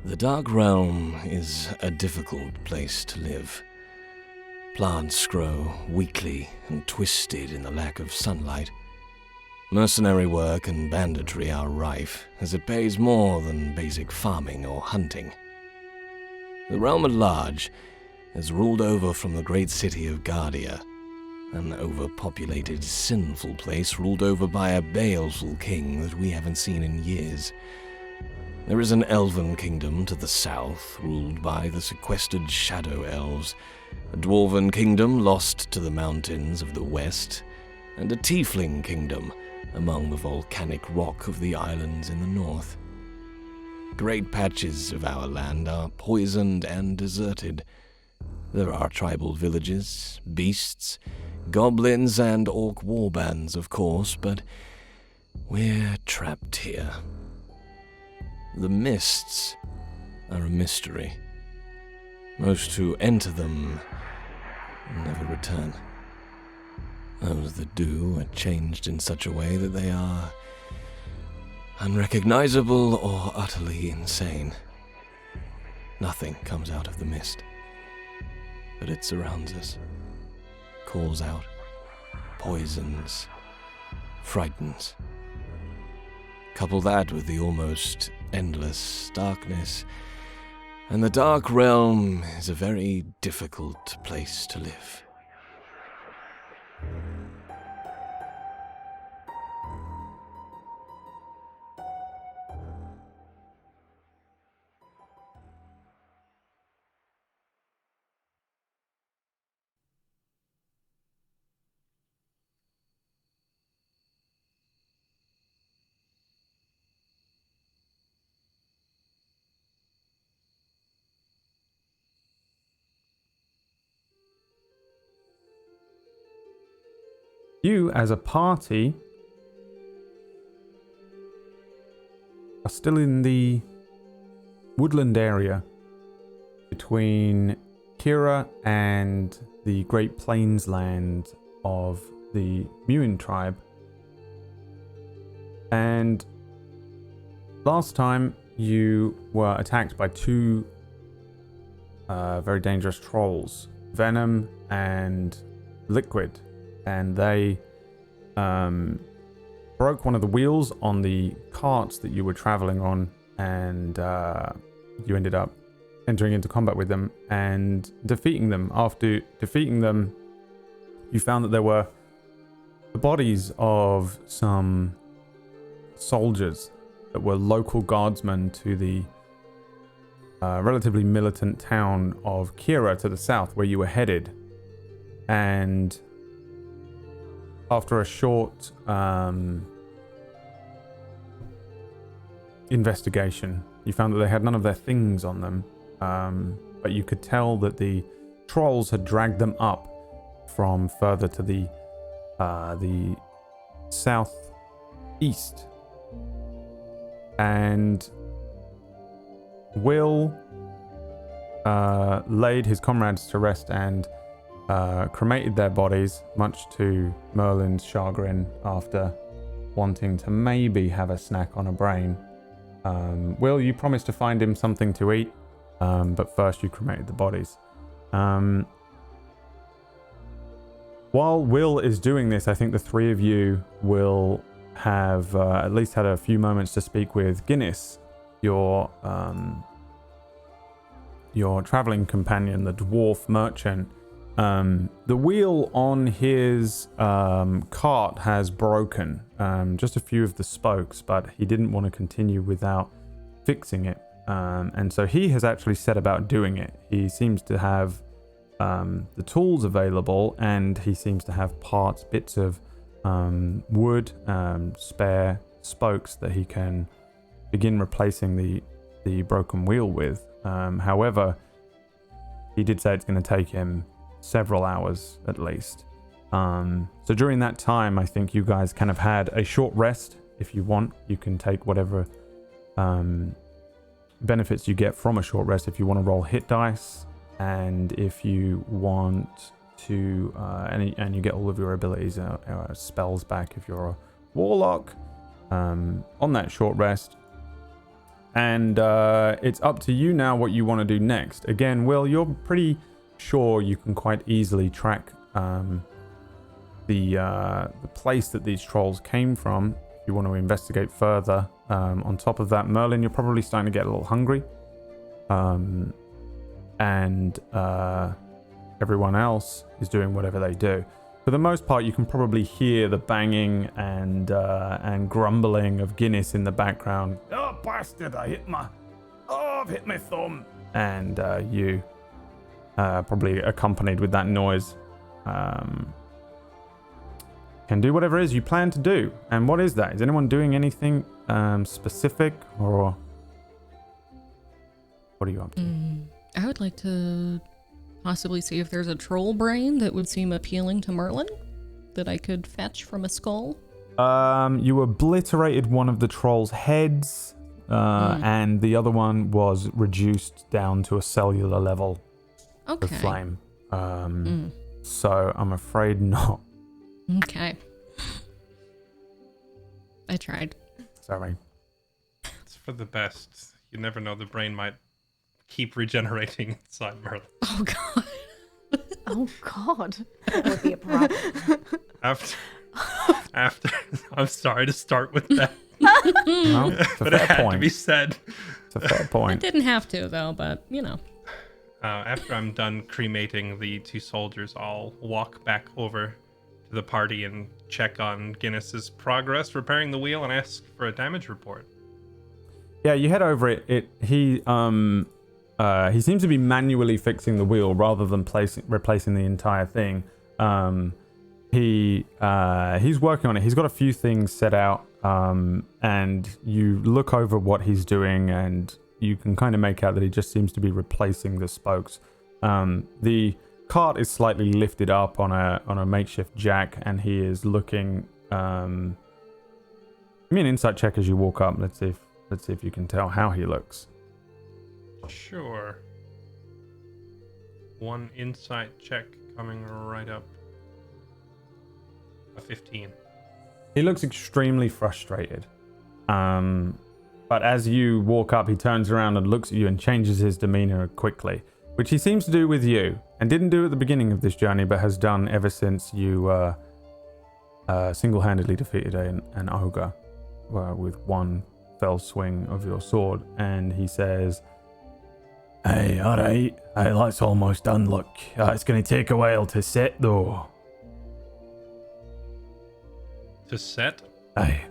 The Dark Realm is a difficult place to live. Plants grow weakly and twisted in the lack of sunlight. Mercenary work and banditry are rife, as it pays more than basic farming or hunting. The realm at large is ruled over from the great city of Guardia, an overpopulated, sinful place ruled over by a baleful king that we haven't seen in years. There is an elven kingdom to the south, ruled by the sequestered shadow elves, a dwarven kingdom lost to the mountains of the west, and a tiefling kingdom among the volcanic rock of the islands in the north. Great patches of our land are poisoned and deserted. There are tribal villages, beasts, goblins, and orc warbands, of course, but we're trapped here. The mists are a mystery. Most who enter them never return. Those that do are changed in such a way that they are unrecognizable or utterly insane. Nothing comes out of the mist, but it surrounds us, calls out, poisons, frightens. Couple that with the almost endless darkness, and the Dark Realm is a very difficult place to live. You, as a party, are still in the woodland area between Kira and the Great Plains land of the Muin tribe. And last time you were attacked by two very dangerous trolls, Venom and Liquid. And they broke one of the wheels on the carts that you were traveling on, and you ended up entering into combat with them and defeating them. After defeating them, you found that there were the bodies of some soldiers that were local guardsmen to the relatively militant town of Kira to the south, where you were headed. And after a short investigation, you found that they had none of their things on them, but you could tell that the trolls had dragged them up from further to the southeast. And Will laid his comrades to rest and cremated their bodies, much to Merlin's chagrin, after wanting to maybe have a snack on a brain. Will, you promised to find him something to eat, but first you cremated the bodies. While Will is doing this, I think the three of you will have at least had a few moments to speak with Guinness, your traveling companion, the dwarf merchant. The wheel on his cart has broken, just a few of the spokes, but he didn't want to continue without fixing it. And so he has actually set about doing it. He seems to have the tools available, and he seems to have parts, bits of wood, spare spokes that he can begin replacing the broken wheel with. However, he did say it's going to take him several hours at least. So during that time, I think you guys kind of had a short rest. If you want, you can take whatever benefits you get from a short rest. If you want to roll hit dice, and if you want to and you get all of your abilities, spells back if you're a warlock on that short rest. and it's up to you now what you want to do next. Again, Will, you're pretty sure you can quite easily track the place that these trolls came from. If you want to investigate further. On top of that, Merlin, you're probably starting to get a little hungry. And everyone else is doing whatever they do. For the most part, you can probably hear the banging and grumbling of Guinness in the background. Oh, bastard! I've hit my thumb. And you probably accompanied with that noise can do whatever it is you plan to do. And what is that? Is anyone doing anything specific, or what are you up to? I would like to possibly see if there's a troll brain that would seem appealing to Merlin that I could fetch from a skull. You obliterated one of the troll's heads, and the other one was reduced down to a cellular level of flame. So I'm afraid not. Okay. I tried. Sorry. It's for the best. You never know, the brain might keep regenerating inside Merlin. Oh, God. Oh, God. That would be a problem. After, I'm sorry to start with that. No, it's a but it fair had point. to be said. It's a fair point. I didn't have to, though, but, you know. After I'm done cremating the two soldiers, I'll walk back over to the party and check on Guinness's progress repairing the wheel and ask for a damage report. Yeah, you head over it. He seems to be manually fixing the wheel rather than replacing the entire thing. He's working on it. He's got a few things set out, and you look over what he's doing, and you can kind of make out that he just seems to be replacing the spokes. The cart is slightly lifted up on a makeshift jack, and he is looking. Give me an insight check as you walk up. Let's see if you can tell how he looks. Sure. One insight check coming right up. A 15. He looks extremely frustrated. But as you walk up, he turns around and looks at you and changes his demeanor quickly, which he seems to do with you, and didn't do at the beginning of this journey, but has done ever since you single-handedly defeated an ogre with one fell swing of your sword. And he says, "Hey, alright, that's almost done. Look, it's going to take a while to set, though." To set? Aye.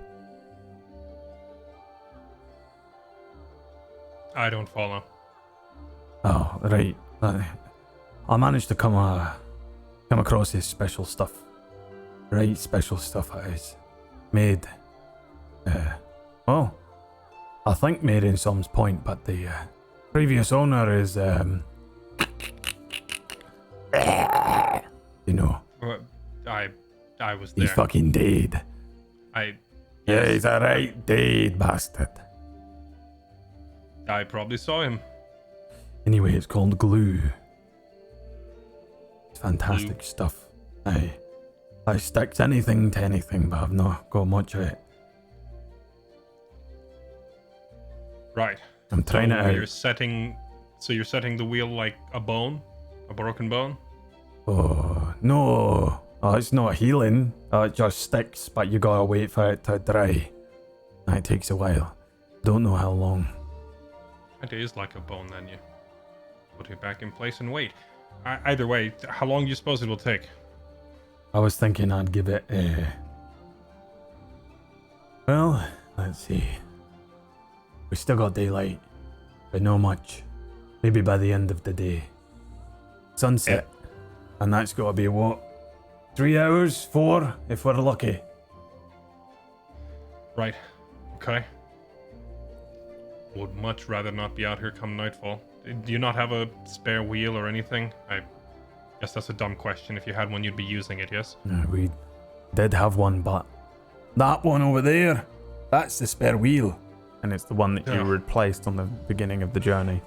I don't follow. Oh, right. I managed to come across this special stuff. Right, special stuff it is. Made. Well, I think made in Some's Point, but the previous owner is, you know. I was there. He's fucking dead. Yeah, Yeah, he's a right dead bastard. I probably saw him. Anyway, it's called glue. It's fantastic stuff. I sticks anything to anything, but I've not got much of it. Right. I'm trying it out. You're setting the wheel like a bone? A broken bone? Oh, no. Oh, it's not healing. It just sticks, but you gotta wait for it to dry. That takes a while. Don't know how long. It is like a bone, then you put it back in place and wait. Either way, how long do you suppose it will take? I was thinking I'd give it well, let's see. We still got daylight, but not much. Maybe by the end of the day. Sunset. And that's gotta be what? 3 hours? 4 if we're lucky. Right. Okay. Would much rather not be out here come nightfall. Do you not have a spare wheel or anything? I guess that's a dumb question. If you had one, you'd be using it, yes? We did have one, but that one over there, that's the spare wheel. And it's the one that you replaced on the beginning of the journey.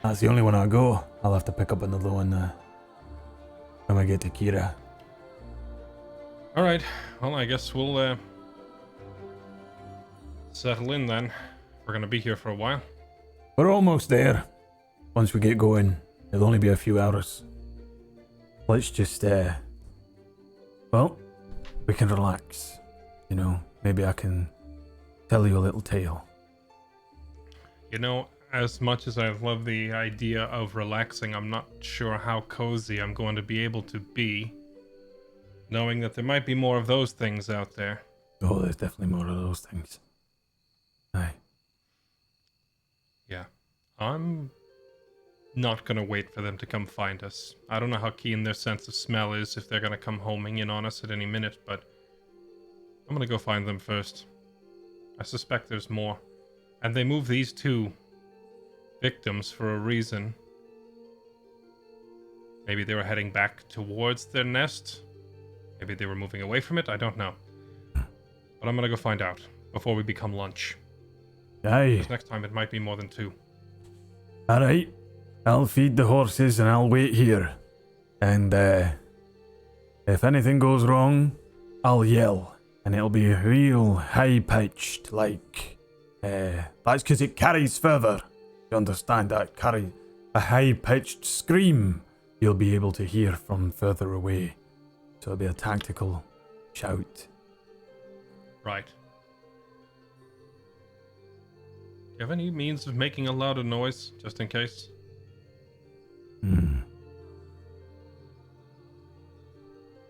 That's the only one I go. I'll have to pick up another one when we get to Kira. Alright. Well, I guess we'll settle in then. We're gonna be here for a while. We're almost there. Once we get going, it'll only be a few hours. Let's just, well, we can relax. You know, maybe I can tell you a little tale. You know, as much as I love the idea of relaxing, I'm not sure how cozy I'm going to be able to be, knowing that there might be more of those things out there. Oh, there's definitely more of those things. Aye. Yeah. I'm not gonna wait for them to come find us. I don't know how keen their sense of smell is if they're gonna come homing in on us at any minute, but I'm gonna go find them first. I suspect there's more. And they move these two victims for a reason. Maybe they were heading back towards their nest. Maybe they were moving away from it. I don't know. But I'm gonna go find out before we become lunch. Aye. Because next time it might be more than two. Alright. I'll feed the horses and I'll wait here. And, if anything goes wrong, I'll yell. And it'll be real high-pitched, like, that's because it carries further. You understand that? Carry a high-pitched scream you'll be able to hear from further away. So it'll be a tactical shout. Right. Do you have any means of making a louder noise, just in case?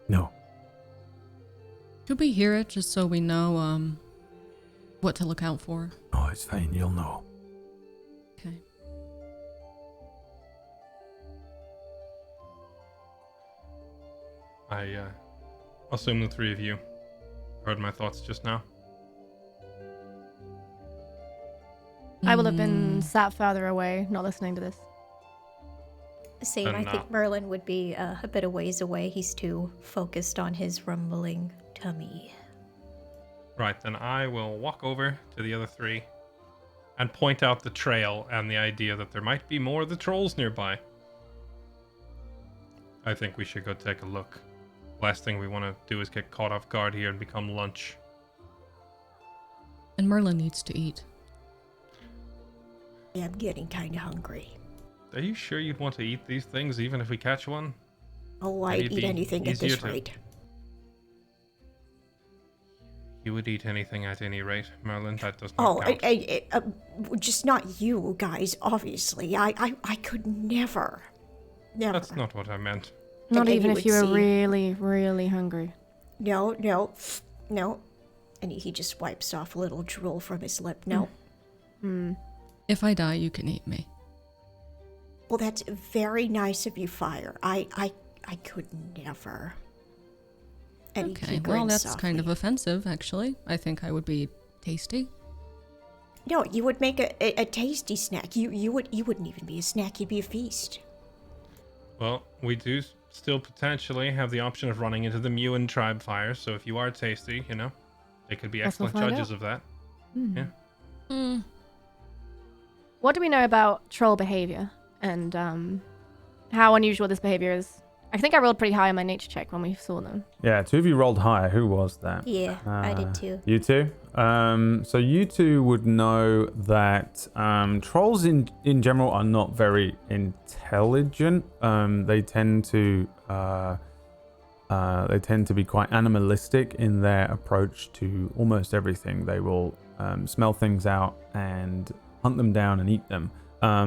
No. Could we hear it just so we know what to look out for? Oh, it's fine. You'll know. Okay. I assume the three of you heard my thoughts just now. I will have been sat further away, not listening to this. Same, I think Merlin would be a bit of ways away. He's too focused on his rumbling tummy. Right, then I will walk over to the other three and point out the trail and the idea that there might be more of the trolls nearby. I think we should go take a look. Last thing we want to do is get caught off guard here and become lunch. And Merlin needs to eat. Yeah, I'm getting kind of hungry. Are you sure you'd want to eat these things even if we catch one? Oh, I'd Maybe eat anything at this easier to- rate. You would eat anything at any rate, Merlin. That does Oh, not count. just not you guys, obviously. I could never. Never. That's not what I meant. Not And even you if you would were see- really, really hungry. No. And he just wipes off a little drool from his lip. No. If I die, you can eat me. Well, that's very nice of you, Fire. I could never. And Okay, he well, grins that's kind of softly. offensive, actually. I think I would be tasty. No, you would make a tasty snack. You wouldn't even be a snack. You'd be a feast. Well, we do still potentially have the option of running into the Mewan tribe fire, so if you are tasty, you know, they could be Guess we'll excellent find judges out. of that. Yeah. Hmm. What do we know about troll behavior and how unusual this behavior is? I think I rolled pretty high on my nature check when we saw them. Yeah, two of you rolled higher. Who was that? Yeah, I did too. You two? So you two would know that trolls in general are not very intelligent. They tend to be quite animalistic in their approach to almost everything. They will smell things out and hunt them down and eat them.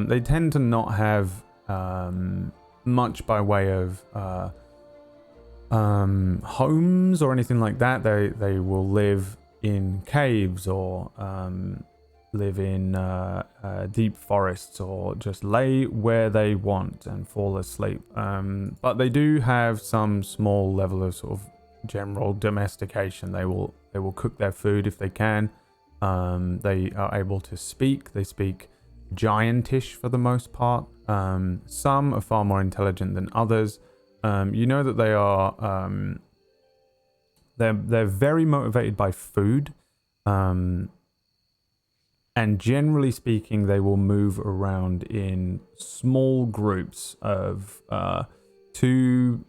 They tend to not have much by way of homes or anything like that. They will live in caves or live in deep forests or just lay where they want and fall asleep. But they do have some small level of sort of general domestication. They will cook their food if they can. They are able to speak. They speak giantish for the most part. Some are far more intelligent than others. You know that they are they're very motivated by food, and generally speaking, they will move around in small groups of 2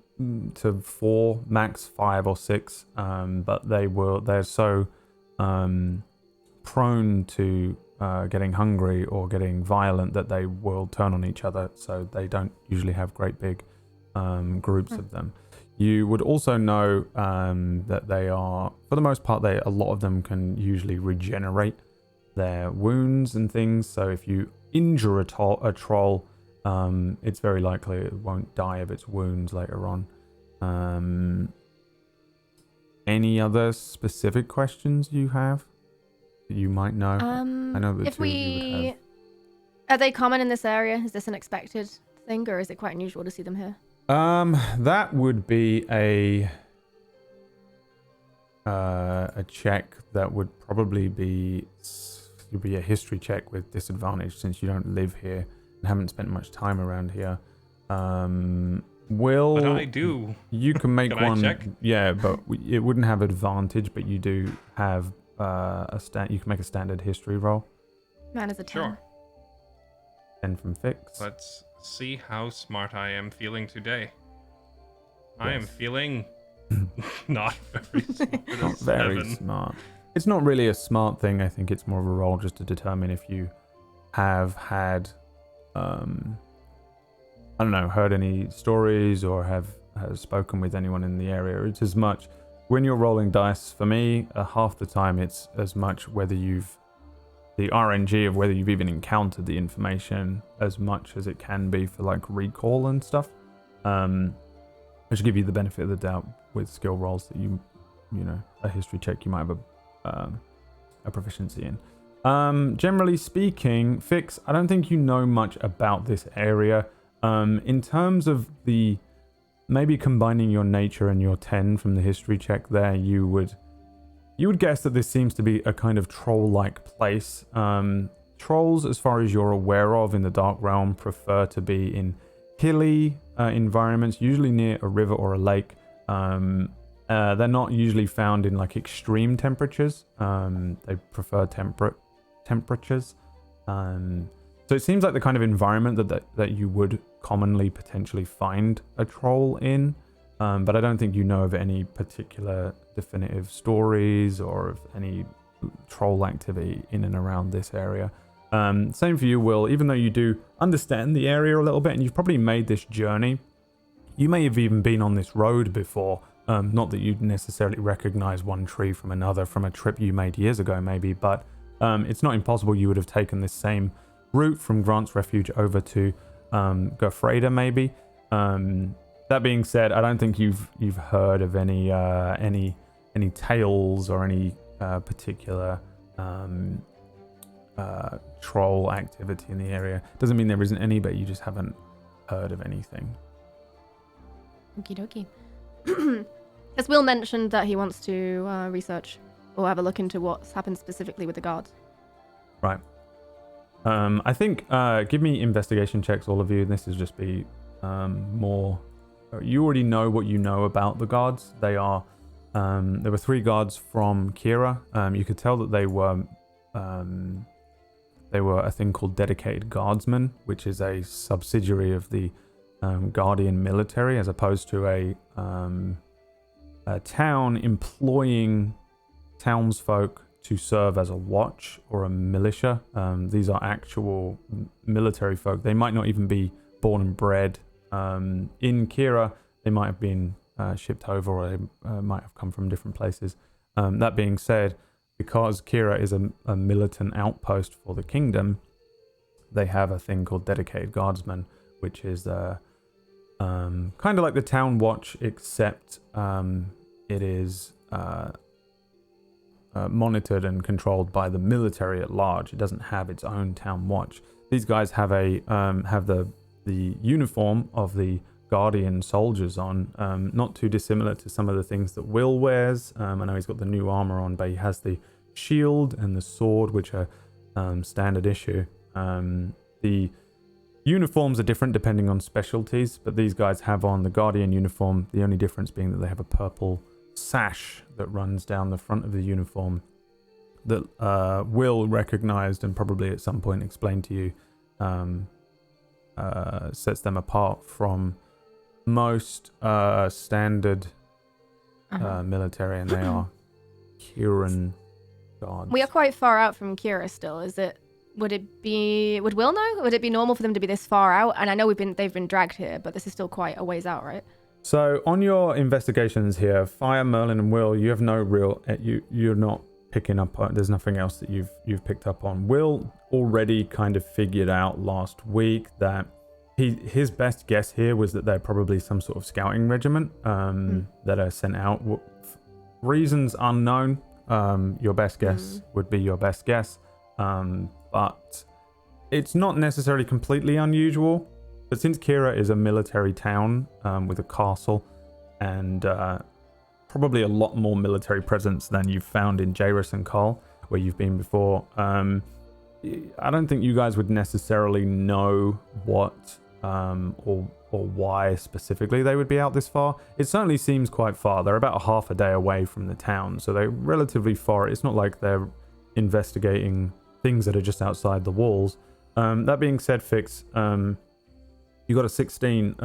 to 4, max 5 or 6. But they're so prone to getting hungry or getting violent, that they will turn on each other. So they don't usually have great big groups of them. You would also know that they are, for the most part, a lot of them can usually regenerate their wounds and things. So if you injure a troll, it's very likely it won't die of its wounds later on. Any other specific questions you have that you might know? I know the if two of you would have. Are they common in this area? Is this an expected thing, or is it quite unusual to see them here? That would be a check that would probably be a history check with disadvantage, since you don't live here and haven't spent much time around here. Will, but I do. You can make Can I one. check? Yeah, but it wouldn't have advantage. But you do have you can make a standard history roll. Mine is a 10. Sure. 10 from Fix. Let's see how smart I am feeling today. I am Yes. feeling not very smart. Not very 7. smart. It's not really a smart thing. I think it's more of a roll just to determine if you have had, I don't know, heard any stories or have spoken with anyone in the area. It's as much, when you're rolling dice, for me, half the time it's as much whether the RNG of whether you've even encountered the information as much as it can be for like recall and stuff. Which should give you the benefit of the doubt with skill rolls that you know, a history check you might have a proficiency in. Generally speaking, Fix, I don't think you know much about this area. In terms of maybe combining your nature and your 10 from the history check there, you would guess that this seems to be a kind of troll-like place. Trolls, as far as you're aware of in the Dark Realm, prefer to be in hilly environments, usually near a river or a lake. They're not usually found in like extreme temperatures. They prefer temperate temperatures. So it seems like the kind of environment that you would commonly potentially find a troll in. But I don't think you know of any particular definitive stories or of any troll activity in and around this area. Same for you, Will. Even though you do understand the area a little bit and you've probably made this journey, you may have even been on this road before. Not that you'd necessarily recognize one tree from another from a trip you made years ago, maybe, but it's not impossible you would have taken this same route from Grant's Refuge over to Gofreda, maybe. That being said, I don't think you've heard of any tales or any particular troll activity in the area. Doesn't mean there isn't any, but you just haven't heard of anything. Okie dokie. As Will mentioned that he wants to research or have a look into what's happened specifically with the guards. Right. I think give me investigation checks, all of you. This is just be more. You already know what you know about the guards. They are. There were 3 guards from Kira. You could tell that they were a thing called dedicated guardsmen, which is a subsidiary of the Guardian military, as opposed to a town employing townsfolk to serve as a watch or a militia. These are actual military folk. They might not even be born and bred in Kira. They might have been shipped over, or they might have come from different places. That being said, because Kira is a militant outpost for the kingdom, they have a thing called dedicated guardsmen, which is kind of like the town watch, except it is monitored and controlled by the military at large. It doesn't have its own town watch. These guys have the uniform of the Guardian soldiers on, not too dissimilar to some of the things that Will wears. I know he's got the new armor on, but he has the shield and the sword, which are standard issue. The uniforms are different depending on specialties, but these guys have on the Guardian uniform, the only difference being that they have a purple sash that runs down the front of the uniform that Will recognized and probably at some point explained to you, sets them apart from most standard military, and they are Kiran guards. We are quite far out from Kira still. Is it would Will know? Would it be normal for them to be this far out? And I know they've been dragged here, but this is still quite a ways out, right? So on your investigations here, Fire, Merlin, and Will, you have no real. You're not picking up on. There's nothing else that you've picked up on. Will already kind of figured out last week that his best guess here was that they're probably some sort of scouting regiment that are sent out. Reasons unknown. Your best guess would be your best guess, but it's not necessarily completely unusual. But since Kira is a military town with a castle and probably a lot more military presence than you've found in Jairus and Carl, where you've been before, I don't think you guys would necessarily know what or why specifically they would be out this far. It certainly seems quite far. They're about half a day away from the town, so they're relatively far. It's not like they're investigating things that are just outside the walls. That being said, Fix, you got a 16.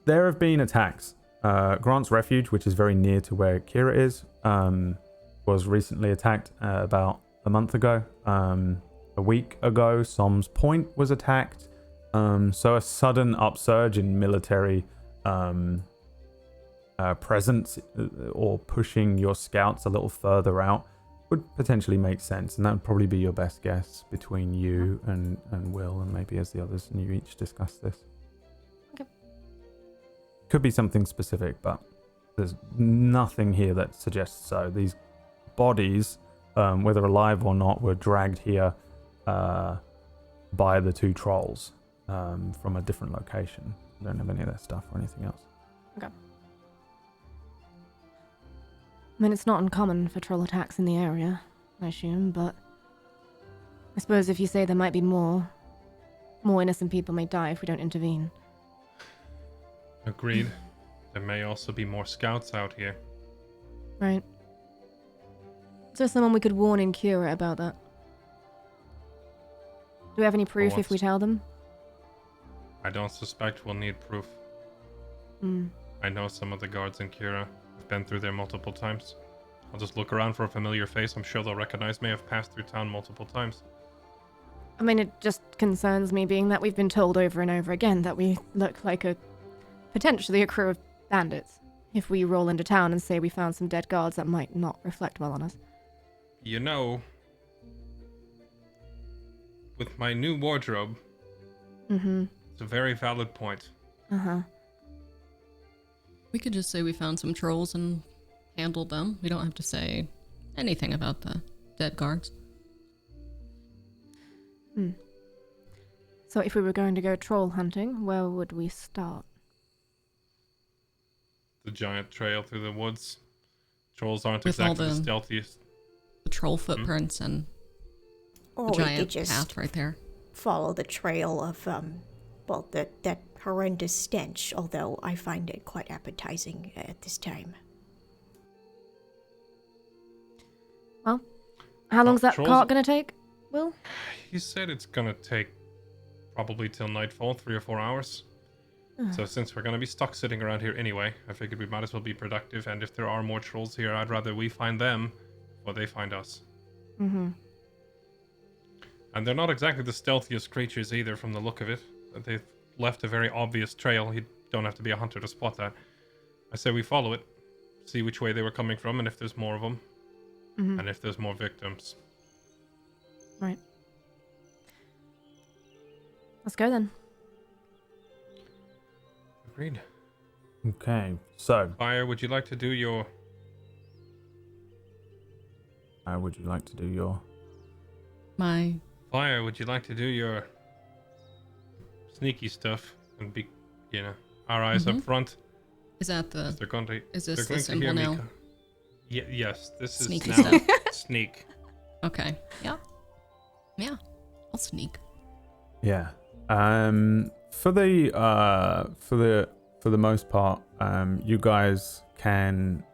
There have been attacks. Grant's Refuge, which is very near to where Kira is, was recently attacked about a month ago. A week ago, Som's Point was attacked. So a sudden upsurge in military presence or pushing your scouts a little further out would potentially make sense, and that would probably be your best guess between you and Will, and maybe as the others and you each discuss this. Okay. Could be something specific, but there's nothing here that suggests so. These bodies, whether alive or not, were dragged here by the two trolls from a different location. I don't have any of their stuff or anything else. Okay. I mean, it's not uncommon for troll attacks in the area, I assume, but I suppose if you say there might be more innocent people may die if we don't intervene. Agreed. There may also be more scouts out here. Right. Is there someone we could warn in Cura about that? Do we have any proof if we tell them? I don't suspect we'll need proof. I know some of the guards in Kira. I've been through there multiple times. I'll just look around for a familiar face. I'm sure they'll recognize me. I've passed through town multiple times. I mean, it just concerns me, being that we've been told over and over again that we look like potentially a crew of bandits. If we roll into town and say we found some dead guards, that might not reflect well on us. You know, with my new wardrobe, it's a very valid point. We could just say we found some trolls and handled them. We don't have to say anything about the dead guards. So if we were going to go troll hunting, where would we start? The giant trail through the woods. Trolls aren't With exactly all the stealthiest. The troll footprints and Or the we could giant just path right there. follow the trail of, that horrendous stench, although I find it quite appetizing at this time. Well, how long's that trolls- cart going to take, Will? He said it's gonna take probably till nightfall, 3 or 4 hours. So since we're gonna be stuck sitting around here anyway, I figured we might as well be productive, and if there are more trolls here, I'd rather we find them or they find us. And they're not exactly the stealthiest creatures either from the look of it. They've left a very obvious trail. You don't have to be a hunter to spot that. I say we follow it, see which way they were coming from, and if there's more of them, and if there's more victims. Right. Let's go then. Agreed. Okay, so Fire, would you like to do your... how would you like to do your... My Fire, would you like to do your sneaky stuff and be, our eyes up front? is that the They're going to. is They're this going the to hear symbol me. now? Yes, this is Sneaky now stuff. sneak. Okay. Yeah. Yeah. I'll sneak. Yeah. For the most part, you guys can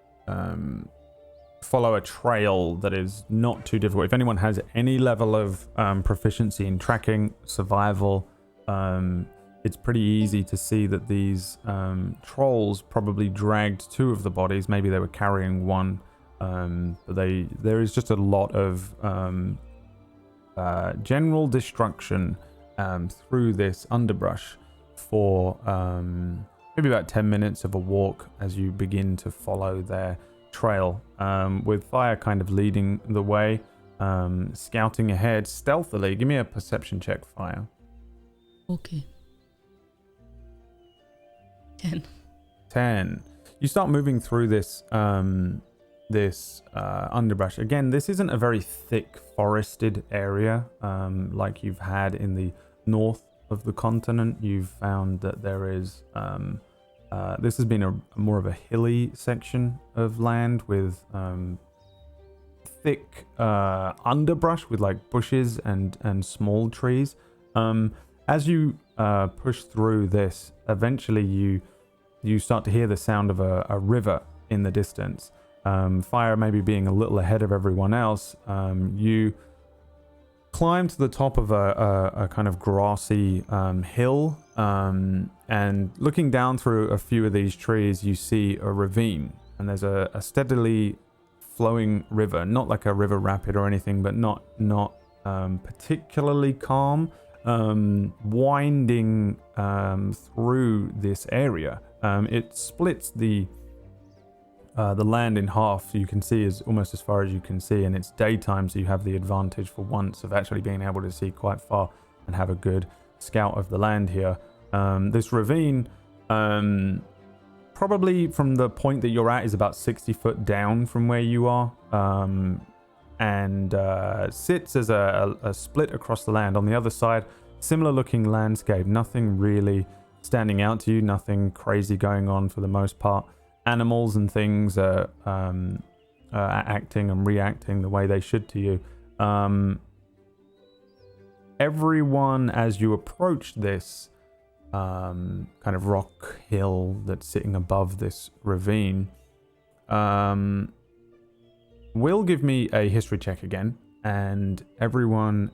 follow a trail that is not too difficult. If anyone has any level of proficiency in tracking, survival, it's pretty easy to see that these trolls probably dragged 2 of the bodies. Maybe they were carrying one, but there is just a lot of general destruction through this underbrush for maybe about 10 minutes of a walk as you begin to follow their trail, with Fire kind of leading the way, scouting ahead stealthily. Give me a perception check, Fire. Okay. 10. 10. You start moving through this underbrush. Again, this isn't a very thick forested area like you've had in the north of the continent. You've found that there is this has been a more of a hilly section of land with thick underbrush with like bushes and small trees. As you push through this, eventually you start to hear the sound of a river in the distance. Fire maybe being a little ahead of everyone else, you climb to the top of a kind of grassy hill, and looking down through a few of these trees, you see a ravine, and there's a steadily flowing river, not like a river rapid or anything, but not particularly calm, winding through this area. It splits the land in half, so you can see almost as far as you can see, and it's daytime, so you have the advantage for once of actually being able to see quite far and have a good scout of the land here. This ravine, probably from the point that you're at, is about 60 foot down from where you are, and sits as a split across the land. On the other side, similar looking landscape, nothing really standing out to you, nothing crazy going on for the most part. Animals and things are acting and reacting the way they should to you. Everyone, as you approach this kind of rock hill that's sitting above this ravine, will give me a history check again, and everyone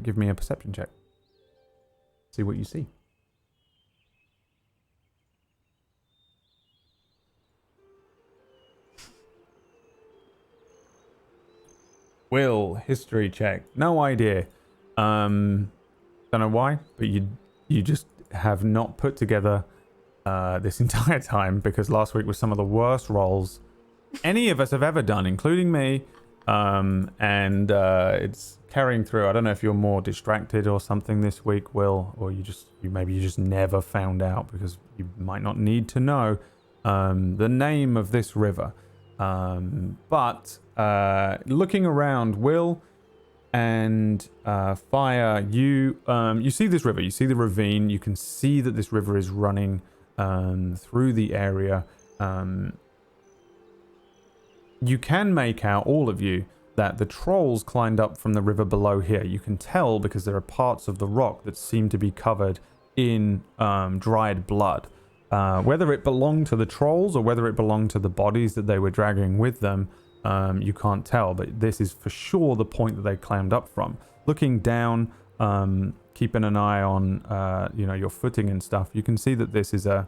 give me a perception check. See what you see. Will, history check. No idea. Don't know why, but you just have not put together this entire time, because last week was some of the worst rolls any of us have ever done, including me. And it's carrying through. I don't know if you're more distracted or something this week, Will, or you just never found out, because you might not need to know the name of this river. But looking around, Will and Fire, you see this river, you see the ravine, you can see that this river is running through the area. You can make out, all of you, that the trolls climbed up from the river below here. You can tell because there are parts of the rock that seem to be covered in dried blood. Whether it belonged to the trolls or whether it belonged to the bodies that they were dragging with them, you can't tell, but this is for sure the point that they climbed up from. Looking down, keeping an eye on your footing and stuff, you can see that this is a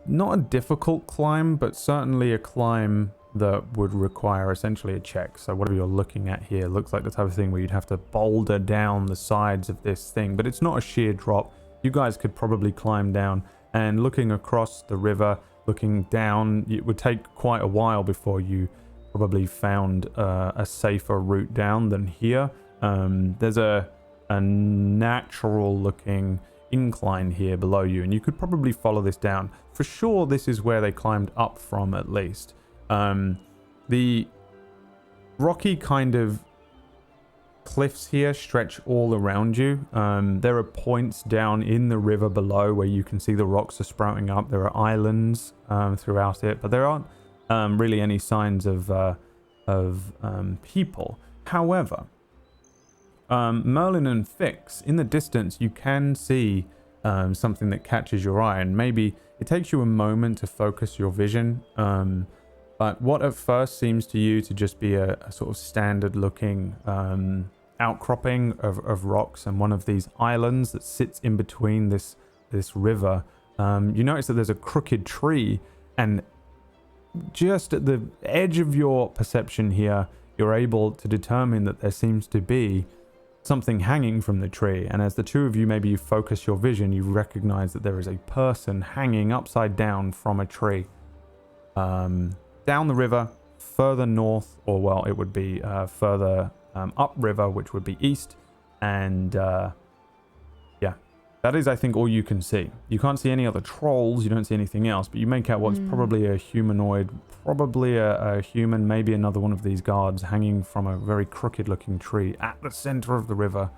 not a difficult climb, but certainly a climb that would require essentially a check. So whatever you're looking at here looks like the type of thing where you'd have to boulder down the sides of this thing, but it's not a sheer drop. You guys could probably climb down, and looking across the river, looking down, it would take quite a while before you probably found a safer route down than here. There's a natural looking incline here below you, and you could probably follow this down. For sure, this is where they climbed up from, at least. The rocky kind of cliffs here stretch all around you. There are points down in the river below where you can see the rocks are sprouting up. There are islands throughout it, but there aren't really any signs of people. However, Merlin and Fix, in the distance, you can see something that catches your eye, and maybe it takes you a moment to focus your vision. But what at first seems to you to just be a sort of standard looking outcropping of rocks and one of these islands that sits in between this river, you notice that there's a crooked tree, and just at the edge of your perception here, you're able to determine that there seems to be something hanging from the tree. And as the two of you, maybe you focus your vision, you recognize that there is a person hanging upside down from a tree. Down the river, further north, or well, it would be further upriver, which would be east. And yeah, that is, I think, all you can see. You can't see any other trolls, you don't see anything else, but you make out what's probably a humanoid, probably a human, maybe another one of these guards hanging from a very crooked looking tree at the center of the river,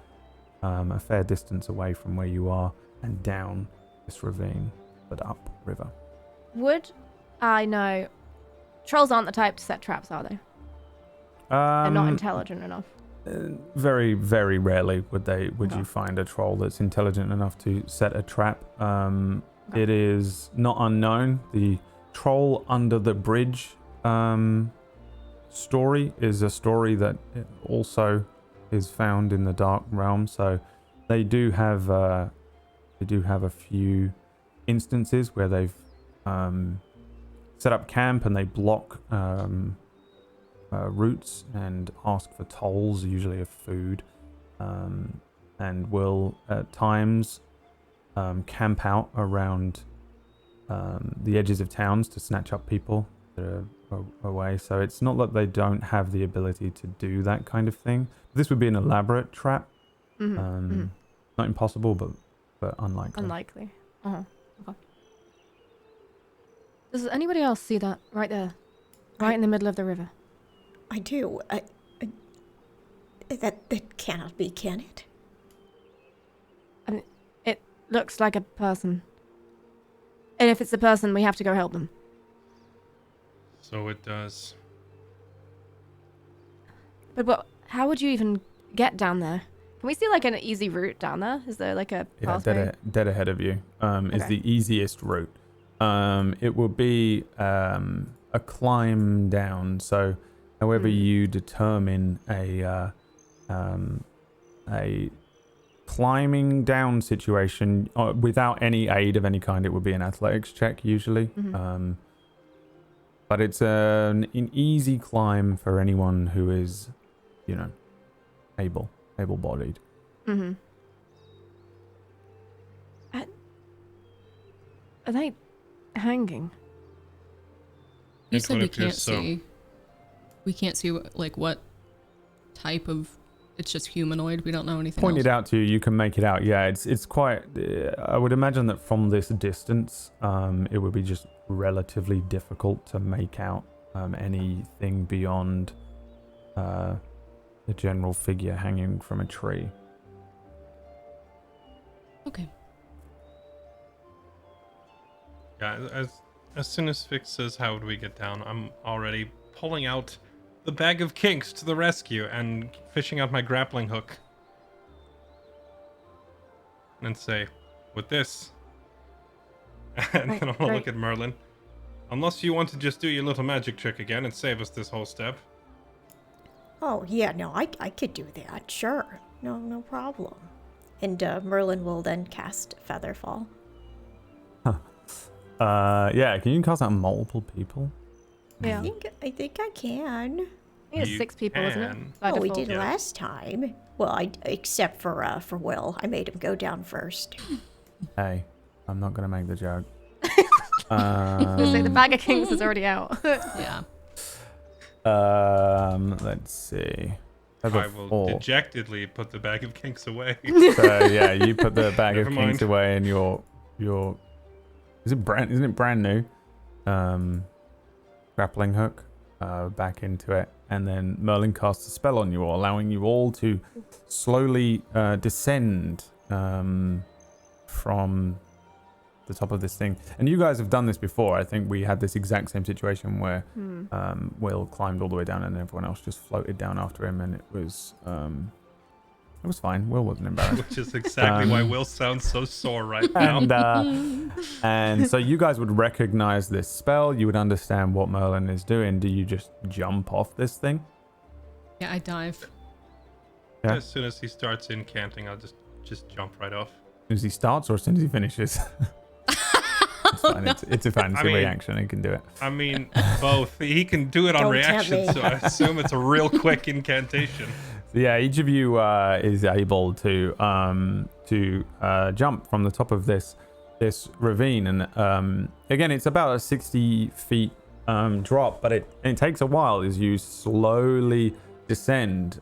a fair distance away from where you are, and down this ravine, but up river. Would I know? Trolls aren't the type to set traps, are they? They're not intelligent enough. Very, very rarely would Okay. you find a troll that's intelligent enough to set a trap. It is not unknown. The troll under the bridge story is a story that also is found in the Dark Realm. So they do have a few instances where they've set up camp and they block routes and ask for tolls, usually of food, and will at times camp out around the edges of towns to snatch up people that are away. So it's not that they don't have the ability to do that kind of thing. This would be an elaborate trap. Not impossible, but unlikely. Unlikely. Okay. Does anybody else see that right there? Right in the middle of the river? I do. That cannot be, can it? I mean, it looks like a person. And if it's a person, we have to go help them. So it does. But how would you even get down there? Can we see like an easy route down there? Is there like a pathway? Dead ahead of you is Okay. the easiest route. It will be a climb down. So however you determine a climbing down situation without any aid of any kind, it would be an athletics check usually. But it's an easy climb for anyone who is, able-bodied. Are they hanging? You It said would we appear can't so. see. We can't see what type of. It's just humanoid. We don't know anything. Pointed else. out to you, you can make it out. Yeah, it's quite. I would imagine that from this distance, it would be just relatively difficult to make out anything beyond the general figure hanging from a tree. Okay. Yeah, as soon as Vix says how do we get down, I'm already pulling out the bag of kinks to the rescue and fishing out my grappling hook. And say, with this. And then I'm gonna look at Merlin. Unless you want to just do your little magic trick again and save us this whole step. Oh, yeah, no, I could do that, sure. No problem. And Merlin will then cast Featherfall. Yeah, can you cast out multiple people? Yeah. I think I can. I think it's You 6 people, isn't it? can. By We default. did last time. Well, except for Will. I made him go down first. Hey, I'm not gonna make the joke. So the bag of kings is already out. Yeah. Let's see. I will dejectedly put the bag of kinks away. So yeah, you put the bag of Never kinks mind. away, and your isn't it brand new? Grappling hook back into it, and then Merlin casts a spell on you all, allowing you all to slowly descend from the top of this thing. And you guys have done this before. I think we had this exact same situation where Will climbed all the way down, and everyone else just floated down after him, and it was fine. Will wasn't embarrassed. Which is exactly why Will sounds so sore right now. And so you guys would recognize this spell. You would understand what Merlin is doing. Do you just jump off this thing? Yeah, I dive. Yeah. As soon as he starts incanting, I'll just jump right off. As soon as he starts or as soon as he finishes? it's fine. It's a fancy reaction. He can do it. I mean, both. He can do it on Don't reaction, tempt me. so I assume it's a real quick incantation. So yeah, each of you is able to jump from the top of this ravine, and again, it's about a 60 feet drop, but it takes a while as you slowly descend.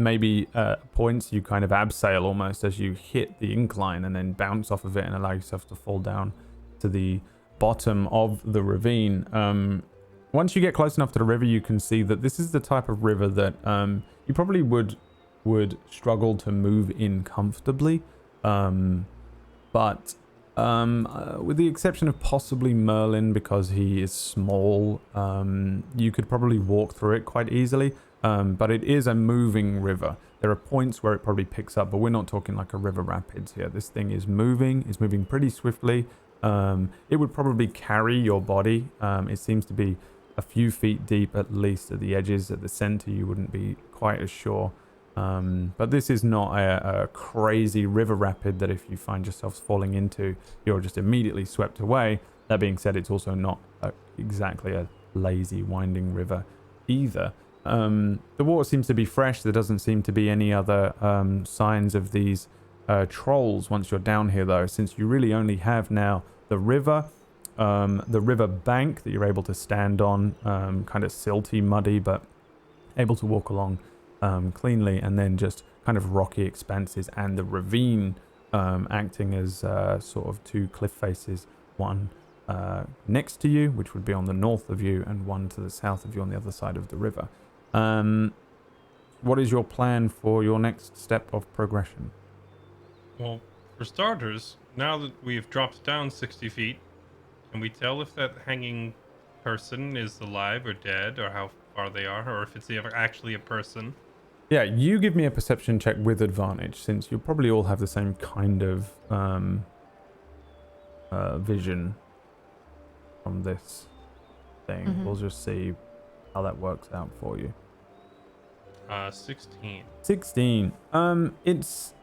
Maybe points you kind of abseil almost as you hit the incline, and then bounce off of it and allow yourself to fall down to the bottom of the ravine. Once you get close enough to the river, you can see that this is the type of river that you probably would struggle to move in comfortably, but with the exception of possibly Merlin, because he is small, you could probably walk through it quite easily, but it is a moving river. There are points where it probably picks up, but we're not talking like a river rapids here. This thing is moving pretty swiftly. It would probably carry your body. It seems to be a few feet deep at least at the edges. At the center you wouldn't be quite as sure, but this is not a crazy river rapid that if you find yourself falling into, you're just immediately swept away. That being said, it's also not exactly a lazy winding river either. The water seems to be fresh. There doesn't seem to be any other signs of these trolls once you're down here, though, since you really only have now the river bank that you're able to stand on, kind of silty, muddy, but able to walk along cleanly, and then just kind of rocky expanses, and the ravine acting as sort of two cliff faces, one next to you, which would be on the north of you, and one to the south of you on the other side of the river. What is your plan for your next step of progression? Well, for starters, now that we've dropped down 60 feet, can we tell if that hanging person is alive or dead, or how far they are, or if it's ever actually a person? Yeah, you give me a perception check with advantage, since you probably all have the same kind of vision from this thing. Mm-hmm. We'll just see how that works out for you. 16. 16. It's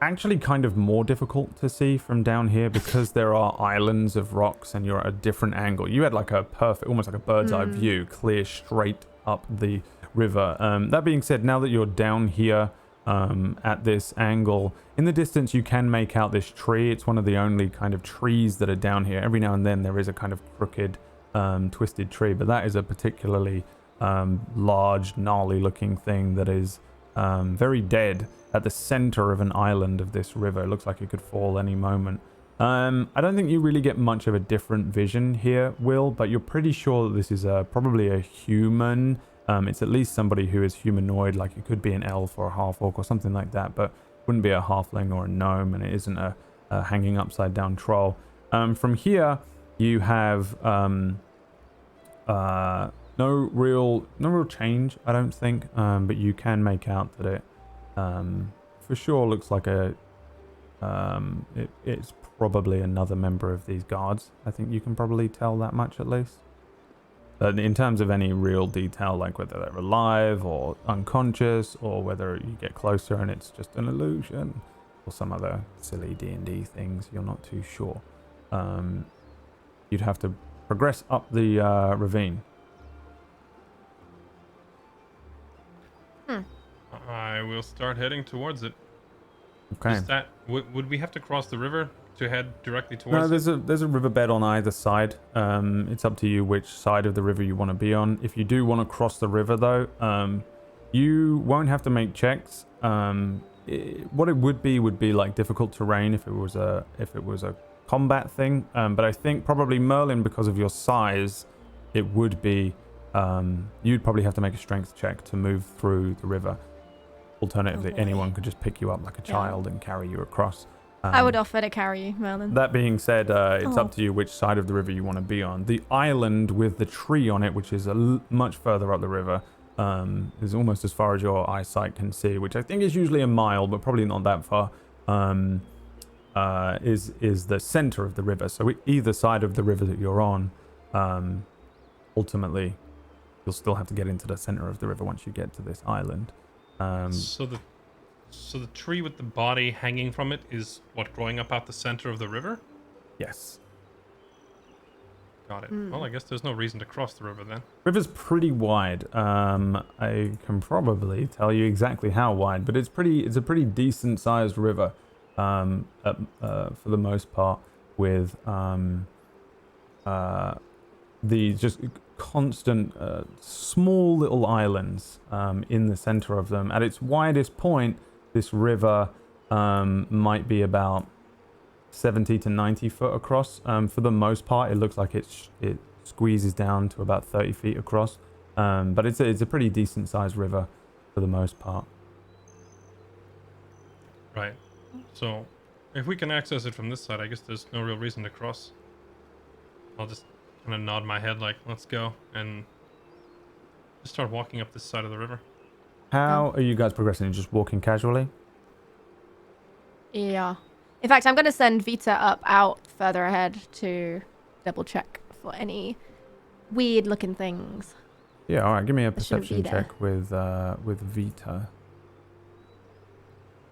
actually kind of more difficult to see from down here because there are islands of rocks and you're at a different angle. You had like a perfect, almost like a bird's eye view, clear straight up the river. That being said, now that you're down here at this angle, in the distance you can make out this tree. It's one of the only kind of trees that are down here. Every now and then there is a kind of crooked, twisted tree, but that is a particularly large, gnarly looking thing that is very dead at the center of an island of this river. It looks like it could fall any moment. I don't think you really get much of a different vision here, Will, but you're pretty sure that this is probably a human. It's at least somebody who is humanoid, like it could be an elf or a half-orc or something like that, but wouldn't be a halfling or a gnome, and it isn't a hanging upside down troll. From here, you have no real change, I don't think, but you can make out that it for sure looks like it's probably another member of these guards. I think you can probably tell that much at least. But in terms of any real detail, like whether they're alive or unconscious, or whether you get closer and it's just an illusion, or some other silly D&D things, you're not too sure. You'd have to progress up the ravine. I will start heading towards it. Okay. Is that would we have to cross the river to head directly No, towards it? there's a riverbed on either side. It's up to you which side of the river you want to be on. If you do want to cross the river, though, you won't have to make checks. What it would be like difficult terrain if it was a combat thing. But I think probably Merlin, because of your size, it would be you'd probably have to make a strength check to move through the river. Alternatively, anyone could just pick you up like a child and carry you across. I would offer to carry you, Merlin. That being said, it's up to you which side of the river you want to be on. The island with the tree on it, which is much further up the river, is almost as far as your eyesight can see, which I think is usually a mile, but probably not that far, is the center of the river. So either side of the river that you're on, ultimately, you'll still have to get into the center of the river once you get to this island. So the tree with the body hanging from it is what, growing up out the center of the river? Yes. Got it. Well, I guess there's no reason to cross the river then. River's pretty wide. I can probably tell you exactly how wide, but it's a pretty decent sized river, for the most part, with the just constant small little islands in the center of them. At its widest point, this river might be about 70 to 90 foot across. For the most part, it looks like it squeezes down to about 30 feet across. But it's a pretty decent sized river for the most part. Right. So, if we can access it from this side, I guess there's no real reason to cross. I'll just kind of nod my head like, let's go, and just start walking up this side of the river. How are you guys progressing? Just walking casually? Yeah. In fact, I'm going to send Vita out further ahead to double check for any weird looking things. Yeah, all right. Give me a That shouldn't be perception there. check with Vita.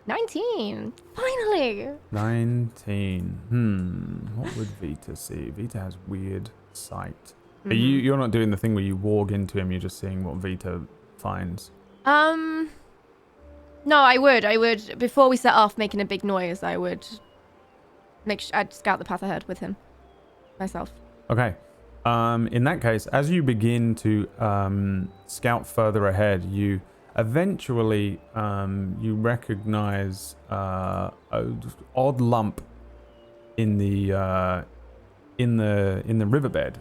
19! Finally! 19. What would Vita see? Vita has weird sight. Are you're not doing the thing where you walk into him, you're just seeing what Vita finds. No, I would. Before we set off making a big noise, I would I'd scout the path ahead with him. Myself. Okay. In that case, as you begin to scout further ahead, you eventually you recognize a odd lump in the riverbed.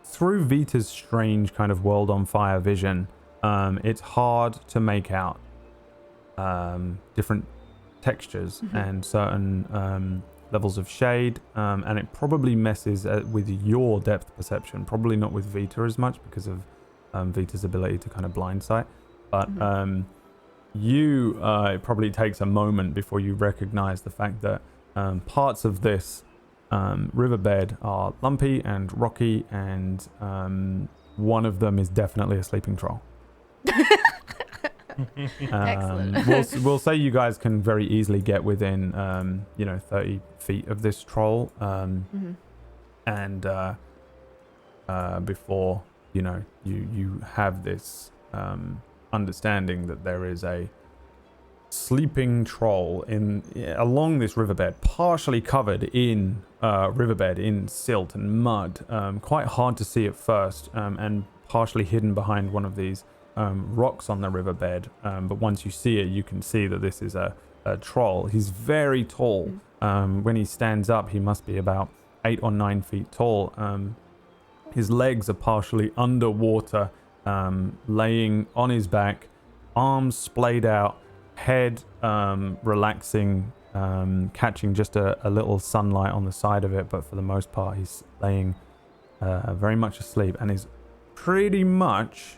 Through Vita's strange kind of world on fire vision, it's hard to make out different textures and certain levels of shade, and it probably messes with your depth perception, probably not with Vita as much because of Vita's ability to kind of blind sight, but it probably takes a moment before you recognize the fact that parts of this riverbed are lumpy and rocky, and one of them is definitely a sleeping troll. Excellent. We'll say you guys can very easily get within 30 feet of this troll, and before you have this understanding that there is a sleeping troll along this riverbed, partially covered in riverbed in silt and mud, quite hard to see at first, and partially hidden behind one of these rocks on the riverbed, but once you see it, you can see that this is a troll. He's very tall. When he stands up, he must be about 8 or 9 feet tall. His legs are partially underwater, laying on his back, arms splayed out, head relaxing, catching just a little sunlight on the side of it, but for the most part he's laying very much asleep, and is pretty much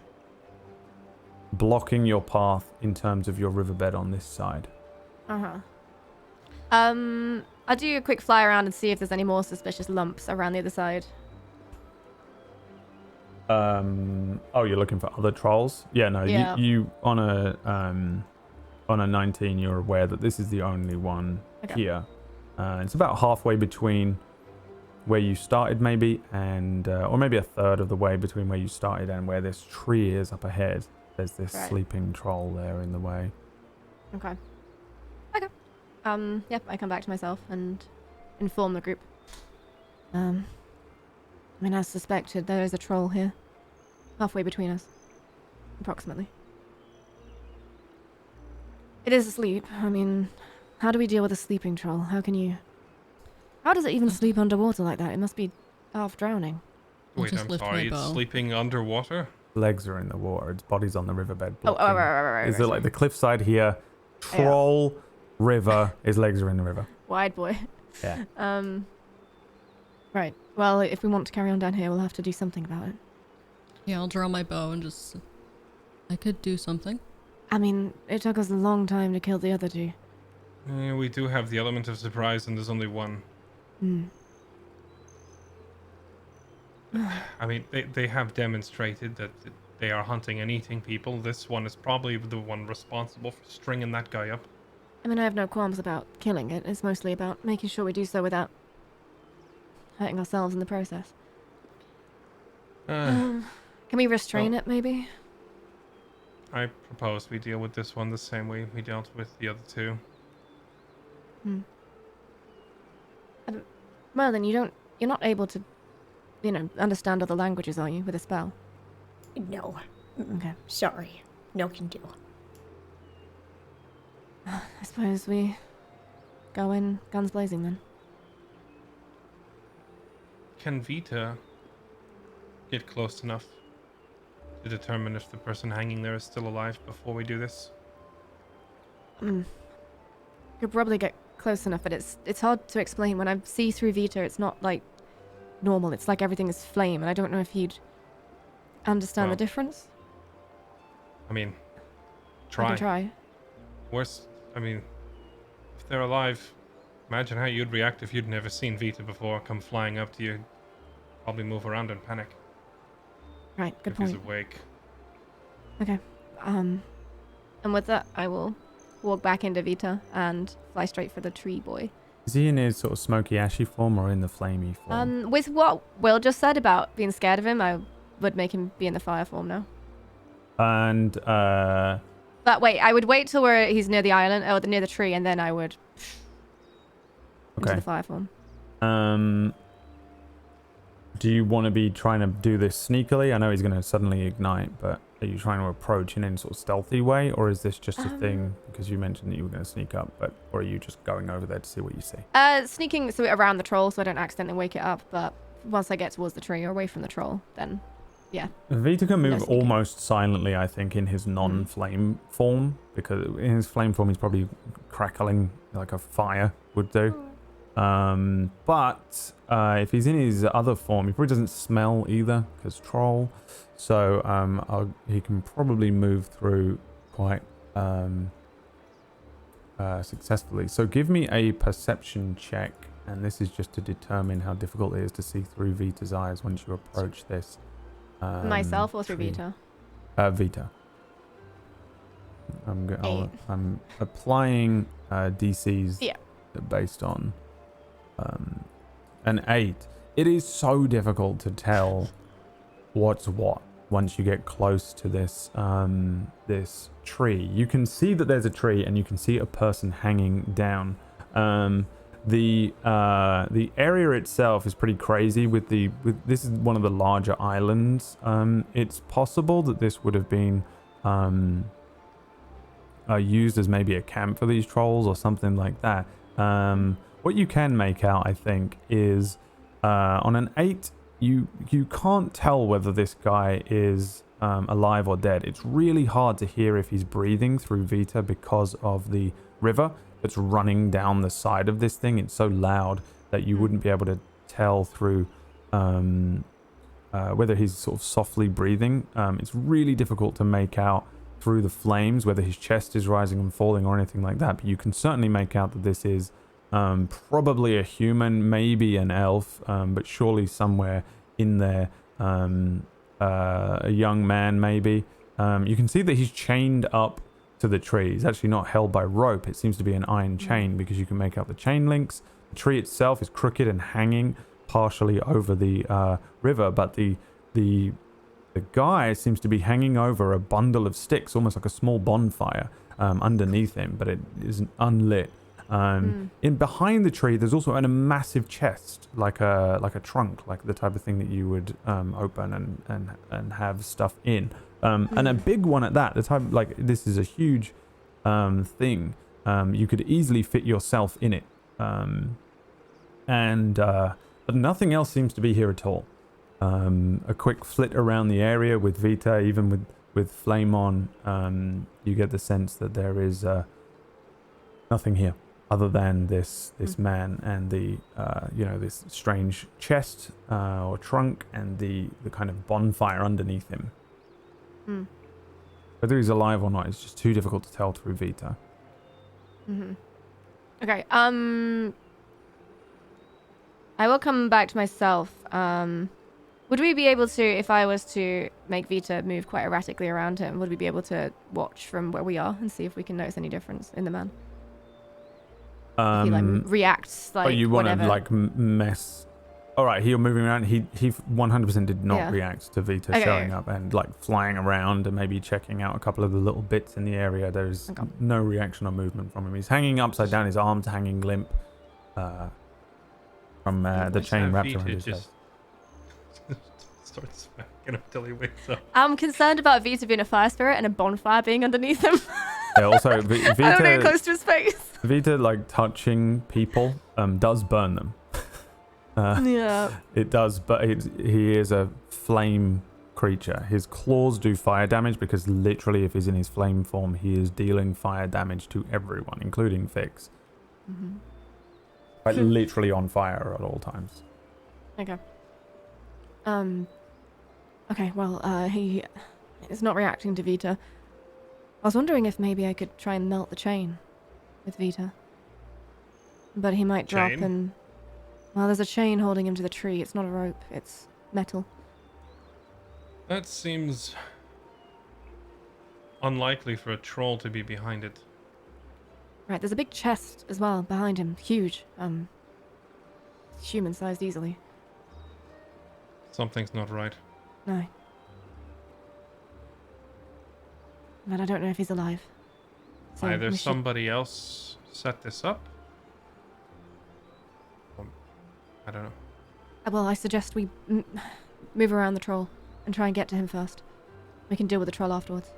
blocking your path in terms of your riverbed on this side. I'll do a quick fly around and see if there's any more suspicious lumps around the other side. You're looking for other trolls? Yeah, no, Yeah. you on a 19, you're aware that this is the only one here. It's about halfway between where you started, maybe, and or maybe a third of the way between where you started and where this tree is up ahead. There's this sleeping troll there in the way. Okay. Yep, I come back to myself and inform the group. As suspected, there is a troll here. Halfway between us. Approximately. It is asleep. How do we deal with a sleeping troll? How does it even sleep underwater like that? It must be half drowning. I'll Wait, just I'm lift my sorry, it's bow. sleeping underwater? Legs are in the water. Its body's on the riverbed. Oh, blocking. right. Is it like the cliffside here? Troll, river. His legs are in the river. Wide boy. Yeah. Right. Well, if we want to carry on down here, we'll have to do something about it. Yeah, I'll draw my bow and just... I could do something. It took us a long time to kill the other two. We do have the element of surprise, and there's only one. They have demonstrated that they are hunting and eating people. This one is probably the one responsible for stringing that guy up. I mean, I have no qualms about killing it. It's mostly about making sure we do so without hurting ourselves in the process. Can we restrain it, maybe? I propose we deal with this one the same way we dealt with the other two. Merlin, you're not able to, understand other languages, are you, with a spell? No. Okay. Sorry. No can do. I suppose we go in guns blazing then. Can Vita get close enough to determine if the person hanging there is still alive before we do this? Could probably get close enough, but it's hard to explain. When I see through Vita, it's not like normal. It's like everything is flame, and I don't know if he'd understand the difference. I mean, I try. can try. Worst, if they're alive, imagine how you'd react if you'd never seen Vita before come flying up to you. Probably move around and panic. Right, good if point. he's awake. Okay. And with that, I will walk back into Vita and fly straight for the tree boy. Is he in his sort of smoky, ashy form or in the flamey form? With what Will just said about being scared of him, I would make him be in the fire form now. And, But wait, I would wait till he's near the island, or near the tree, and then I would into the fire form. Do you want to be trying to do this sneakily? I know he's going to suddenly ignite, but are you trying to approach in any sort of stealthy way, or is this just a thing because you mentioned that you were going to sneak up, or are you just going over there to see what you see? Sneaking around the troll so I don't accidentally wake it up, but once I get towards the tree or away from the troll, then yeah. Vita can move almost silently, I think, in his non-flame form, because in his flame form he's probably crackling like a fire would do. But if he's in his other form, he probably doesn't smell either, because troll. So he can probably move through quite successfully. So give me a perception check, and this is just to determine how difficult it is to see through Vita's eyes once you approach this. Myself or through Vita? Vita. I'm applying DCs based on an 8. It is so difficult to tell what's what once you get close to this this tree. You can see that there's a tree and you can see a person hanging down. The area itself is pretty crazy with this is one of the larger islands. It's possible that this would have been used as maybe a camp for these trolls or something like that. What you can make out, I think, is on an 8, you can't tell whether this guy is alive or dead. It's really hard to hear if he's breathing through Vita because of the river that's running down the side of this thing. It's so loud that you wouldn't be able to tell through whether he's sort of softly breathing. It's really difficult to make out through the flames whether his chest is rising and falling or anything like that, but you can certainly make out that this is probably a human, maybe an elf, but surely somewhere in there a young man maybe. You can see that he's chained up to the tree. He's actually not held by rope. It seems to be an iron chain because you can make out the chain links. The tree itself is crooked and hanging partially over the river, but the guy seems to be hanging over a bundle of sticks, almost like a small bonfire underneath him, but it isn't unlit. In behind the tree, there's also a massive chest, like a trunk, like the type of thing that you would open and have stuff in, and a big one at that. The type, like, this is a huge thing. You could easily fit yourself in it, but nothing else seems to be here at all. A quick flit around the area with Vita, even with flame on, you get the sense that there is nothing here other than this man and the this strange chest or trunk and the kind of bonfire underneath him. Whether he's alive or not is just too difficult to tell through Vita. Okay. I will come back to myself. Would we be able to, if I was to make Vita move quite erratically around him, would we be able to watch from where we are and see if we can notice any difference in the man? If he like reacts like but you want whatever. to like mess. All right, you're moving around. He 100% did not Yeah. react to Vita Okay. showing up and like flying around and maybe checking out a couple of the little bits in the area. There's Okay. no reaction or movement from him. He's hanging upside down. His arms hanging limp from the chain wrapped around his head. Starts smacking him till he wakes up. I'm concerned about Vita being a fire spirit and a bonfire being underneath him. Yeah, also I don't want to get Vita, close to his face. Vita like touching people does burn them. Yeah. It does, but he is a flame creature. His claws do fire damage because literally if he's in his flame form, he is dealing fire damage to everyone, including Fix. Mm-hmm. Like literally on fire at all times. Okay. Okay, well, he is not reacting to Vita. I was wondering if maybe I could try and melt the chain with Vita. But he might drop Chain? and... Well, there's a chain holding him to the tree. It's not a rope, it's metal. That seems unlikely for a troll to be behind it. Right, there's a big chest as well behind him. Huge. Human-sized easily. Something's not right. No. But I don't know if he's alive. So Either we should- somebody else set this up. I don't know. Well, I suggest we move around the troll and try and get to him first. We can deal with the troll afterwards.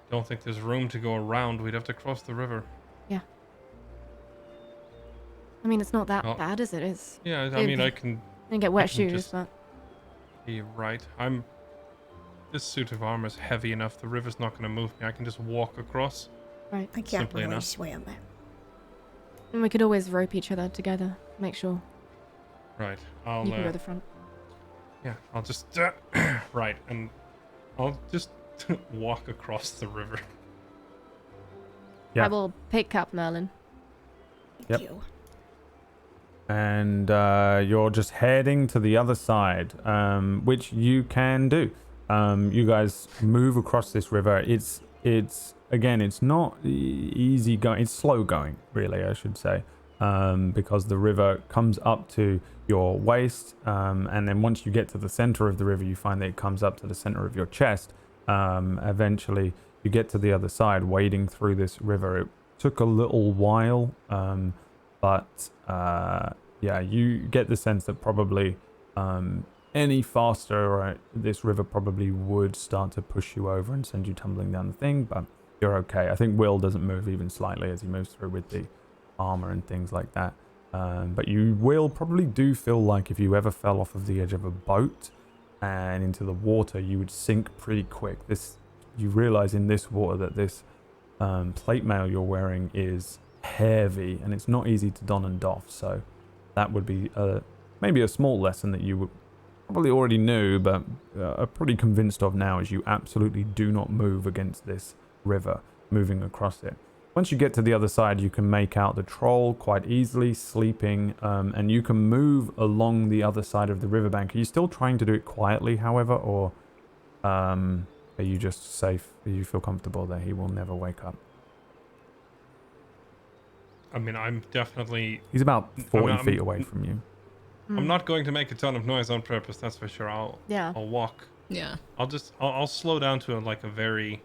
Don't think there's room to go around. We'd have to cross the river. I mean, it's not that Oh. bad, is it? It's... Yeah, I It'd mean, be- I can You get wet can shoes, just- but... be right. This suit of armor is heavy enough. The river's not going to move me. I can just walk across. Right. I can't Simply really enough. swim. And we could always rope each other together. Make sure Right. you can go the front. Yeah, I'll just right, and I'll just walk across the river. Yeah. I will pick up Merlin. Yep. Thank you. And you're just heading to the other side, which you can do. You guys move across this river. It's again, it's not easy going. It's slow going, really, I should say, because the river comes up to your waist, and then once you get to the center of the river, you find that it comes up to the center of your chest. Eventually, you get to the other side, wading through this river. It took a little while, but yeah, you get the sense that probably any faster, this river probably would start to push you over and send you tumbling down the thing, but you're okay. I think Will doesn't move even slightly as he moves through with the armor and things like that. But you will probably do feel like if you ever fell off of the edge of a boat and into the water, you would sink pretty quick. You realize in this water that this plate mail you're wearing is heavy and it's not easy to don and doff, so that would be maybe a small lesson that you would probably already knew, but are pretty convinced of now, is you absolutely do not move against this river moving across it. Once you get to the other side, you can make out the troll quite easily sleeping, and you can move along the other side of the riverbank. Are you still trying to do it quietly, however, or are you just safe? Do you feel comfortable that he will never wake up? I mean, I'm definitely... He's about 40 I'm- feet away from you. I'm not going to make a ton of noise on purpose, that's for sure. I'll walk. Yeah. I'll slow down to a very...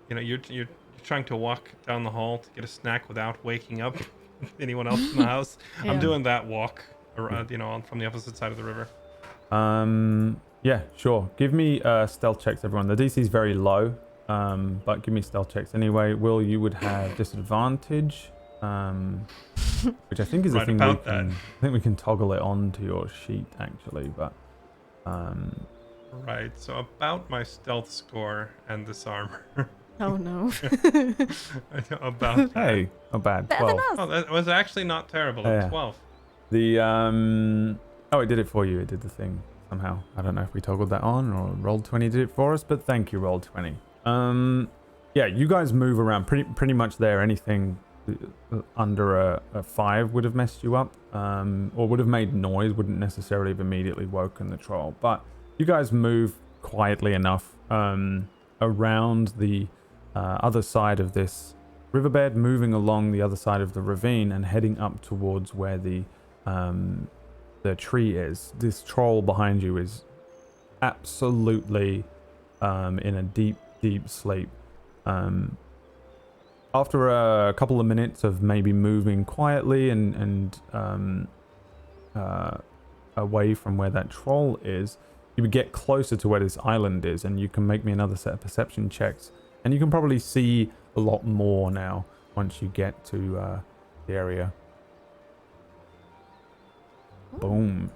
You know, you're trying to walk down the hall to get a snack without waking up anyone else in the house. Yeah. I'm doing that walk around, from the opposite side of the river. Yeah, sure. Give me stealth checks, everyone. The DC is very low, but give me stealth checks anyway. Will, you would have disadvantage, which I think is a Right thing about I think we can toggle it onto your sheet actually, but Right, so about my stealth score and this armor. Oh no. About that. hey, not bad. Better than 12. us. Oh, that was actually not terrible. Yeah. 12. The oh, it did it for you. It did the thing somehow. I don't know if we toggled that on or Roll20 did it for us, but thank you, Roll20. Yeah, you guys move around pretty much there. Anything under a 5 would have messed you up, or would have made noise. Wouldn't necessarily have immediately woken the troll, but you guys move quietly enough around the other side of this riverbed, moving along the other side of the ravine and heading up towards where the tree is. This troll behind you is absolutely in a deep sleep. After a couple of minutes of maybe moving quietly and away from where that troll is, you would get closer to where this island is, and you can make me another set of perception checks, and you can probably see a lot more now once you get to the area. Boom.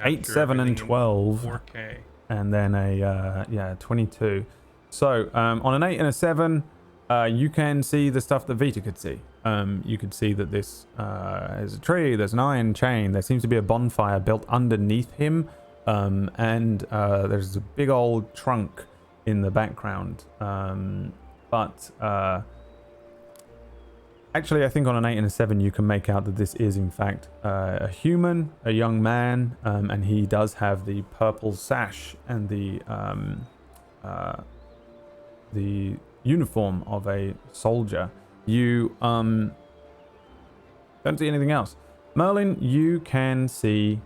8, 7, and 12. 4K. And then a 22. So on an 8 and a 7, you can see the stuff that Vita could see. You could see that this is a tree, there's an iron chain, there seems to be a bonfire built underneath him, and there's a big old trunk in the background. But actually, I think on an 8 and a 7, you can make out that this is, in fact, a human, a young man, and he does have the purple sash and the uniform of a soldier. You don't see anything else. Merlin, you can see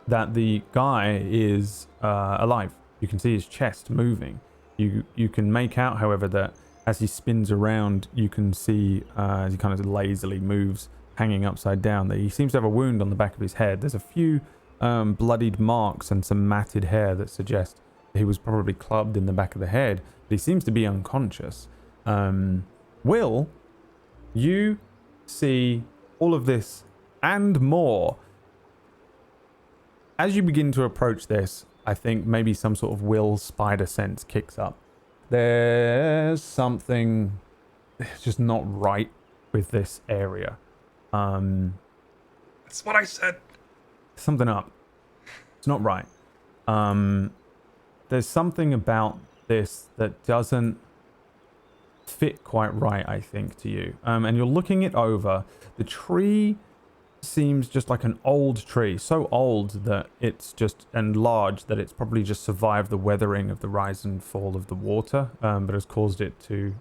that the guy is alive. You can see his chest moving. You can make out, however, that as he spins around, you can see as he kind of lazily moves, hanging upside down, that he seems to have a wound on the back of his head. There's a few bloodied marks and some matted hair that suggest that he was probably clubbed in the back of the head, but he seems to be unconscious. Will, you see all of this and more. As you begin to approach this, I think maybe some sort of Will spider sense kicks up. There's something just not right with this area. That's what I said. Something up. It's not right. There's something about this that doesn't fit quite right, I think, to you. And you're looking it over. The tree seems just like an old tree, so old that it's just, and large, that it's probably just survived the weathering of the rise and fall of the water, but has caused it to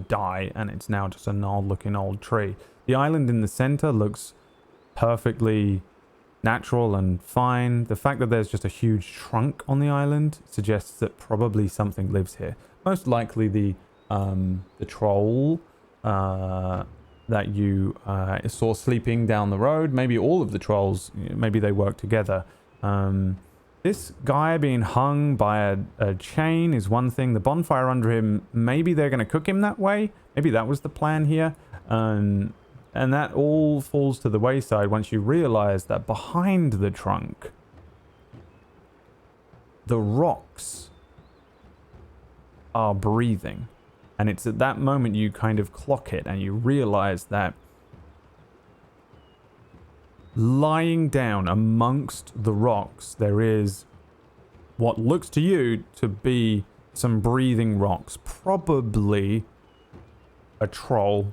die, and it's now just a gnarled looking old tree. The island in the center looks perfectly natural and fine. The fact that there's just a huge trunk on the island suggests that probably something lives here. Most likely the troll that you saw sleeping down the road. Maybe all of the trolls, maybe they work together. This guy being hung by a chain is one thing. The bonfire under him, maybe they're going to cook him that way. Maybe that was the plan here. And that all falls to the wayside once you realize that behind the trunk, the rocks are breathing. And it's at that moment you kind of clock it and you realize that lying down amongst the rocks, there is what looks to you to be some breathing rocks. Probably a troll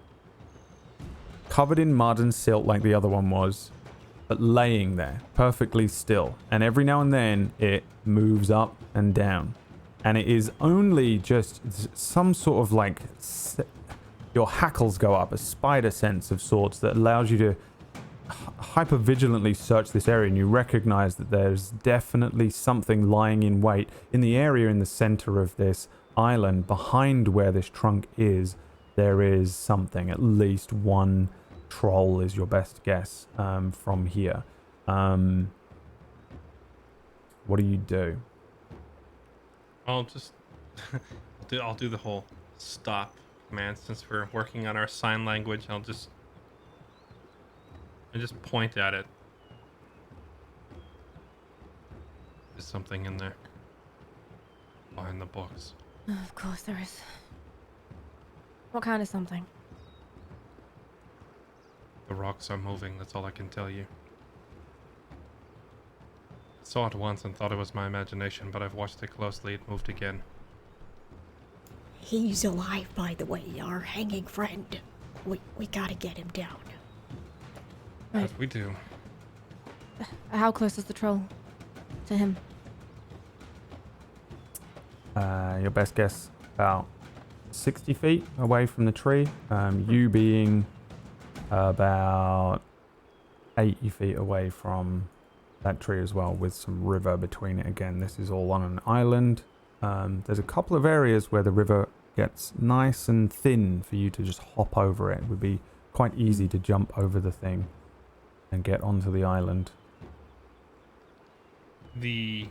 covered in mud and silt like the other one was, but laying there perfectly still. And every now and then it moves up and down. And it is only just some sort of like, your hackles go up, a spider sense of sorts that allows you to hyper-vigilantly search this area, and you recognize that there's definitely something lying in wait in the area in the center of this island. Behind where this trunk is, there is something. At least one troll is your best guess from here. What do you do? I'll just I'll do the whole stop command. Since we're working on our sign language, I just point at it. There's something in there behind the books. Of course there is. What kind of something? The rocks are moving, that's all I can tell you. Saw it once and thought it was my imagination, but I've watched it closely. It moved again. He's alive, by the way, our hanging friend. We gotta get him down. Right. As we do. How close is the troll to him? Your best guess, about 60 feet away from the tree. You being about 80 feet away from that tree as well, with some river between it. Again, this is all on an island. There's a couple of areas where the river gets nice and thin for you to just hop over it. It would be quite easy to jump over the thing and get onto the island. The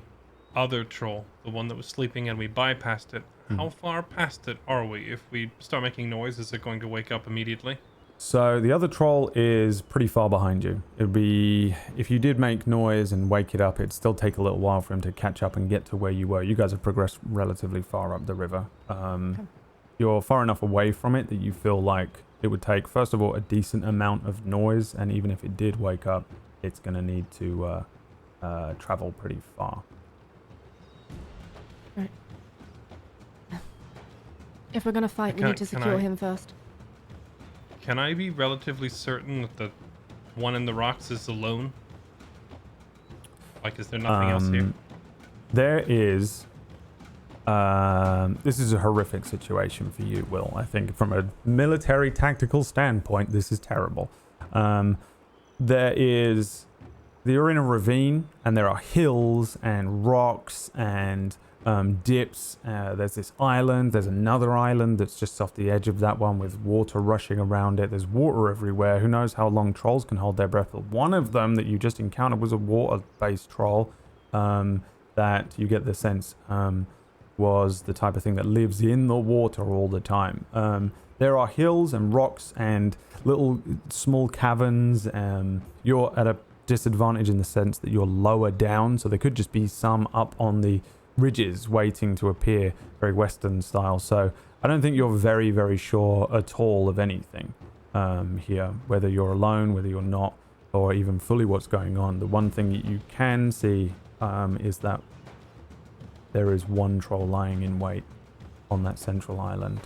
other troll, the one that was sleeping and we bypassed it, how far past it are we? If we start making noise, is it going to wake up immediately? So the other troll is pretty far behind you. It'd be, if you did make noise and wake it up, it'd still take a little while for him to catch up and get to where you were. You guys have progressed relatively far up the river. You're far enough away from it that you feel like it would take, first of all, a decent amount of noise, and even if it did wake up, it's going to need to travel pretty far. Right. If we're going to fight, we need to secure him first. Can I be relatively certain that the one in the rocks is alone? Like, is there nothing else here? There is. This is a horrific situation for you, Will. I think from a military tactical standpoint, this is terrible. You're in a ravine, and there are hills and rocks and dips. There's this island. There's another island that's just off the edge of that one with water rushing around it. There's water everywhere. Who knows how long trolls can hold their breath? But one of them that you just encountered was a water-based troll that you get the sense was the type of thing that lives in the water all the time. There are hills and rocks and little small caverns. You're at a disadvantage in the sense that you're lower down, so there could just be some up on the ridges waiting to appear, very Western style. So I don't think you're very, very sure at all of anything here, whether you're alone, whether you're not, or even fully what's going on. The one thing that you can see is that there is one troll lying in wait on that central island.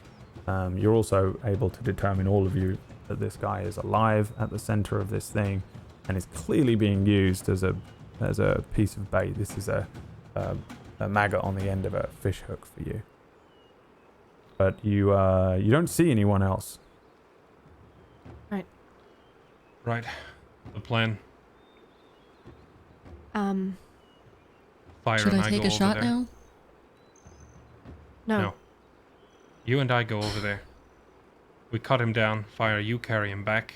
You're also able to determine, all of you, that this guy is alive at the center of this thing and is clearly being used as a piece of bait. This is a maggot on the end of a fish hook for you. But you don't see anyone else. Right. The plan. Fire Should and I take go a shot over there. now? No. No. You and I go over there. We cut him down. Fire, you carry him back.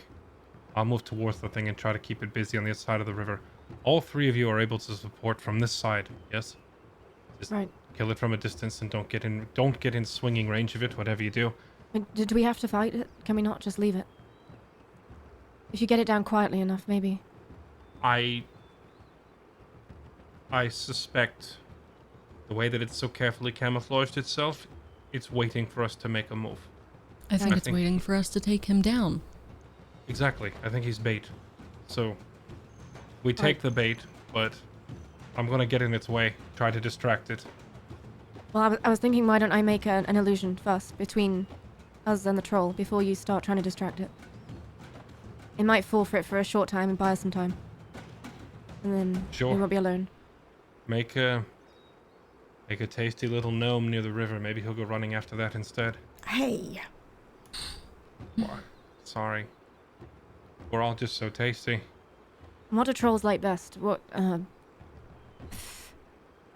I'll move towards the thing and try to keep it busy on the other side of the river. All three of you are able to support from this side. Yes. Just Right. kill it from a distance and don't get in swinging range of it. Whatever you do. Do we have to fight it? Can we not just leave it? If you get it down quietly enough, maybe. I suspect the way that it's so carefully camouflaged itself, it's waiting for us to make a move. I think I it's think- waiting for us to take him down. Exactly. I think he's bait. So we take the bait, but I'm gonna get in its way, try to distract it. Well, I was thinking, why don't I make an illusion first between us and the troll before you start trying to distract it? It might fall for it for a short time and buy us some time. And then Sure. we won't be alone. Make a tasty little gnome near the river. Maybe he'll go running after that instead. Hey, Sorry. We're all just so tasty. And what do trolls like best? What, I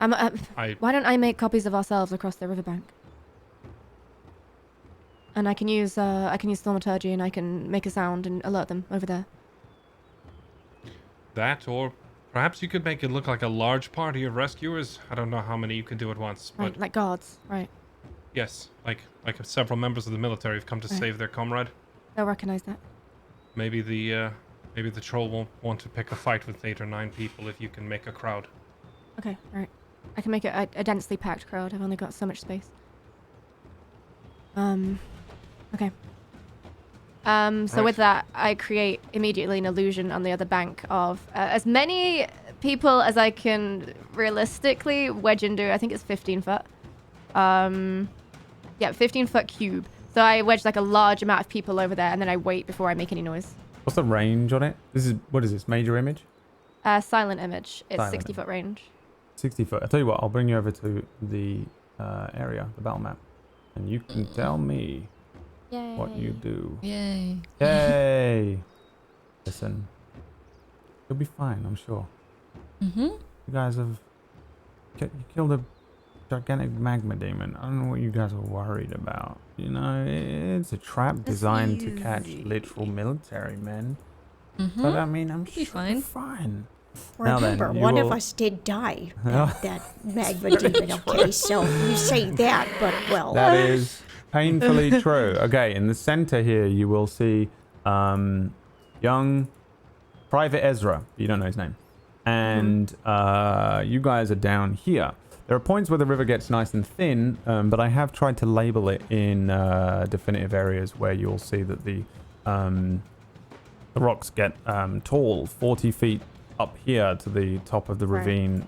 why don't I make copies of ourselves across the riverbank? And I can use thaumaturgy, and I can make a sound and alert them over there. that, or perhaps you could make it look like a large party of rescuers. I don't know how many you could do at once, but Right, like guards, right? yes, like several members of the military have come to Right. save their comrade. They'll recognize that. Maybe the troll won't want to pick a fight with 8 or 9 people if you can make a crowd. Okay, right. I can make it a densely packed crowd. I've only got so much space. Okay. So Right. with that, I create immediately an illusion on the other bank of as many people as I can realistically wedge into. I think it's 15 foot. Yeah, 15-foot cube. So I wedge like a large amount of people over there, and then I wait before I make any noise. What's the range on it? What is this? Major image? Silent image. It's Silent 60-foot range. 60 foot. I'll tell you what, I'll bring you over to the area, the battle map, and you can tell me Yay. what you do. Yay. Yay! Listen, you'll be fine, I'm sure. Mm-hmm. You guys have you killed a gigantic magma demon. I don't know what you guys are worried about. You know, it's a trap designed to catch literal military men. Mm-hmm. But I mean, I'm sure fine. you're fine. Now then, Remember, you one of will- us did die. That magma demon. Okay, so you say that, but well. That is painfully true. Okay, in the center here, you will see young Private Ezra. You don't know his name. And you guys are down here. There are points where the river gets nice and thin, but I have tried to label it in definitive areas where you'll see that the rocks get tall, 40 feet up here to the top of the ravine,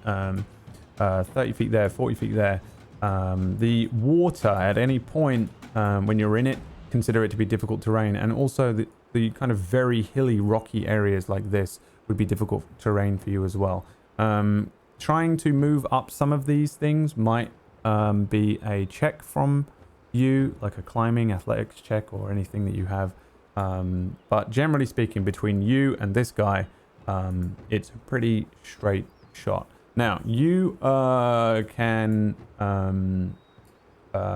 30 feet there, 40 feet there. The water at any point when you're in it, consider it to be difficult terrain, and also the kind of very hilly, rocky areas like this would be difficult terrain for you as well. Trying to move up some of these things might be a check from you, like a climbing athletics check or anything that you have. But generally speaking, between you and this guy, it's a pretty straight shot. Now, you can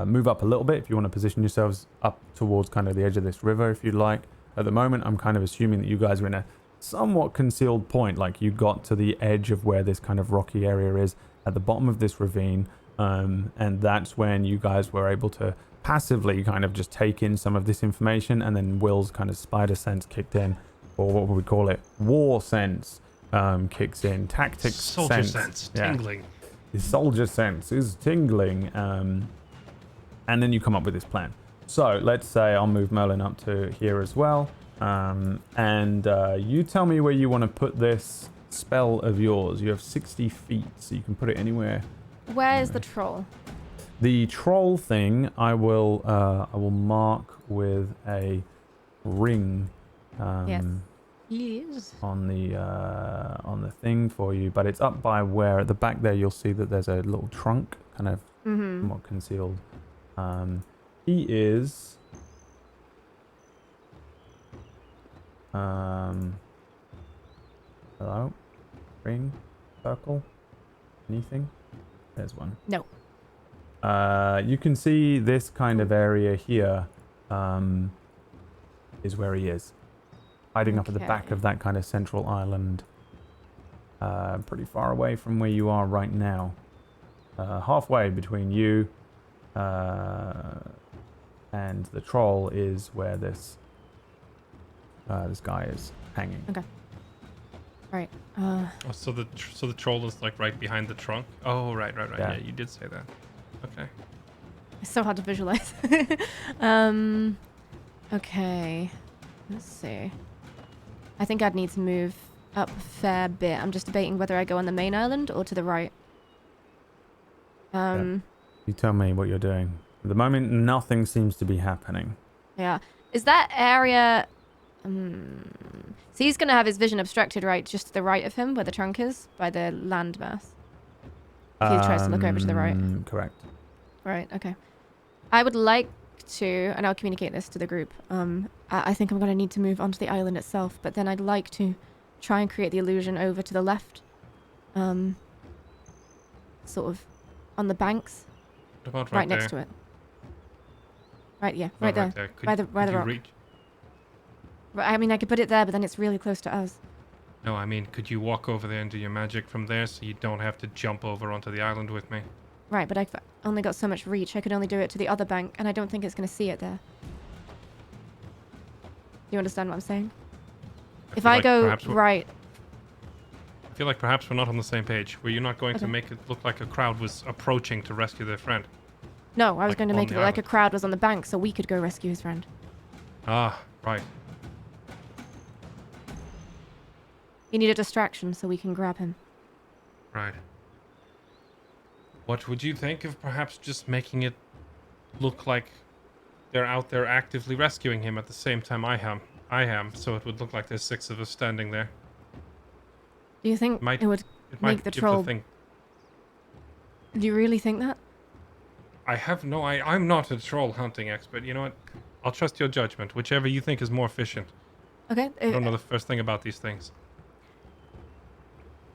move up a little bit if you want to position yourselves up towards kind of the edge of this river if you'd like. At the moment, I'm kind of assuming that you guys are in a somewhat concealed point, like you got to the edge of where this kind of rocky area is at the bottom of this ravine, and that's when you guys were able to passively kind of just take in some of this information, and then Will's kind of spider sense kicked in, or what would we call it, war sense kicks in, tactics Soldier sense, tingling. The soldier sense is tingling, and then you come up with this plan. So let's say I'll move Merlin up to here as well. And you tell me where you want to put this spell of yours. You have 60 feet, so you can put it anywhere. Where is the troll? The troll thing, I will mark with a ring. Yes. Yes. On the thing for you, but it's up by where at the back there you'll see that there's a little trunk, kind of somewhat concealed. He is. Hello? Ring? Circle? Anything? There's one. No. You can see this kind of area here is where he is. Hiding up at the back of that kind of central island. Pretty far away from where you are right now. Halfway between you and the troll is where this guy is hanging. Okay. Right. Oh, so the troll is like right behind the trunk. Oh, right. Yeah. Yeah, you did say that. Okay. It's so hard to visualize. Okay. Let's see. I think I'd need to move up a fair bit. I'm just debating whether I go on the main island or to the right. You tell me what you're doing. At the moment, nothing seems to be happening. Yeah. Is that area... So he's going to have his vision obstructed, right? Just to the right of him, where the trunk is, by the landmass. If he tries to look over to the right. Correct. Right, okay. I would like to, and I'll communicate this to the group, I think I'm going to need to move onto the island itself, but then I'd like to try and create the illusion over to the left. Sort of on the banks. What about Right there? next to it. Right, yeah, Oh, right there. By the Could rock. you reach? Right, I mean, I could put it there, but then it's really close to us. No, I mean, could you walk over there and do your magic from there so you don't have to jump over onto the island with me? Right, but I've only got so much reach. I could only do it to the other bank, and I don't think it's going to see it there. Do you understand what I'm saying? If feel I like go perhaps right... I feel like perhaps we're not on the same page. Were you not going to Okay. make it look like a crowd was approaching to rescue their friend? No, I was Like going to on make it the look like a island. crowd was on the bank so we could go rescue his friend. Ah, right. You need a distraction so we can grab him. Right. What would you think of perhaps just making it look like they're out there actively rescuing him at the same time I am, so it would look like there's 6 of us standing there. Do you think Might- it would It make might the give troll... thing. Do you really think that? I have no... I'm not a troll hunting expert. You know what? I'll trust your judgment. Whichever you think is more efficient. Okay. I don't know the first thing about these things.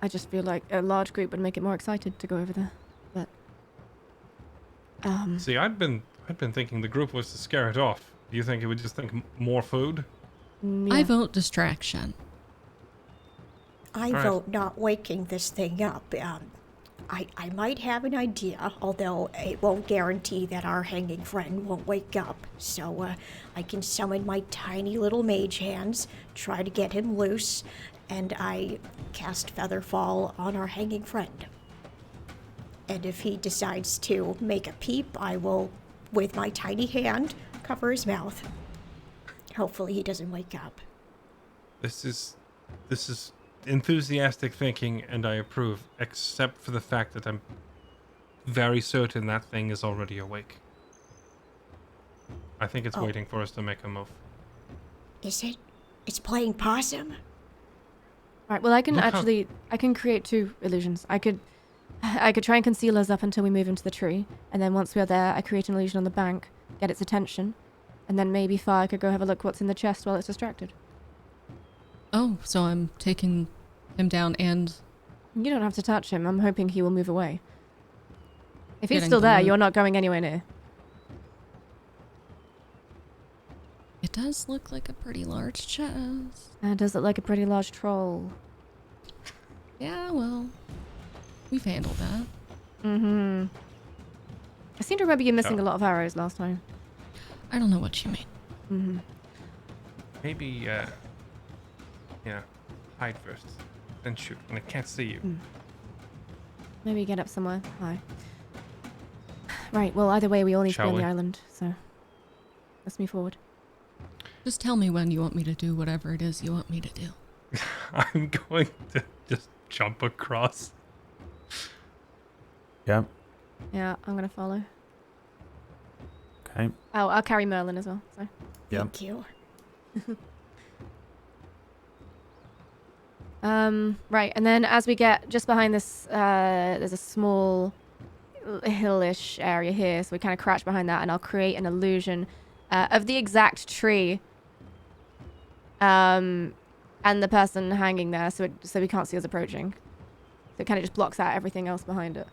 I just feel like a large group would make it more excited to go over there. But See, I'd been thinking the group was to scare it off. Do you think it would just think more food? yeah. I vote distraction. I Alright. vote not waking this thing up. I might have an idea, although it won't guarantee that our hanging friend won't wake up. So I can summon my tiny little mage hands, try to get him loose, and I cast Featherfall on our hanging friend. And if he decides to make a peep, I will, with my tiny hand, cover his mouth. Hopefully he doesn't wake up. This is enthusiastic thinking, and I approve, except for the fact that I'm very certain that thing is already awake. I think it's Oh. waiting for us to make a move. Is it? It's playing possum? Right. Well, I can Look how- actually I can create 2 illusions. I could try and conceal us up until we move into the tree, and then once we're there, I create an illusion on the bank, get its attention, and then maybe Fire could go have a look what's in the chest while it's distracted. Oh, so I'm taking him down and You don't have to touch him. I'm hoping he will move away. If he's Getting still the there, loot. you're not going anywhere near. it does look like a pretty large chest. Does look like a pretty large troll. Yeah, well, we've handled that. Mm-hmm. I seem to remember you missing Oh. a lot of arrows last time. I don't know what you mean. Mm-hmm. Maybe, hide first, then shoot when it can't see you. Maybe get up somewhere high. Right, well, either way, we all need to Shall be on we? the island, so let's move forward. Just tell me when you want me to do whatever it is you want me to do. I'm going to just jump across. Yeah. Yeah, I'm gonna follow. Okay. Oh, I'll carry Merlin as well, so. Yeah. Thank you. Right, and then as we get just behind this, there's a small hillish area here, so we kind of crouch behind that, and I'll create an illusion of the exact tree, and the person hanging there, so we can't see us approaching. So it kind of just blocks out everything else behind it.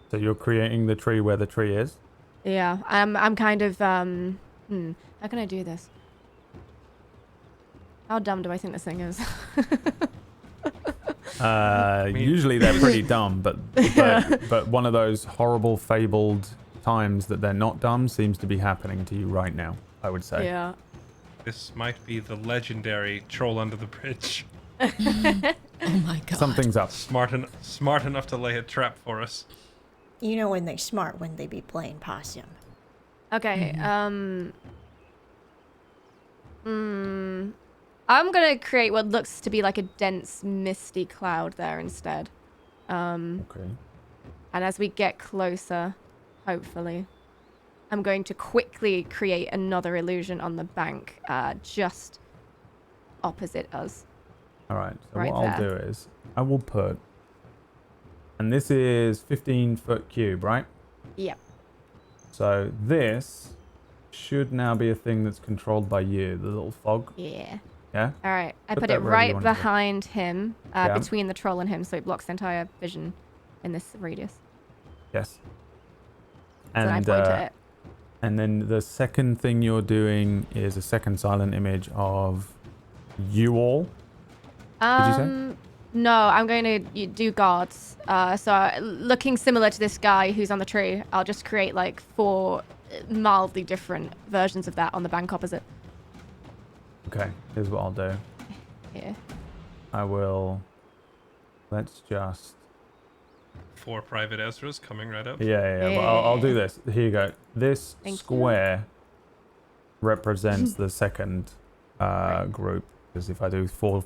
So you're creating the tree where the tree is? Yeah, I'm kind of how can I do this? How dumb do I think this thing is? Usually they're pretty dumb, but one of those horrible fabled times that they're not dumb seems to be happening to you right now, I would say. Yeah. This might be the legendary troll under the bridge. Oh my god. Something's up. Smart enough to lay a trap for us. You know when they smart when they be playing possum. Okay, I'm gonna create what looks to be like a dense, misty cloud there instead. Okay. And as we get closer, hopefully, I'm going to quickly create another illusion on the bank, just opposite us. All right. So Right what I'll do there. is I will put, and this is 15-foot cube, right? Yep. So this should now be a thing that's controlled by you, the little fog. Yeah. Yeah? All right. I Put put that it wherever you right want it to go. behind him, Yeah. between the troll and him, so it blocks the entire vision in this radius. Yes. So then I And point at it. and then the second thing you're doing is a second silent image of you all. did you say? No, I'm going to do guards. So looking similar to this guy who's on the tree, I'll just create like 4 mildly different versions of that on the bank opposite. Okay, here's what I'll do. Yeah. I will. Let's just. 4 private Ezras coming right up. Yeah. Well, I'll do this. Here you go. This Thank you. square represents the second group. Because if I do 4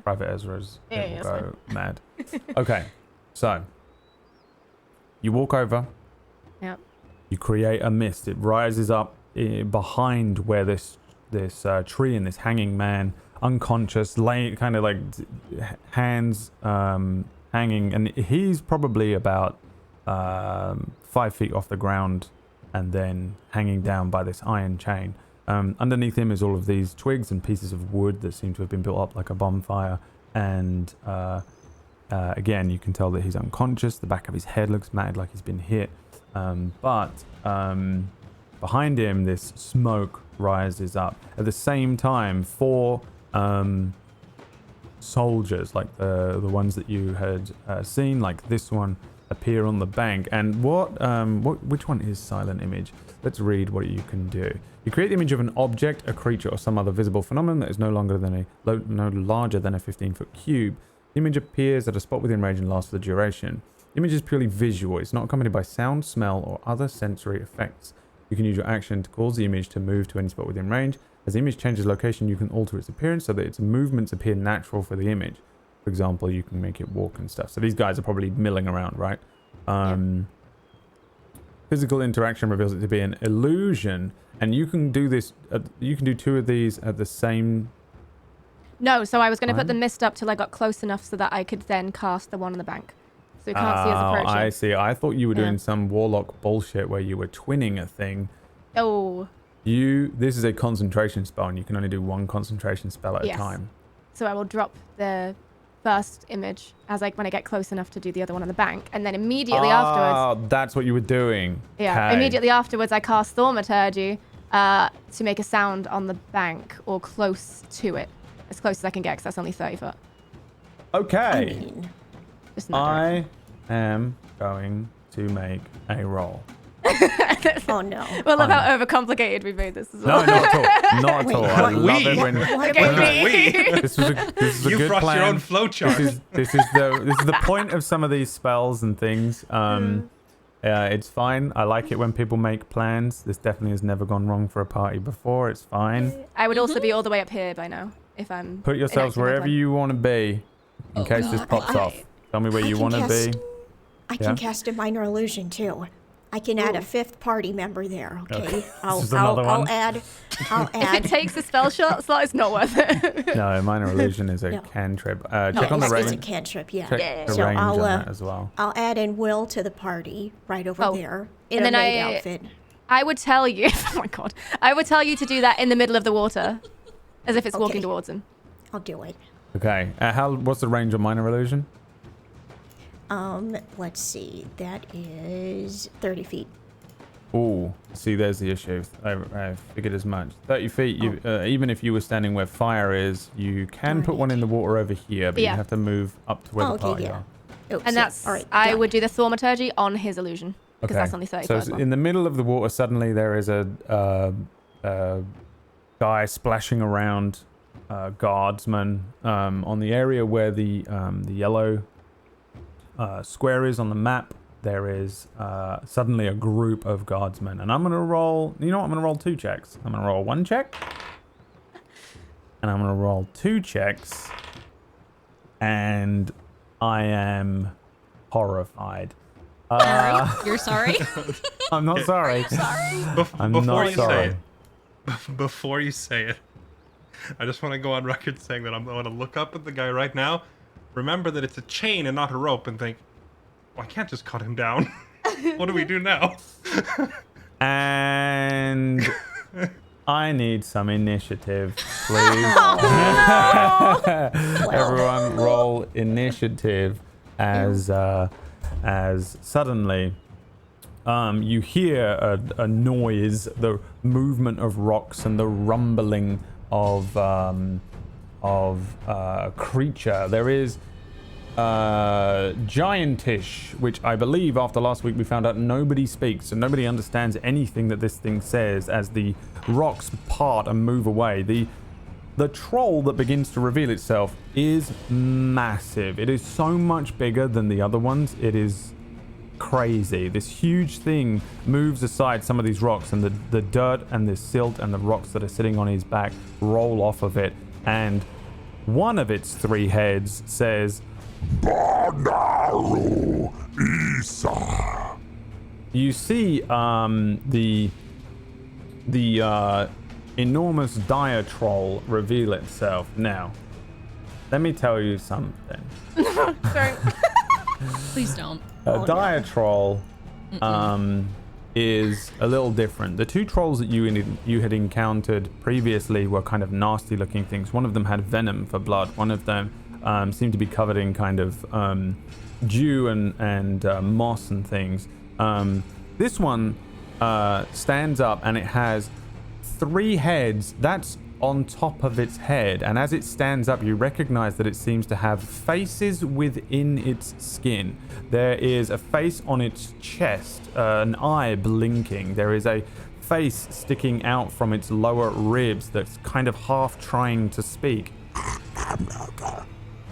private Ezras, Yeah, it will that's go mad. Okay, so you walk over. Yep. You create a mist. It rises up behind where this tree and this hanging man, unconscious, kind of like hands hanging, and he's probably about 5 feet off the ground and then hanging down by this iron chain. Underneath him is all of these twigs and pieces of wood that seem to have been built up like a bonfire. And again, you can tell that he's unconscious. The back of his head looks matted like he's been hit. But behind him, this smoke rises up. At the same time, 4 soldiers, like the ones that you had seen, like this one, appear on the bank. And which one is silent image? Let's read what you can do. You create the image of an object, a creature, or some other visible phenomenon that is no larger than a 15-foot cube. The image appears at a spot within range and lasts for the duration. The image is purely visual. It's not accompanied by sound, smell, or other sensory effects. You can use your action to cause the image to move to any spot within range. As the image changes location, you can alter its appearance so that its movements appear natural for the image. For example, you can make it walk and stuff. So these guys are probably milling around, right? Physical interaction reveals it to be an illusion, and you can do this. You can do 2 of these at the same. No, so I was going to put the mist up till I got close enough so that I could then cast the one on the bank. So you can't see us approaching. I see. I thought you were doing some warlock bullshit where you were twinning a thing. Oh. This is a concentration spell, and you can only do 1 concentration spell at a time. So I will drop the first image when I get close enough to do the other one on the bank, and then immediately afterwards. Oh, that's what you were doing. Yeah. Okay. Immediately afterwards, I cast Thaumaturgy to make a sound on the bank or close to it, as close as I can get, because that's only 30 foot. Okay. Just in that direction. I am going to make a roll. Oh no. Well, look how overcomplicated we made this as well. No, not at all. Not at all. I love it when this was a You good brought plan. your own flowchart. This is the point of some of these spells and things. It's fine. I like it when people make plans. This definitely has never gone wrong for a party before. It's fine. I would also be all the way up here by now if I'm. Put yourselves wherever you want to be in case this pops off. Tell me where you want to be. I can cast a minor illusion too. I can add a 5th party member there. Okay, I'll add. If it takes a spell slot, it's not worth it. No, minor illusion is a cantrip. Check on the range. It's a cantrip, yeah. Check the range on that as well. I'll add in Will to the party right over there in and a then maid outfit. I would tell you. Oh my god! I would tell you to do that in the middle of the water, as if it's walking towards him. I'll do it. Okay. What's the range of minor illusion? Let's see. That is 30 feet. Ooh, see, there's the issue. I figured as much. 30 feet, even if you were standing where fire is, you can put one in the water over here, but you have to move up to where the party are. Oops, And that's, all right, I would do the Thaumaturgy on his illusion, because that's only 30 So in the middle of the water, suddenly there is a guy splashing around, guardsman, on the area where the yellow square is on the map. There is suddenly a group of guardsmen, and I'm gonna roll. You know what? I'm gonna roll 2 checks. I'm gonna roll 1 check, and I'm gonna roll 2 checks, and I am horrified. You're sorry? I'm not sorry. I'm Before not you sorry. say it, before you say it, I just want to go on record saying that I'm going to look up at the guy right now. Remember that it's a chain and not a rope, and think, well, I can't just cut him down. What do we do now? And I need some initiative, please. Everyone roll initiative as suddenly you hear a noise, the movement of rocks and the rumbling of a creature. There is giantish, which I believe after last week we found out nobody speaks and nobody understands anything that this thing says as the rocks part and move away. The troll that begins to reveal itself is massive. It is so much bigger than the other ones. It is crazy. This huge thing moves aside some of these rocks, and the dirt and the silt and the rocks that are sitting on his back roll off of it, and one of its 3 heads says, Banaru Isa. You see the enormous dire troll reveal itself. Now, let me tell you something. Sorry. Please don't. A dire troll is a little different. The two trolls that you had encountered previously were kind of nasty looking things. One of them had venom for blood. One of them seemed to be covered in kind of dew and moss and things. This one stands up and it has 3 heads. That's on top of its head, and as it stands up you recognize that it seems to have faces within its skin. There is a face on its chest, an eye blinking. There is a face sticking out from its lower ribs that's kind of half trying to speak,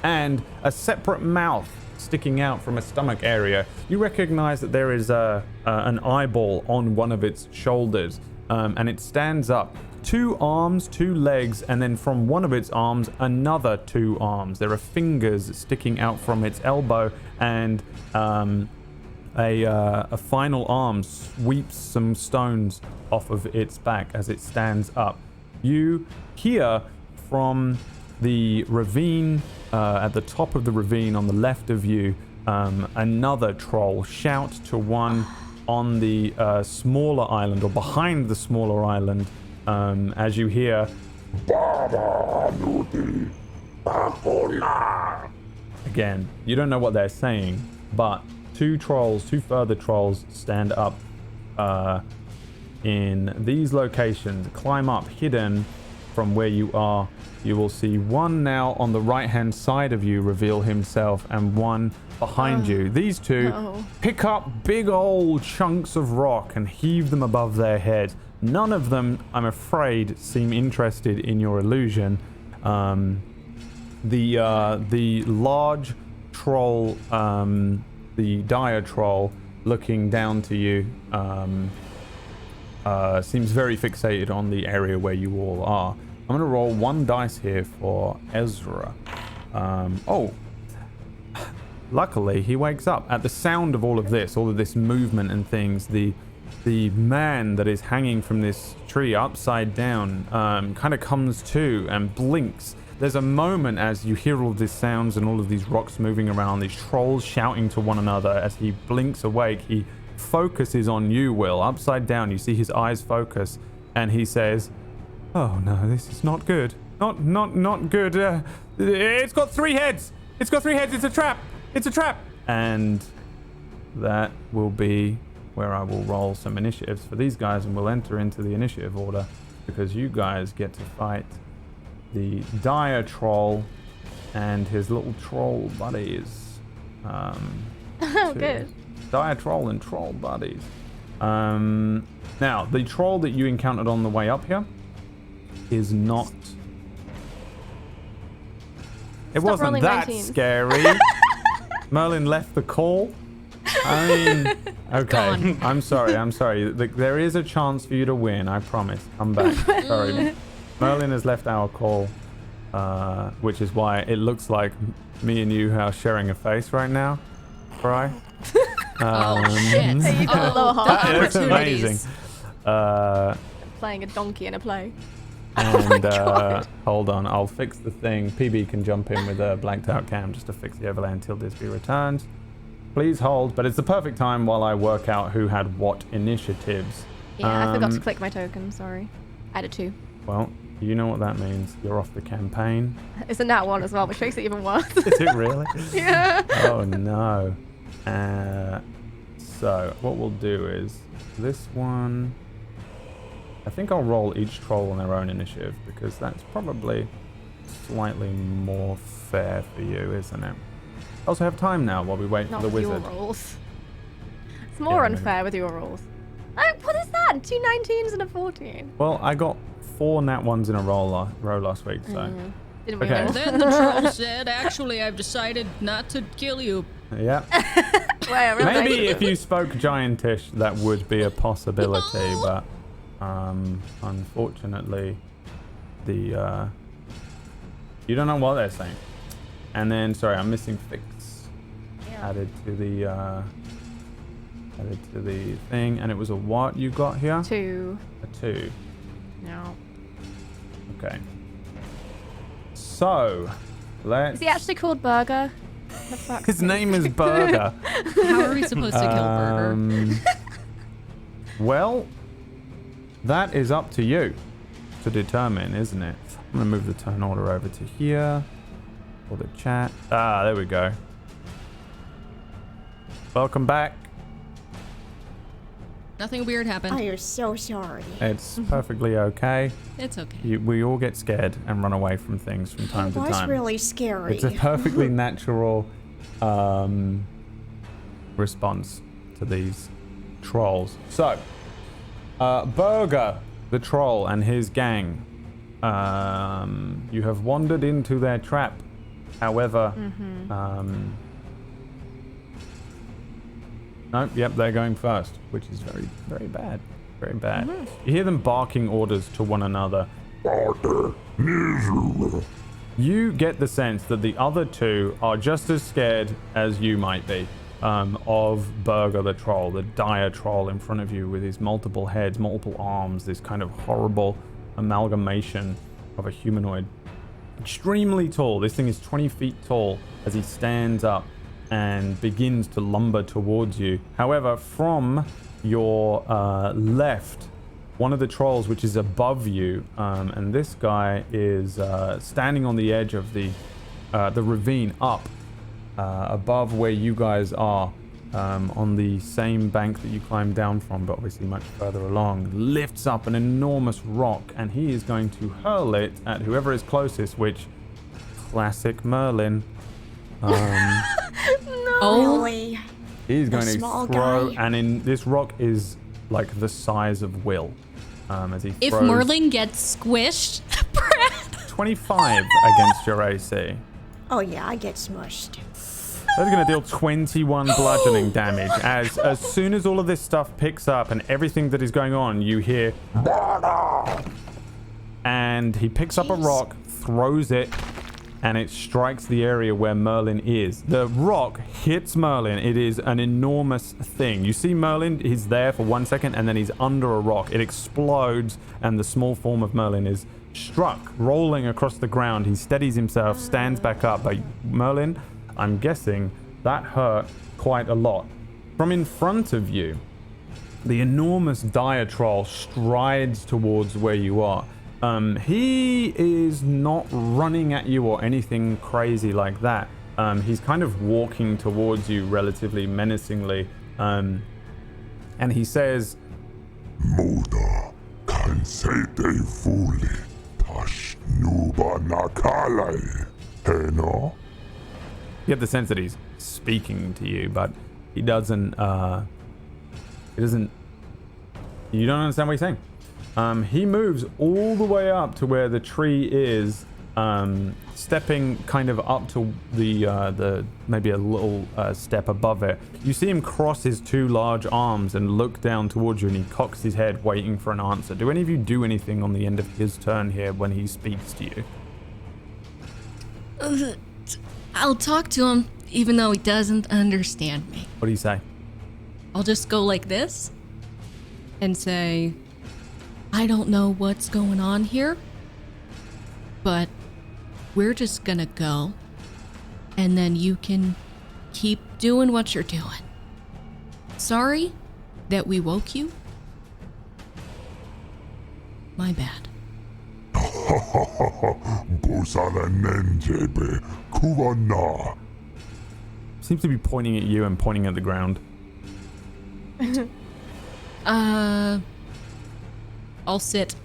and a separate mouth sticking out from a stomach area. You recognize that there is an eyeball on one of its shoulders, and it stands up. 2 arms, 2 legs, and then from one of its arms, another 2 arms. There are fingers sticking out from its elbow, and a final arm sweeps some stones off of its back as it stands up. You hear from the ravine, at the top of the ravine on the left of you, another troll shout to one on the smaller island, or behind the smaller island, as you hear again. You don't know what they're saying, but 2 further trolls stand up in these locations, climb up hidden from where you are. You will see one now on the right hand side of you reveal himself, and one behind you. These 2 pick up big old chunks of rock and heave them above their head. None of them, I'm afraid, seem interested in your illusion. The large troll, the dire troll, looking down to you, seems very fixated on the area where you all are. I'm going to roll 1 dice here for Ezra. Luckily, he wakes up at the sound of all of this movement and things. The man that is hanging from this tree upside down kind of comes to and blinks. There's a moment as you hear all these sounds and all of these rocks moving around, these trolls shouting to one another. As he blinks awake, he focuses on you, Will, upside down. You see his eyes focus, and he says, "Oh no, this is not good. Not good. It's got 3 heads. It's got 3 heads. It's a trap. It's a trap." And that will be where I will roll some initiatives for these guys, and we'll enter into the initiative order, because you guys get to fight the dire troll and his little troll buddies. Good. Dire troll and troll buddies. Now, the troll that you encountered on the way up here is not... It Stop wasn't rolling that 19s. scary. Merlin left the call. I mean, okay. I'm sorry. There is a chance for you to win, I promise. Come back. Sorry. Merlin has left our call, which is why it looks like me and you are sharing a face right now. Right? Shit. You got a little heart. It's amazing. Playing a donkey in a play. And hold on, I'll fix the thing. PB can jump in with a blanked out cam just to fix the overlay until Disby returns. Please hold, but it's the perfect time while I work out who had what initiatives. Yeah, I forgot to click my token, sorry. I added 2. Well, you know what that means. You're off the campaign. It's a nat 1 as well, which makes it even worse. Is it really? Yeah. Oh no. So what we'll do is this one. I think I'll roll each troll on their own initiative, because that's probably slightly more fair for you, isn't it? I also have time now while we wait Not for the with wizard. your rolls. It's more Yeah, maybe. unfair with your rolls. Oh, what is that? 2 19s and a 14. Well, I got 4 nat 1s in a row last week, so Didn't we Okay. all? And then the troll said, "Actually, I've decided not to kill you." yeah. Wait, really? Maybe if you spoke giantish, that would be a possibility, but unfortunately, you don't know what they're saying. And then, sorry, I'm missing fix. Yeah. Added to the thing, and it was a what you got here? 2. A 2. No. Okay. So, let's. Is he actually called Burger? The fuck's His sake. name is Burger. How are we supposed to kill Burger? Well, that is up to you to determine, isn't it? I'm going to move the turn order over to here for the chat. Ah, there we go. Welcome back. Nothing weird happened. I am so sorry. It's perfectly okay. It's okay. We all get scared and run away from things from time to It was time. really scary. It's a perfectly natural response to these trolls. So, Burger, the troll, and his gang. You have wandered into their trap. However, nope, yep, they're going first, which is very, very bad. Very bad. You hear them barking orders to one another. You get the sense that the other two are just as scared as you might be of Burger the troll, the dire troll in front of you with his multiple heads, multiple arms, this kind of horrible amalgamation of a humanoid. Extremely tall. This thing is 20 feet tall as he stands up and begins to lumber towards you. However, from your left, one of the trolls, which is above you, and this guy is standing on the edge of the ravine up above where you guys are, on the same bank that you climbed down from, but obviously much further along, lifts up an enormous rock, and he is going to hurl it at whoever is closest, which, classic Merlin. Really? He's going to small throw, guy. and in this rock is like the size of Will. As he If throws Merlin gets squished, Brad. 25 against your AC. Oh yeah, I get smushed. That's going to deal 21 bludgeoning damage. As soon as all of this stuff picks up and everything that is going on, you hear, and he picks up a rock, throws it, and it strikes the area where Merlin is. The rock hits Merlin. It is an enormous thing. You see Merlin, he's there for 1 second, and then he's under a rock. It explodes, and the small form of Merlin is struck, rolling across the ground. He steadies himself, stands back up. But Merlin, I'm guessing that hurt quite a lot. From in front of you, the enormous dire troll strides towards where you are. He is not running at you or anything crazy like that. He's kind of walking towards you relatively menacingly. And he says, Muda kansete fuli tash nuba nakalai. Heno? you have the sense that he's speaking to you, but he doesn't, you don't understand what he's saying. He moves all the way up to where the tree is, stepping kind of up to the maybe a little step above it. You see him cross his two large arms and look down towards you, and he cocks his head, waiting for an answer. Do any of you do anything on the end of his turn here when he speaks to you? I'll talk to him, even though he doesn't understand me. What do you say? I'll just go like this and say, I don't know what's going on here, but we're just gonna go, and then you can keep doing what you're doing. Sorry that we woke you. My bad. Busala nenjebe kuvana. Seems to be pointing at you and pointing at the ground. I'll sit.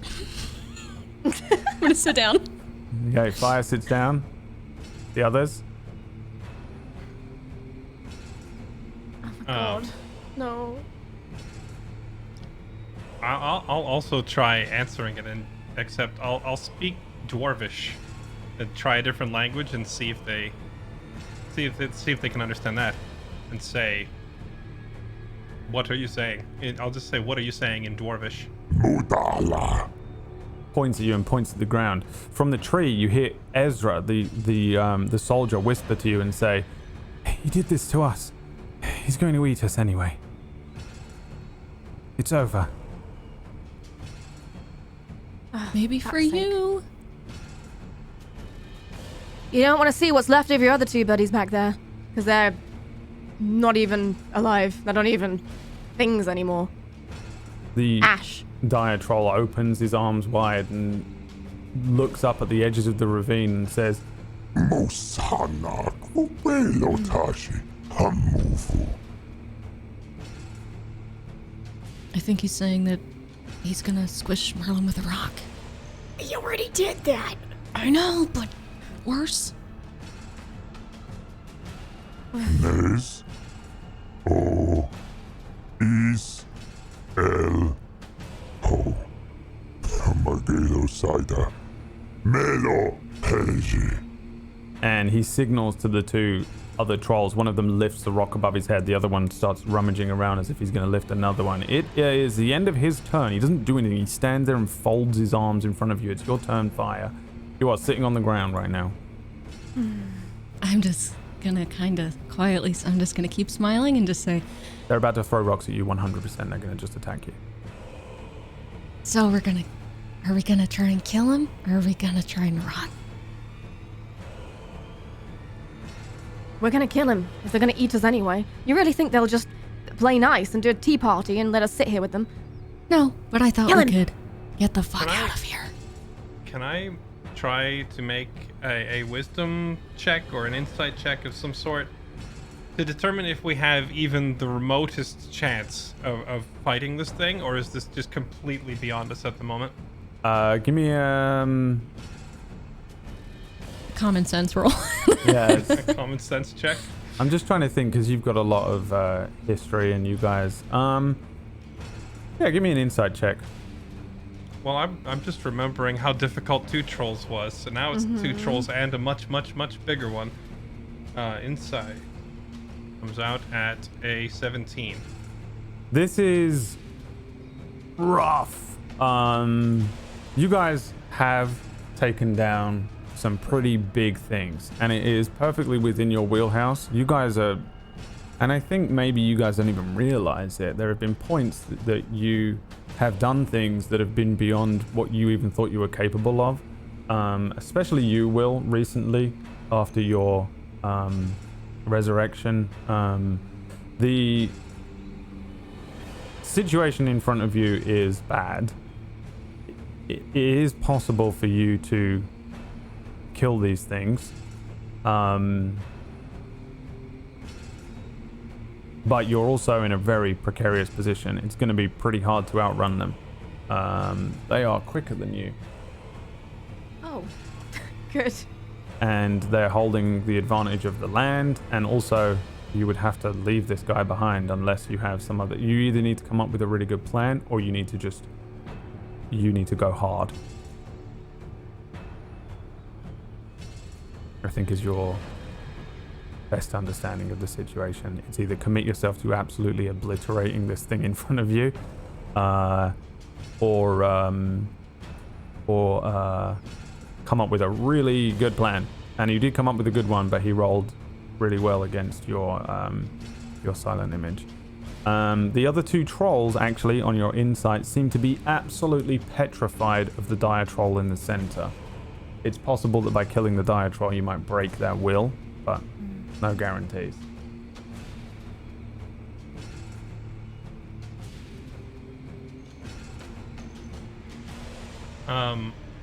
I'm gonna sit down. Okay, Fire sits down. The others? No. I'll also try answering it, except I'll speak Dwarvish and try a different language and see if they can understand that, and say, what are you saying? I'll just say, what are you saying in Dwarvish? Mudala. Points at you and points at the ground. From the tree, you hear Ezra, the soldier, whisper to you and say, "He did this to us. He's going to eat us anyway. It's over." Maybe for you. You don't want to see what's left of your other two buddies back there, because they're not even alive. They're not even things anymore. The Ash. dire troll opens his arms wide and looks up at the edges of the ravine and says, Mosana kubelo tashi hamuvu. I think he's saying that he's gonna squish Merlin with a rock. You already did that. I know, but worse. Nes o is el ho. Magelo Saida. Melo Pelegi. and he signals to the two other trolls. One of them lifts the rock above his head. The other one starts rummaging around as if he's going to lift another one. It is the end of his turn. He doesn't do anything. He stands there and folds his arms in front of you. It's your turn, Fire. You are sitting on the ground right now. I'm just gonna kind of quietly, so I'm just gonna keep smiling and just say, They're about to throw rocks at you 100%. They're going to just attack you. so are we gonna try and kill him, or are we gonna try and run? We're gonna kill him if they're gonna eat us anyway. You really think they'll just play nice and do a tea party and let us sit here with them? No, but I thought Kill we him. could get the fuck Can I- out of here. Can I try to make a wisdom check or an insight check of some sort to determine if we have even the remotest chance of fighting this thing, or is this just completely beyond us at the moment? Give me Common sense roll. yeah. A common sense check? I'm just trying to think because you've got a lot of history and you guys. Yeah, give me an insight check. Well, I'm just remembering how difficult 2 trolls was, so now it's 2 trolls and a much bigger one. Insight comes out at a 17. This is rough. You guys have taken down some pretty big things, and it is perfectly within your wheelhouse. You guys are, and I think maybe you guys don't even realize it. There have been points that you have done things that have been beyond what you even thought you were capable of. Especially you, Will, recently after your resurrection. The situation in front of you is bad. It is possible for you to kill these things, but you're also in a very precarious position. It's going to be pretty hard to outrun them. They are quicker than you, Oh, good. and they're holding the advantage of the land, and also you would have to leave this guy behind unless you have some other. You either need to come up with a really good plan, or you need to go hard, I think is your best understanding of the situation. It's either commit yourself to absolutely obliterating this thing in front of you, or come up with a really good plan. And you did come up with a good one, but he rolled really well against your silent image. The other 2 trolls, actually, on your insight, seem to be absolutely petrified of the dire troll in the center. It's possible that by killing the dire troll, you might break their will, but no guarantees.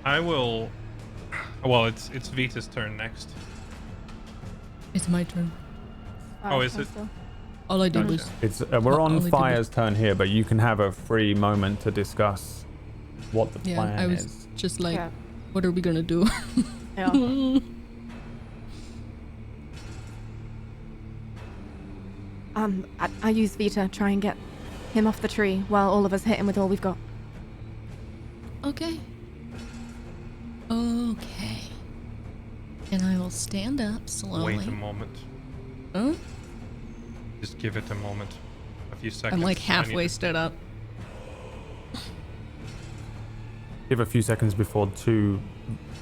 I will. Well, it's Vita's turn next. It's my turn. Oh, is it? All I did was It's we're Well, on only Fire's turn here, but you can have a free moment to discuss what the yeah. plan I was is. just like, Yeah. what are we gonna do? Yeah. I use Vita, try and get him off the tree while all of us hit him with all we've got. Okay. Okay. And I will stand up slowly. Wait a moment. Huh? Just give it a moment. A few seconds. I'm like I need halfway to- stood up. Give a few seconds before 2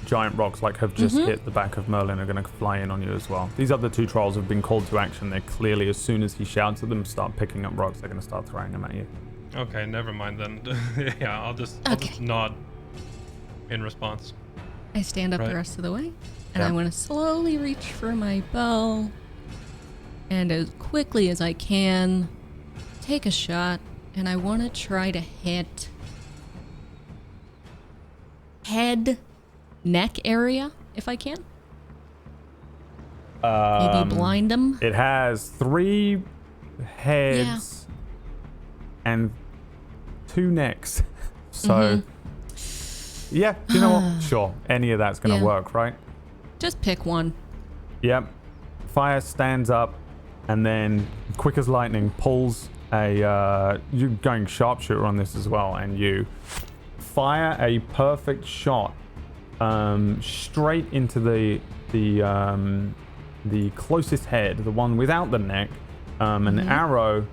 giant rocks have just hit the back of Merlin are going to fly in on you as well. These other 2 trolls have been called to action. They're clearly, as soon as he shouts at them, start picking up rocks. They're going to start throwing them at you. Okay, never mind then. Yeah, I'll just Okay. nod in response. I stand up Right. the rest of the way, and I Yeah. want to slowly reach for my bow, and as quickly as I can, take a shot and I want to try to hit head, neck area if I can. Maybe blind him. It has 3 heads and 2 necks. So, yeah, you know what? Sure, any of that's going to work, right? Just pick one. Yep. Fire stands up and then, quick as lightning, pulls a... you're going sharpshooter on this as well, and you fire a perfect shot straight into the closest head, the one without the neck. An arrow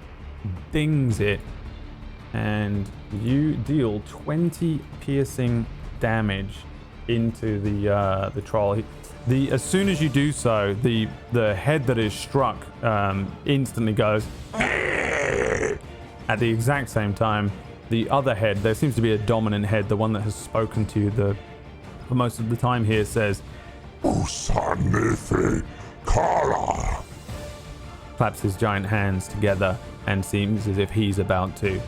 dings it, and you deal 20 piercing damage into the troll. As soon as you do so, the head that is struck instantly goes. At the exact same time, the other head, there seems to be a dominant head, the one that has spoken to you for most of the time here, says, Usanife Kara. Claps his giant hands together and seems as if he's about to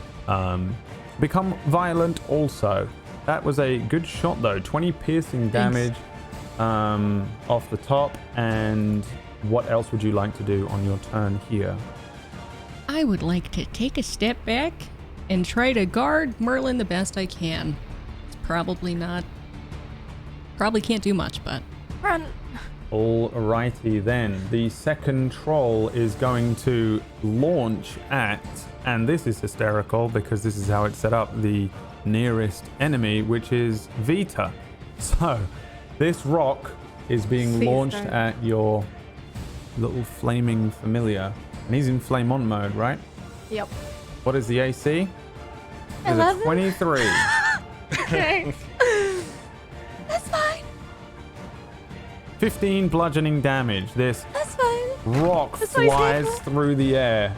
become violent also. That was a good shot though. 20 piercing damage off the top. And what else would you like to do on your turn here? I would like to take a step back and try to guard Merlin the best I can. It's probably can't do much, but... Run. Alrighty then. The second troll is going to launch at, and this is hysterical because this is how it's set up, the nearest enemy, which is Vita. So, this rock is being launched at your little flaming familiar. And he's in flame on mode, right? Yep. What is the AC? 11? Is a 23. Okay. That's fine. 15 bludgeoning damage. This That's fine. rock That's what he's flies here for. through the air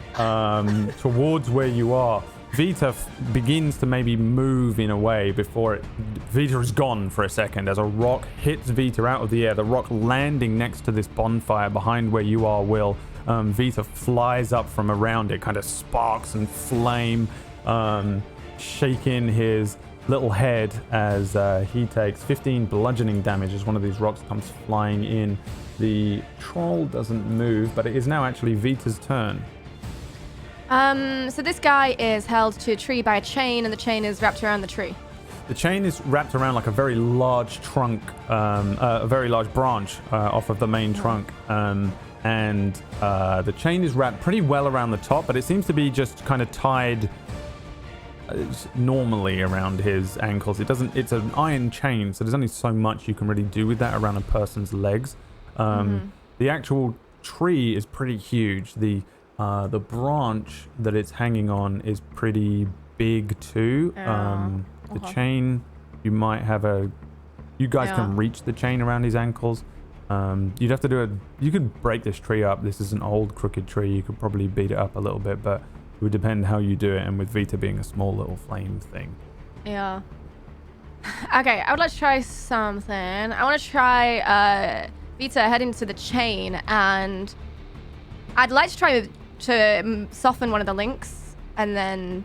towards where you are. Vita begins to maybe move in a way before it... Vita is gone for a second as a rock hits Vita out of the air. The rock landing next to this bonfire behind where you are, Will. Vita flies up from around it, kind of sparks and flame, shaking his little head as he takes 15 bludgeoning damage as one of these rocks comes flying in. The troll doesn't move, but it is now actually Vita's turn. So this guy is held to a tree by a chain, and the chain is wrapped around the tree. The chain is wrapped around like a very large trunk, a very large branch off of the main trunk. And the chain is wrapped pretty well around the top, but it seems to be just kind of tied normally around his ankles. It's an iron chain, so there's only so much you can really do with that around a person's legs. The actual tree is pretty huge. The branch that it's hanging on is pretty big too. The chain, you might have you guys can reach the chain around his ankles. You'd have to you could break this tree up. This is an old crooked tree. You could probably beat it up a little bit, but it would depend how you do it, and with Vita being a small little flame thing. Yeah. Okay, I would like to try something. I want to try Vita head into the chain, and I'd like to try to soften one of the links, and then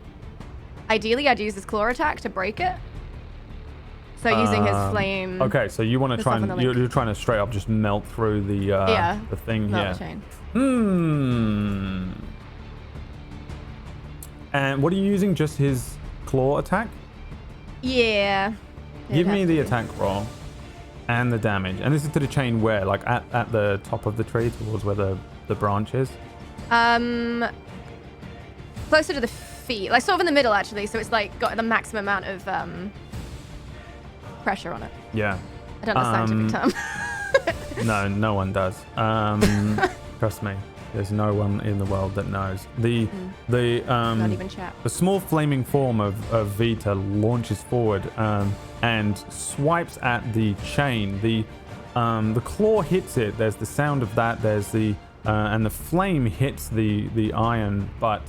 ideally I'd use this claw attack to break it. So using his flame. Okay, so you want to try and you're trying to straight up just melt through the thing here. The chain. And what are you using? Just his claw attack? Yeah. Give me the attack roll and the damage. And this is to the chain where? Like at the top of the tree towards where the branch is? Closer to the feet. Like sort of in the middle actually, so it's like got the maximum amount of pressure on it. Yeah. I don't know scientific term. No one does. Trust me. There's no one in the world that knows. Not even chat. The small flaming form of Vita launches forward and swipes at the chain. The claw hits it. There's the sound of that. There's and the flame hits the iron, but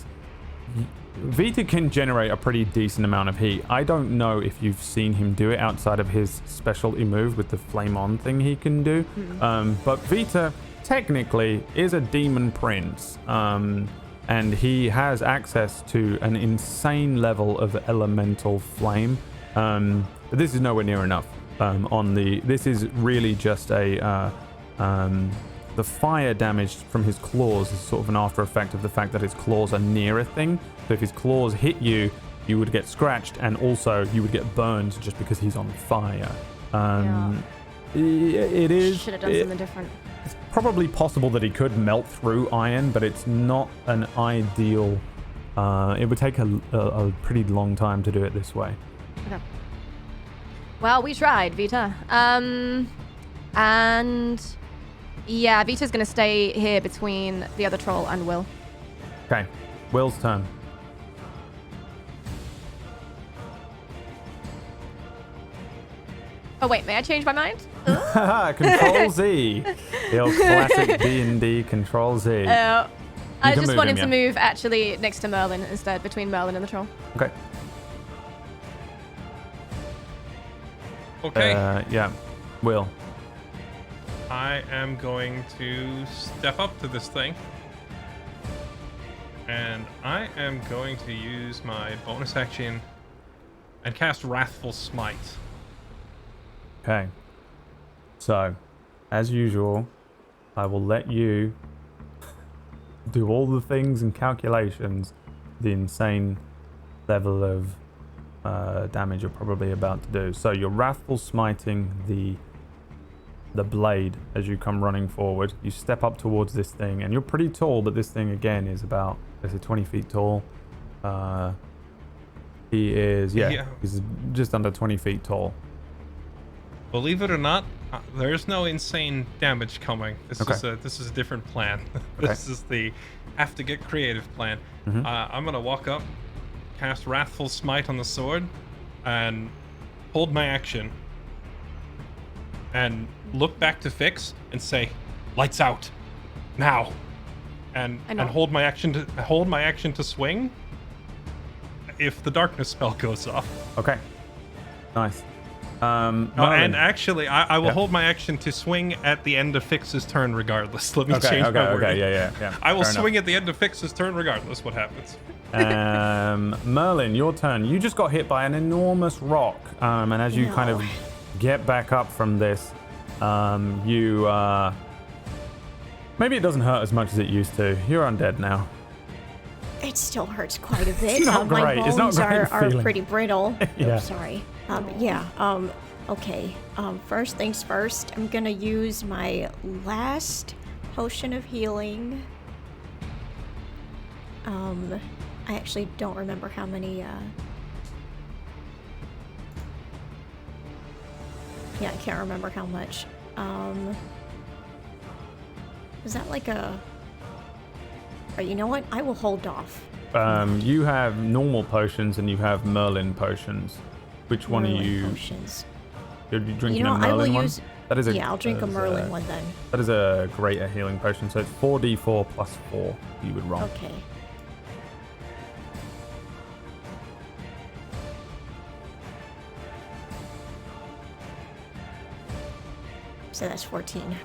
Vita can generate a pretty decent amount of heat. I don't know if you've seen him do it outside of his specialty move with the flame on thing he can do. But Vita technically is a demon prince. and he has access to an insane level of elemental flame. But this is nowhere near enough. This is really just the fire damage from his claws is sort of an after effect of the fact that his claws are near a thing. So if his claws hit you, you would get scratched, and also you would get burned just because he's on fire. It is. Should have done something different. It's probably possible that he could melt through iron, but it's not an ideal. It would take a pretty long time to do it this way. Okay. Well, we tried, Vita. And yeah, Vita's gonna stay here between the other troll and Will. Okay, Will's turn. Oh wait, may I change my mind? Control Z. The old classic D&D Control Z. I just want him yeah. to move actually next to Merlin instead, between Merlin and the troll. Okay. Okay. Yeah. Will. I am going to step up to this thing. And I am going to use my bonus action and cast Wrathful Smite. Okay. So, as usual, I will let you do all the things and calculations, the insane level of damage you're probably about to do. So you're wrathful smiting the blade as you come running forward. You step up towards this thing, and you're pretty tall, but this thing again is about, let's say, 20 feet tall. He is, he's just under 20 feet tall. Believe it or not, there's no insane damage coming. This is a different plan. This is the have to get creative plan. Mm-hmm. I'm gonna walk up, cast Wrathful Smite on the sword, and hold my action, and look back to Fix and say, "Lights out, now," and hold my action to swing if the darkness spell goes off. Okay. Nice. And actually, I will hold my action to swing at the end of Fix's turn regardless. Let me change my wording. Yeah. I will Fair swing at the end of Fix's turn regardless what happens. Merlin, your turn. You just got hit by an enormous rock, and as you kind of get back up from this, you maybe it doesn't hurt as much as it used to. You're undead now. It still hurts quite a bit. It's not My great. It's not bones great are feeling. pretty brittle. Yeah. Oops, sorry. Okay. First things first, I'm gonna use my last potion of healing. I actually don't remember how many, yeah, I can't remember how much. Is that like a... Or you know what? I will hold off. You have normal potions and you have Merlin potions. Which one are you... Potions. You're drinking You know, a Merlin I will one? use... That is a, I'll drink a Merlin one then. That is a greater healing potion, so it's 4d4 plus 4 you would roll. Okay. So that's 14.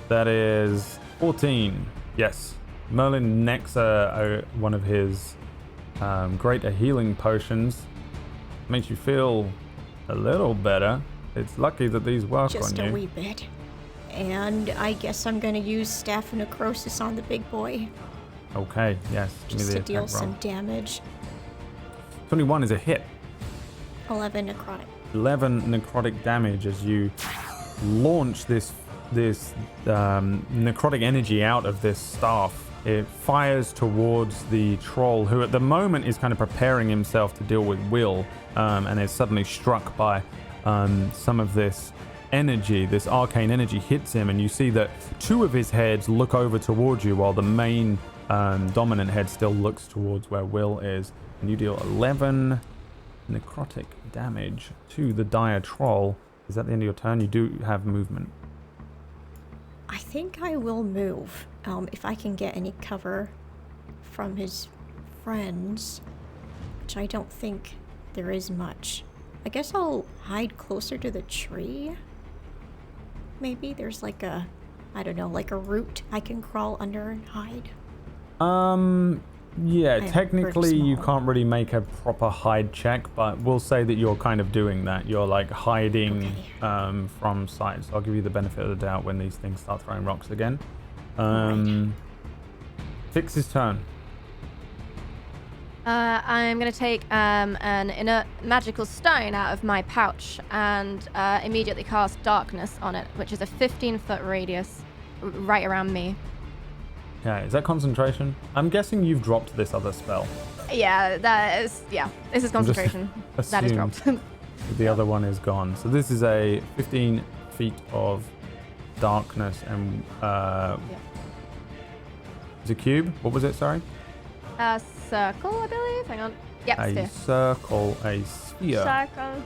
That is 14. Yes. Merlin necks one of his greater healing potions. Makes you feel a little better. It's lucky that these work Just on you. a wee bit. And I guess I'm going to use Staff of Necrosis on the big boy. Okay, yes. Give me Just the to deal attack roll. some damage. 21 is a hit. 11 necrotic. 11 necrotic damage as you launch this necrotic energy out of this staff. It fires towards the troll, who at the moment is kind of preparing himself to deal with Will, and is suddenly struck by some of this energy. This arcane energy hits him, and you see that two of his heads look over towards you, while the main dominant head still looks towards where Will is. And you deal 11 necrotic damage to the dire troll. Is that the end of your turn? You do have movement. I think I will move. If I can get any cover from his friends, which I don't think there is much. I guess I'll hide closer to the tree. Maybe there's like a, I don't know, like a root I can crawl under and hide. Yeah, I'm technically pretty you small. can't really make a proper hide check, but we'll say that you're kind of doing that. You're like hiding from sight. So I'll give you the benefit of the doubt when these things start throwing rocks again. Fix's turn. I'm going to take an inert magical stone out of my pouch and immediately cast darkness on it, which is a 15-foot radius right around me. Okay, is that concentration? I'm guessing you've dropped this other spell. Yeah, this is concentration. That is dropped. The other one is gone. So this is a 15 feet of darkness and it's a cube. What was it? Sorry. A circle, I believe. Hang on. Yep, A sphere. circle, a sphere. Circle.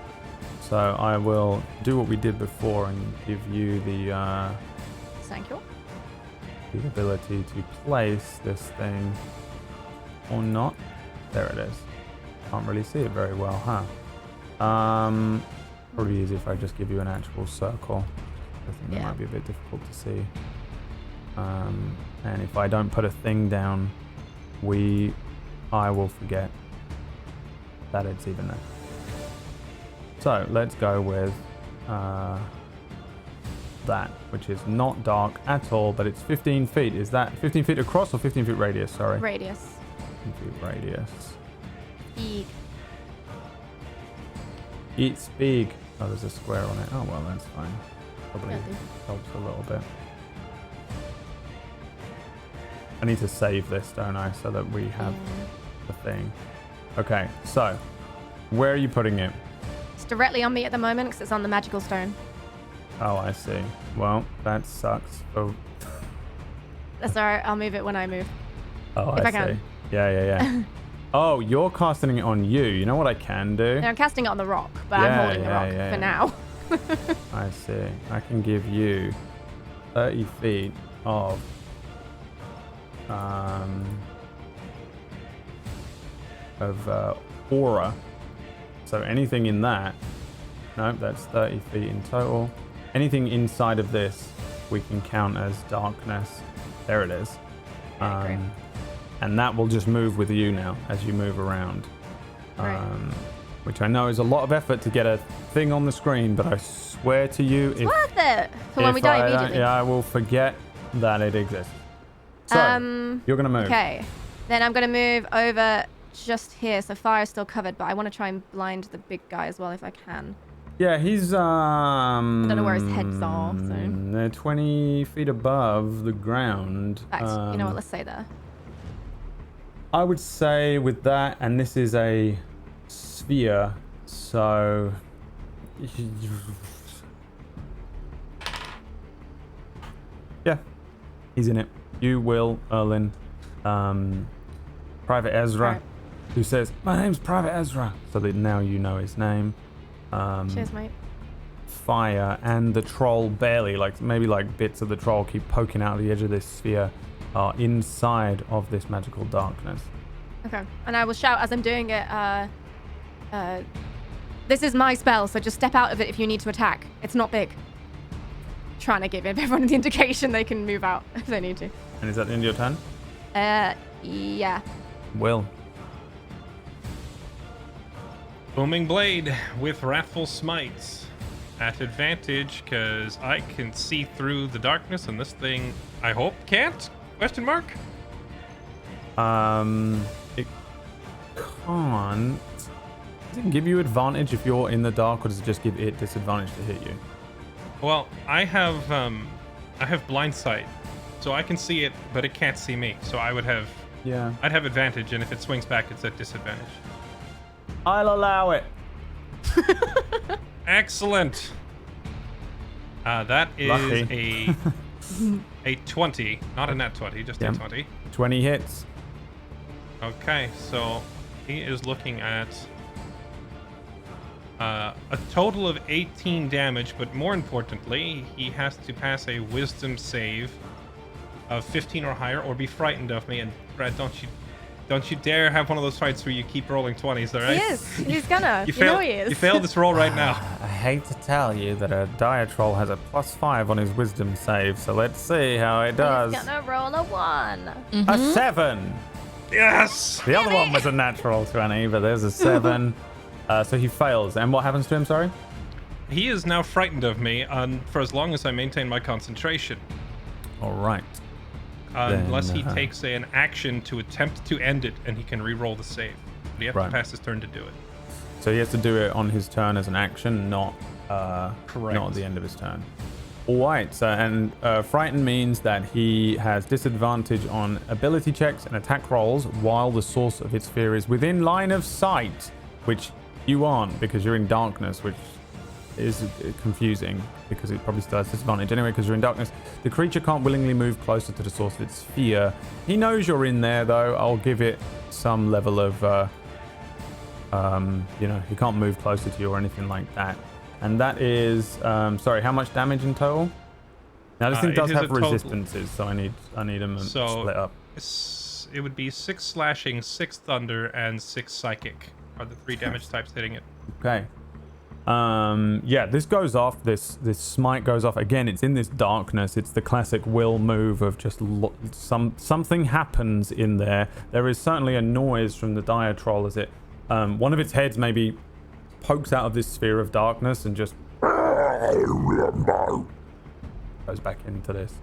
So I will do what we did before and give you the Thank you. ability to place this thing or not. There it is. Can't really see it very well, huh? Probably easy if I just give you an actual circle. I think that might be a bit difficult to see. And if I don't put a thing down, I will forget that it's even there. So let's go with that, which is not dark at all, but it's 15 feet. Is that 15 feet across or 15 feet radius? Sorry. Radius. 15 feet radius. Big. It's big. Oh, there's a square on it. Oh, well, that's fine. Probably That'll do. helps a little bit. I need to save this, don't I, so that we have the thing. Okay, so where are you putting it? It's directly on me at the moment because it's on the magical stone. Oh, I see. Well, that sucks. Oh, That's alright. I'll move it when I move. oh If I I can. see. Yeah. Oh, you're casting it on you. You know what I can do? No, I'm casting it on the rock, but Yeah, I'm holding the yeah, rock yeah. for now. I see. I can give you 30 feet of aura. So anything in that, nope, that's 30 feet in total. Anything inside of this, we can count as darkness. There it is. Okay, great. And that will just move with you now as you move around. Right. Which I know is a lot of effort to get a thing on the screen, but I swear to you, It's worth it for when we die immediately. Yeah, I will forget that it exists. So, you're going to move. Okay. Then I'm going to move over just here. So fire's still covered, but I want to try and blind the big guy as well if I can. Yeah, he's I don't know where his heads are, so. They're 20 feet above the ground. You know what? Let's say there. I would say with that, and this is a sphere, so yeah, he's in it. You will, Erlin. Private Ezra, Right. who says, "My name's Private Ezra," so that now you know his name. Cheers, mate. Fire and the troll barely, maybe bits of the troll keep poking out of the edge of this sphere, are inside of this magical darkness. Okay. And I will shout as I'm doing it, this is my spell, so just step out of it if you need to attack. It's not big. Trying to give everyone the indication they can move out if they need to. And is that the end of your turn? Yeah. Will. Booming Blade with Wrathful Smites. At advantage, because I can see through the darkness, and this thing, I hope, can't? Question mark? It can't. Does it give you advantage if you're in the dark, or does it just give it disadvantage to hit you? Well, I have blind sight, so I can see it, but it can't see me. So I'd have advantage, and if it swings back, it's at disadvantage. I'll allow it. Excellent. That is Lucky. a 20, not a nat 20, just a 20. 20 hits. Okay, so he is looking at a total of 18 damage, but more importantly, he has to pass a wisdom save of 15 or higher or be frightened of me. And Brad, don't you Don't you dare have one of those fights where you keep rolling 20s, all right? He is. He's gonna. You know he is. You failed this roll right now. I hate to tell you that a dire troll has a +5 on his wisdom save, so let's see how it does. He's gonna roll a 1. A 7. Yes! The other one was a natural 20, but there's a 7. So he fails. And what happens to him, sorry? He is now frightened of me for as long as I maintain my concentration. All right. Unless he takes an action to attempt to end it, and he can re-roll the save. But he has to pass his turn to do it. So he has to do it on his turn as an action, not Correct. not at the end of his turn. All right. So and frightened means that he has disadvantage on ability checks and attack rolls while the source of its fear is within line of sight, which you aren't because you're in darkness, which is confusing because it probably still has disadvantage anyway because you're in darkness. The creature can't willingly move closer to the source of its fear. He knows you're in there though. I'll give it some level of he can't move closer to you or anything like that. And that is sorry, how much damage in total? Now this thing does have resistances, so I need them split up. It would be 6 slashing, 6 thunder, and 6 psychic are the 3 damage types hitting it. Okay. Yeah, this goes off. This smite goes off again. It's in this darkness. It's the classic will move of just something happens in there. There is certainly a noise from the dire troll as it one of its heads maybe pokes out of this sphere of darkness and just goes back into this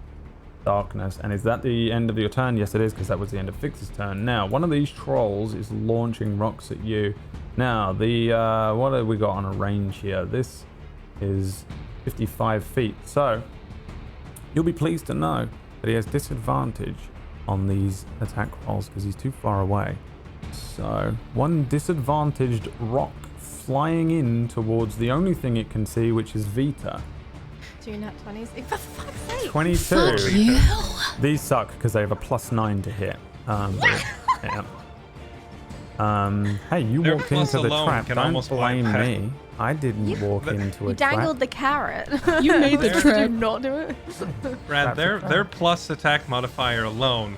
darkness. And is that the end of your turn? Yes, it is, because that was the end of Fix's turn. Now, one of these trolls is launching rocks at you. Now, what have we got on a range here? This is 55 feet. So, you'll be pleased to know that he has disadvantage on these attack rolls because he's too far away. So, one disadvantaged rock flying in towards the only thing it can see, which is Vita. 2 nat 20s. For fuck's sake. 22. Fuck you. These suck because they have a +9 to hit. Yeah. Hey, you Their walked plus into the alone trap. can Don't almost blame bypass- me. I didn't walk into a You trap. dangled the carrot. You made the Did trap. you not do it? Brad, Trap's a their plus attack modifier alone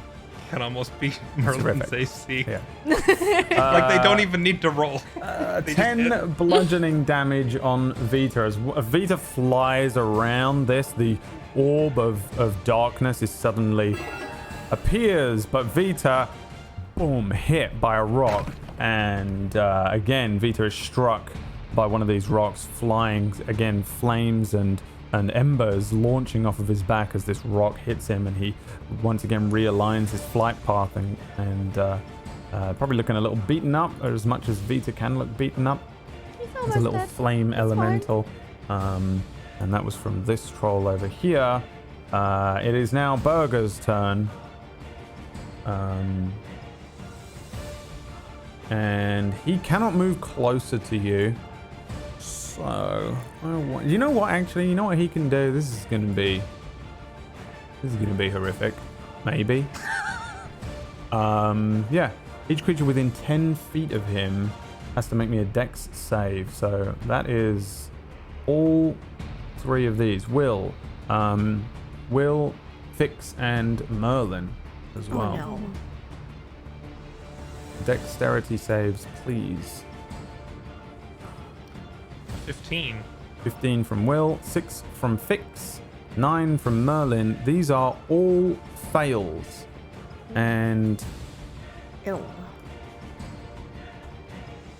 can almost beat Merlin's terrific. AC. Yeah. Like they don't even need to roll. They just hit. 10 bludgeoning damage on Vita. As Vita flies around this, the orb of darkness is suddenly appears, but Vita, boom, hit by a rock. And again, Vita is struck by one of these rocks, flying, again, flames and embers launching off of his back as this rock hits him, and he once again realigns his flight path and probably looking a little beaten up, or as much as Vita can look beaten up. There's a little flame elemental, and that was from this troll over here. It is now Burger's turn, and he cannot move closer to you. So, you know what? Actually, you know what he can do. This is gonna be horrific. Maybe. Yeah. Each creature within 10 feet of him has to make me a dex save. So that is all 3 of these. Will, Fix, and Merlin as well. Oh no. Dexterity saves, please. 15. 15 from Will, 6 from Fix, 9 from Merlin. These are all fails. And Ew.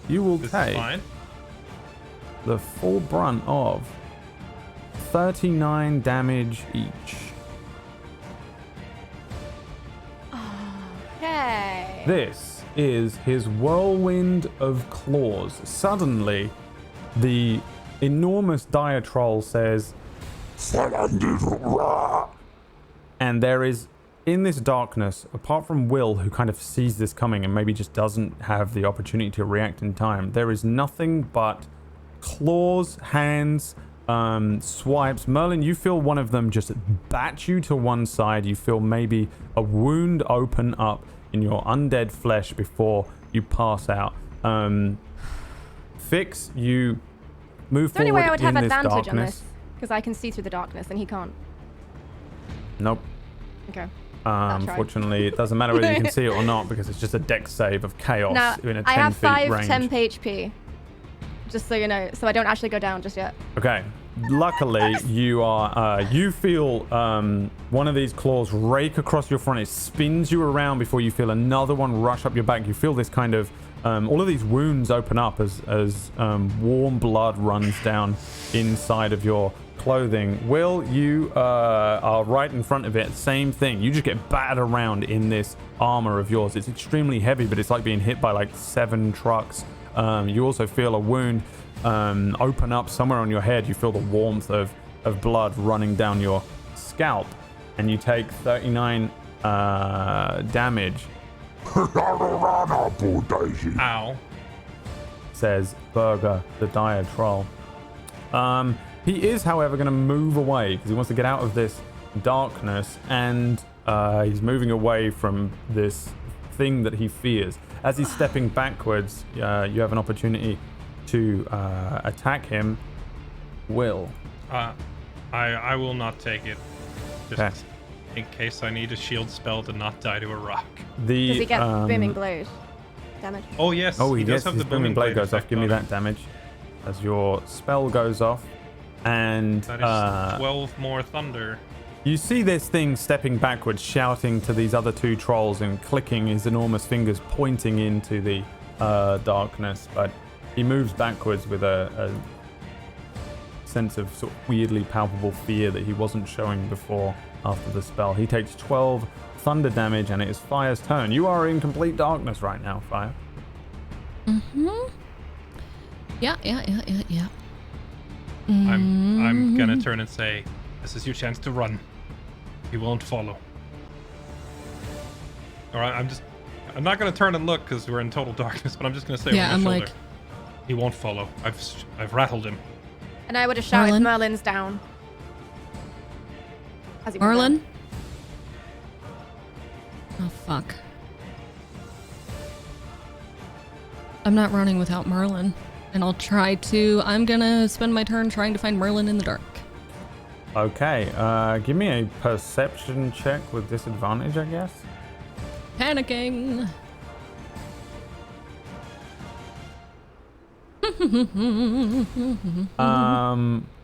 you will This is take fine. the full brunt of 39 damage each. Okay. This is his whirlwind of claws. Suddenly, the enormous dire troll says, and there is, in this darkness, apart from Will, who kind of sees this coming and maybe just doesn't have the opportunity to react in time, there is nothing but claws, hands, swipes. Merlin, you feel one of them just bat you to one side. You feel maybe a wound open up in your undead flesh before you pass out. Fix, you move Is there any way I forward would have in this advantage on darkness. this? Because I can see through the darkness and he can't. Nope. Okay. tried. Unfortunately, it doesn't matter whether you can see it or not because it's just a dex save of chaos Now, in a 10 I have feet 5 range. temp HP. Just so you know, so I don't actually go down just yet. Okay. Luckily, you feel one of these claws rake across your front. It spins you around before you feel another one rush up your back. You feel this kind of all of these wounds open up as warm blood runs down inside of your clothing. Will, you are right in front of it. Same thing. You just get battered around in this armor of yours. It's extremely heavy, but it's like being hit by like 7 trucks. You also feel a wound open up somewhere on your head. You feel the warmth of blood running down your scalp, and you take 39 damage. Ow. Says Burger, the dire troll. He is, however, going to move away because he wants to get out of this darkness, and he's moving away from this thing that he fears. As he's stepping backwards, you have an opportunity to attack him. Will. I will not take it. Just Okay. in case I need a shield spell to not die to a rock. Does he get booming blade damage? Oh yes. Oh, he does have his the booming blade goes off. effect Give me on that him. damage as your spell goes off. And That is 12 more thunder. you see this thing stepping backwards, shouting to these other 2 trolls and clicking his enormous fingers, pointing into the darkness. But he moves backwards with a sense of sort of weirdly palpable fear that he wasn't showing before after the spell. He takes 12 thunder damage, and it is Fire's turn. You are in complete darkness right now, Fire. Yeah. I'm gonna turn and say, "This is your chance to run. He won't follow." All right, I'm not gonna turn and look because we're in total darkness, but I'm just gonna say, Yeah, over I'm my like- shoulder, he won't follow. I've rattled him. And I would have shouted, Merlin? Merlin's down. As he went Merlin? down. Oh, fuck. I'm not running without Merlin. And I'm gonna spend my turn trying to find Merlin in the dark. Okay, give me a perception check with disadvantage, I guess. Panicking.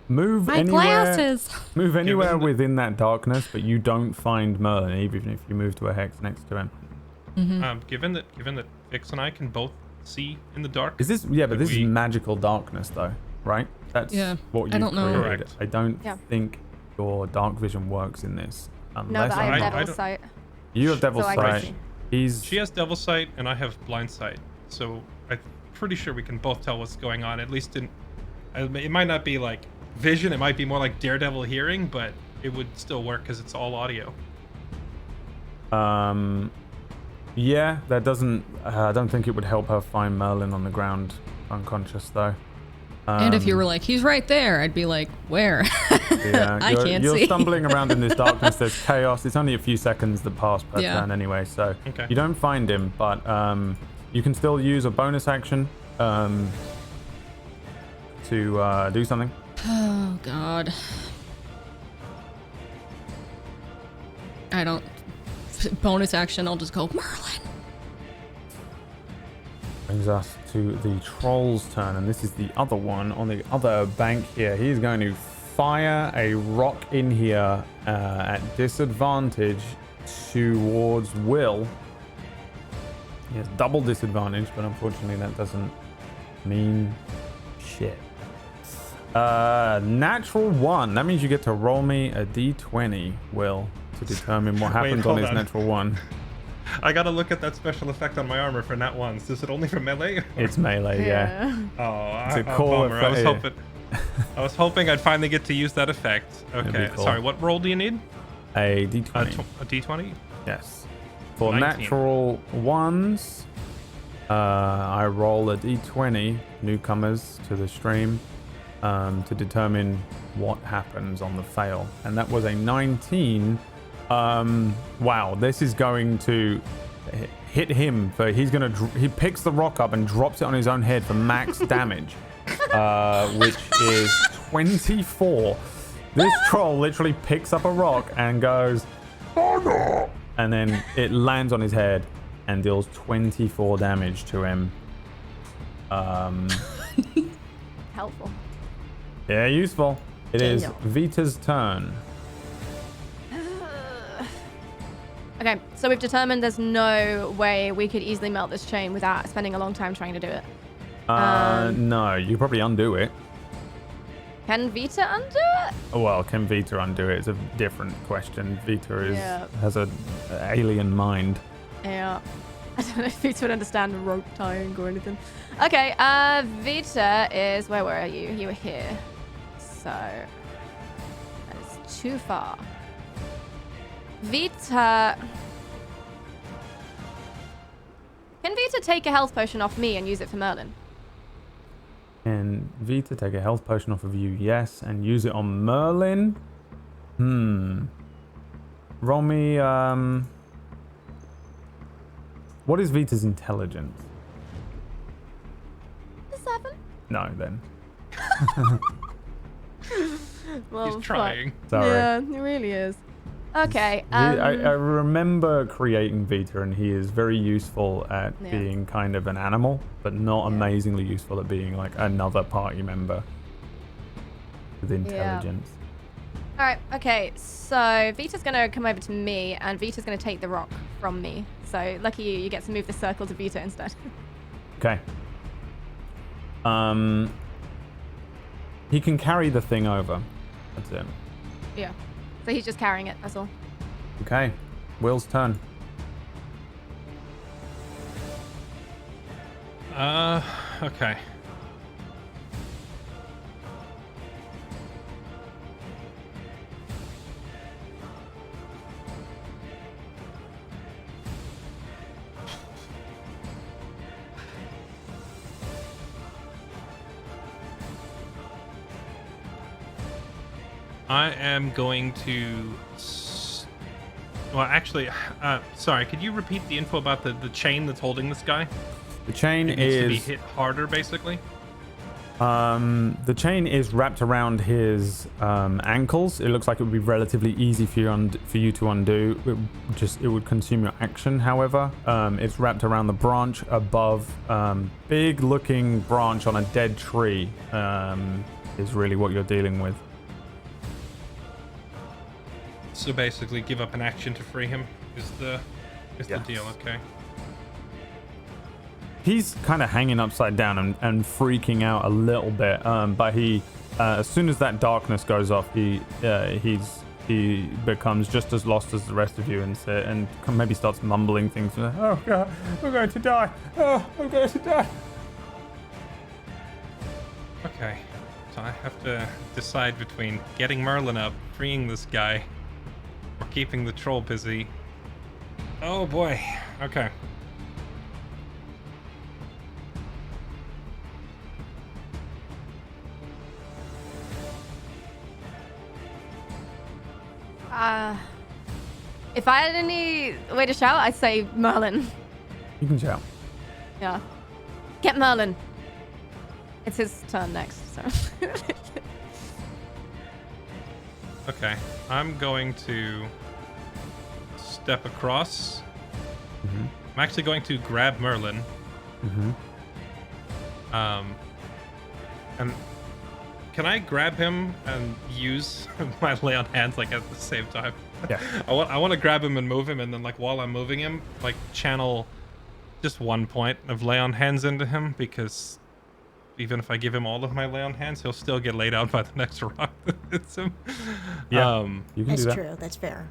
Move My anywhere. glasses. Move anywhere Given the- within that darkness, but you don't find Merlin, even if you move to a hex next to him. Given that Vix and I can both see in the dark. Is this? Yeah, but Could this is we- magical darkness, though, right? That's Yeah, what you I don't know. created. Correct. I don't Yeah. think your dark vision works in this. No, Unless but I have I Devil's don't- Sight. you have Devil's so I can Sight. see. He's She has Devil Sight and I have Blind Sight, so I'm pretty sure we can both tell what's going on. At least it might not be like vision; it might be more like Daredevil hearing, but it would still work because it's all audio. yeah, that doesn't. I don't think it would help her find Merlin on the ground, unconscious though. And if you were like, he's right there, I'd be like, where? Yeah, I can't you're see. stumbling around in this darkness. There's chaos. It's only a few seconds that pass per Yeah. turn anyway, so Okay. you don't find him. But you can still use a bonus action to do something. Oh, God. I don't. Bonus action, I'll just go, Merlin. Brings us to the troll's turn, and this is the other one on the other bank here. He's going to fire a rock in here at disadvantage towards Will. He has double disadvantage, but unfortunately that doesn't mean shit. Natural 1. That means you get to roll me a d20, Will, to determine what happens on hold his on. natural 1. I gotta look at that special effect on my armor for nat ones. Is it only for melee? It's melee, yeah. Oh, It's a a cool bummer. I was effect. hoping I'd finally get to use that effect. That'd be Okay, cool. sorry. What roll do you need? A d20. A d20. Yes. For 19. natural ones, I roll a d20, newcomers to the stream, to determine what happens on the fail. And that was a 19. Wow, this is going to hit him. He picks the rock up and drops it on his own head for max damage, which is 24. This troll literally picks up a rock and goes, and then it lands on his head and deals 24 damage to him. Helpful. Yeah, useful. It is Damn. Vita's turn. Okay, so we've determined there's no way we could easily melt this chain without spending a long time trying to do it. No, you could probably undo it. Can Vita undo it? Well, can Vita undo it? It's a different question. Vita Yeah. has an alien mind. Yeah. I don't know if Vita would understand rope tying or anything. Okay, Vita is... Where were you? You were here. So... That is too far. Vita... Can Vita take a health potion off me and use it for Merlin? Can Vita take a health potion off of you? Yes. And use it on Merlin? Roll me, What is Vita's intelligence? 7. No, then. Well, He's trying. Sorry. Yeah, it really is. Okay. I remember creating Vita, and he is very useful at Yeah. being kind of an animal, but not amazingly useful at being like another party member with intelligence. All right. Okay. So Vita's gonna come over to me, and Vita's gonna take the rock from me. So lucky you, you get to move the circle to Vita instead. Okay. He can carry the thing over. That's it. Yeah. So he's just carrying it. That's all. Okay. Will's turn. Okay. I am going to... Well, actually, sorry, could you repeat the info about the chain that's holding this guy? The chain It needs to be is hit harder, basically. the chain is wrapped around his ankles. It looks like it would be relatively easy for you to undo. It would consume your action. However, it's wrapped around the branch above. Big looking branch on a dead tree is really what you're dealing with. So basically, give up an action to free him is the deal. Okay. He's kind of hanging upside down and freaking out a little bit. But he, as soon as that darkness goes off, he becomes just as lost as the rest of you, and maybe starts mumbling things. Oh God, we're going to die. Oh, I'm going to die. Okay. So I have to decide between getting Merlin up, freeing this guy, or keeping the troll busy. Oh boy. Okay. If I had any way to shout, I'd say Merlin. You can shout. Yeah. Get Merlin. It's his turn next, so. Okay. I'm going to step across. Mm-hmm. I'm actually going to grab Merlin. Mm-hmm. And can I grab him and use my lay on hands like at the same time? Yeah. I want to grab him and move him, and then like while I'm moving him, like channel just 1 point of lay on hands into him, because even if I give him all of my lay on hands, he'll still get laid out by the next rock that hits him. Yeah. You can That's do that. true. That's fair.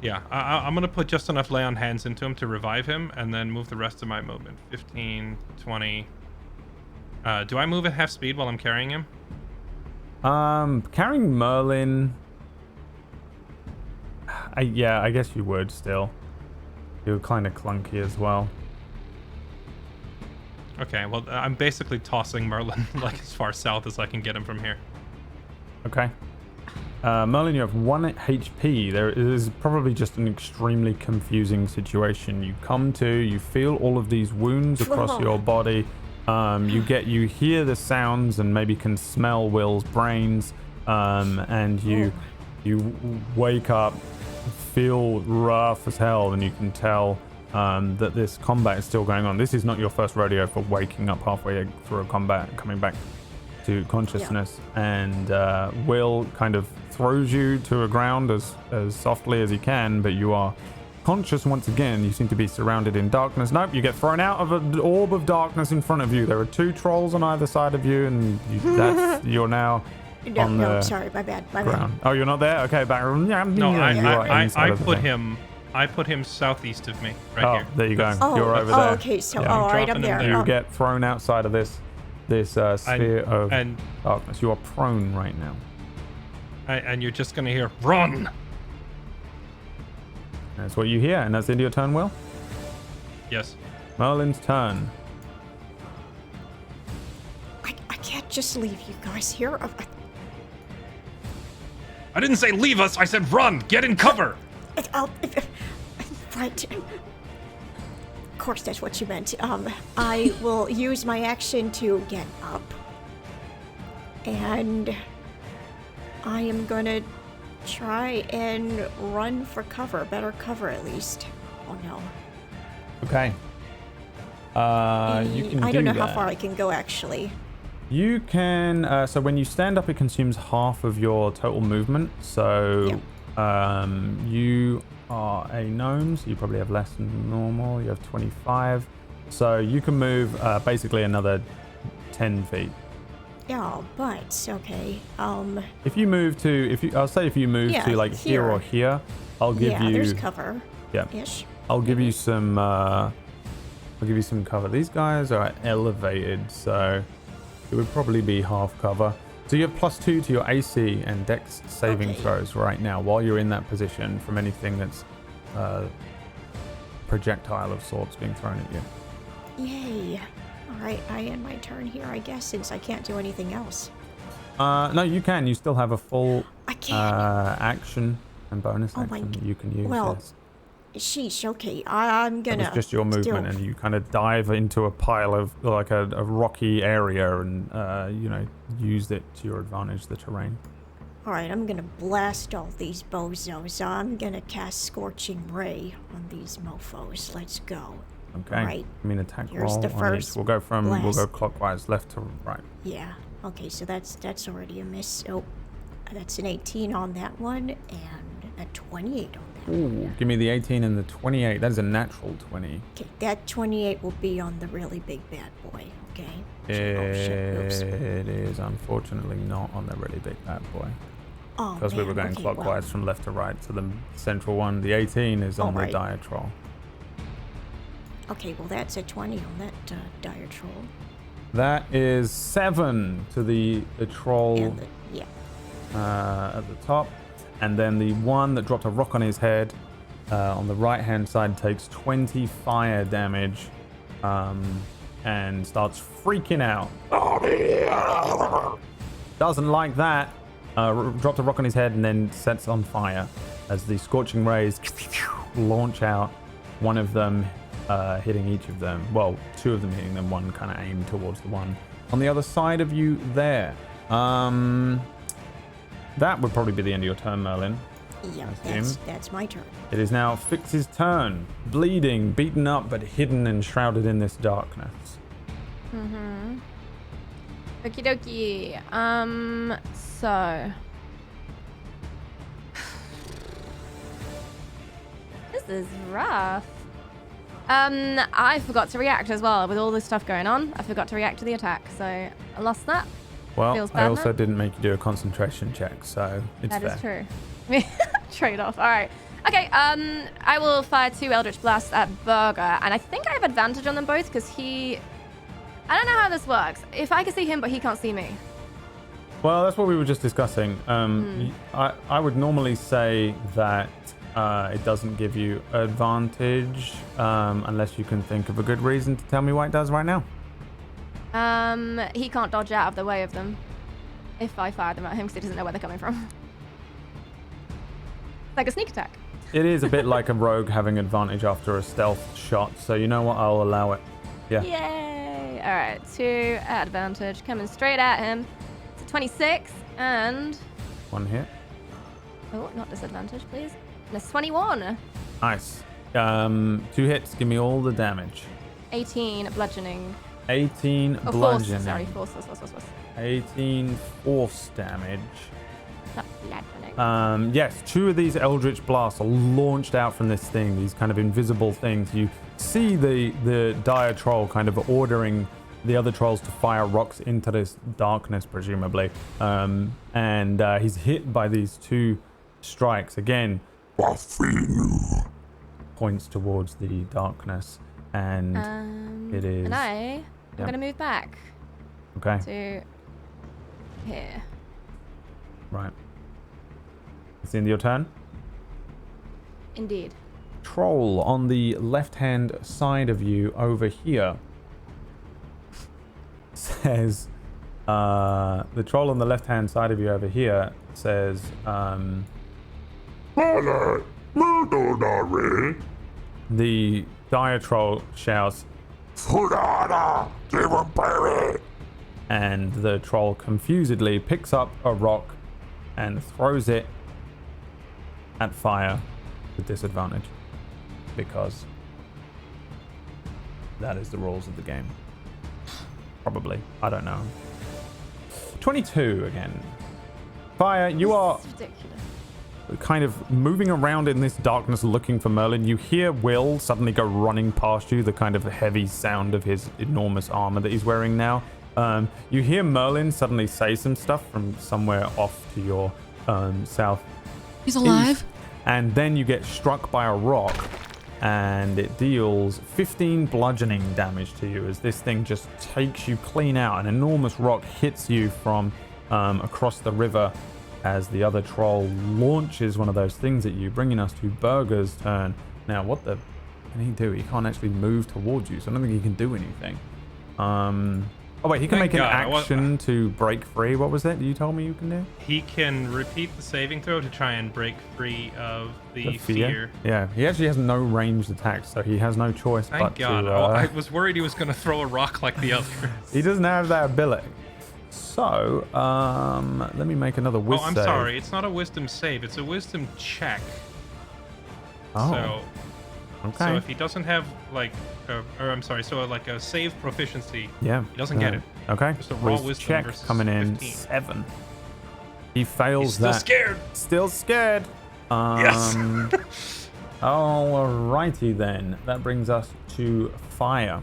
Yeah, I'm going to put just enough lay on hands into him to revive him, and then move the rest of my movement. 15, 20. Do I move at half speed while I'm carrying him? Carrying Merlin. I guess you would still. You're kind of clunky as well. Okay, well, I'm basically tossing Merlin like as far south as I can get him from here. Okay. Merlin, you have 1 HP. There is probably just an extremely confusing situation. You come to, you feel all of these wounds across your body. You hear the sounds and maybe can smell Will's brains. And you wake up feel rough as hell, and you can tell that this combat is still going on. This is not your first rodeo for waking up halfway through a combat and coming back to consciousness. And Will kind of throws you to the ground as softly as he can, but you are conscious once again. You seem to be surrounded in darkness. Nope, you get thrown out of an orb of darkness in front of you. There are 2 trolls on either side of you, and you're now on the sorry, my bad. ground. Oh, you're not there? Okay, back. No, I put him southeast of me, right here. There you go. Oh, you're over there. okay, so all right, I'm there. You get thrown outside of this sphere of darkness. You are prone right now. And you're just gonna hear run. That's what you hear, and that's the end of your turn, Will? Yes. Merlin's turn. I can't just leave you guys here. I didn't say leave us. I said run. Get in cover. Right. Of course, that's what you meant. I will use my action to get up, and I am gonna try and run for cover. Better cover, at least. Oh no. Okay. You can. I don't know that. how far I can go, actually. You can. So when you stand up, it consumes half of your total movement. So, you are a gnome, so you probably have less than normal. You have 25, so you can move basically another 10 feet. Yeah, but okay. If you move to, I'll say if you move to like here or here, I'll give you. There's cover. Yeah. Ish. I'll give you some. I'll give you some cover. These guys are elevated, so it would probably be half cover. So you have +2 to your AC and Dex saving throws right now while you're in that position from anything that's projectile of sorts being thrown at you. Yay. Alright, I end my turn here, I guess, since I can't do anything else. No, you can. You still have a full I can't. action and bonus action that you can use. Well, yes. sheesh, okay. I'm gonna... It's just your movement, and you kind of dive into a pile of, like, a rocky area and, use it to your advantage, the terrain. Alright, I'm gonna blast all these bozos. I'm gonna cast Scorching Ray on these mofos. Let's go. Okay. Alright. I mean, attack Here's roll the on first each. We'll go clockwise, left to right. Yeah. Okay, so that's already a miss. Oh, that's an 18 on that one, and a 28 on that one. Ooh, give me the 18 and the 28. That is a natural 20. Okay, that 28 will be on the really big bad boy, okay? It is unfortunately not on the really big bad boy. Oh, because we were going clockwise from left to right. So the central one, the 18, is on the dire troll. Okay, well that's a 20 on that dire troll. That is 7 to the troll at the top. And then the one that dropped a rock on his head on the right-hand side takes 20 fire damage and starts freaking out. Doesn't like that. Dropped a rock on his head and then sets on fire as the scorching rays launch out. One of them hitting each of them. Well, 2 of them hitting them. One kind of aimed towards the one on the other side of you there. That would probably be the end of your turn, Merlin. Yeah, that's my turn. It is now Fix's turn. Bleeding, beaten up, but hidden and shrouded in this darkness. Mm-hmm. Okie dokie. So... This is rough. I forgot to react as well. With all this stuff going on, I forgot to react to the attack, so I lost that. Well, I also didn't make you do a concentration check, so it's fair. That is true. Trade-off. All right. Okay, I will fire 2 Eldritch Blasts at Burger, and I think I have advantage on them both, because I don't know how this works. If I can see him, but he can't see me. Well, that's what we were just discussing. I would normally say that it doesn't give you advantage unless you can think of a good reason to tell me why it does right now. He can't dodge out of the way of them if I fire them at him because he doesn't know where they're coming from. Like a sneak attack. It is a bit like a rogue having advantage after a stealth shot, so you know what? I'll allow it. Yeah. Yay! All right, 2 at advantage coming straight at him. It's a 26 and... 1 hit. Oh, not disadvantage, please. That's 21. Nice. 2 hits. Give me all the damage. 18 bludgeoning. 18 Oh, bludgeoning. force. Sorry, force. 18 force damage. Not bludgeoning. Yes, 2 of these Eldritch Blasts are launched out from this thing, these kind of invisible things. You see the dire troll kind of ordering the other trolls to fire rocks into this darkness, presumably. And he's hit by these 2 strikes. Again, Buffino. points towards the darkness. And it is... And I'm going to move back Okay, to here. right. It's the end of your turn. Indeed. Troll on the left-hand side of you over here says, the troll on the left-hand side of you over here says, Hello. Murdonare. the dire troll shouts, Furada. Give him berry. and the troll confusedly picks up a rock and throws it at fire with disadvantage, because that is the rules of the game. Probably. I don't know. 22 again. Fire, you are It's ridiculous. kind of moving around in this darkness looking for Merlin. You hear Will suddenly go running past you, the kind of heavy sound of his enormous armor that he's wearing now. You hear Merlin suddenly say some stuff from somewhere off to your south. He's alive. And then you get struck by a rock, and it deals 15 bludgeoning damage to you as this thing just takes you clean out. An enormous rock hits you from across the river as the other troll launches one of those things at you, bringing us to Burger's turn. Now, what the can he do? He can't actually move towards you, so I don't think he can do anything. Oh wait, he can Thank make an God, action to break free. What was it you told me you can do? He can repeat the saving throw to try and break free of the fear. Yeah, he actually has no ranged attacks, so he has no choice Thank but God. to... I was worried he was going to throw a rock like the others. He doesn't have that ability. So, let me make another wisdom. Oh, I'm sorry. It's not a wisdom save. It's a wisdom check. Oh, So okay. if he doesn't have like a save proficiency, Yeah. he doesn't get it. Okay. Just a raw Wisdom wisdom check versus coming in 15. 7. He fails He's still that. scared. Still scared. Yes. Alrighty then. That brings us to fire.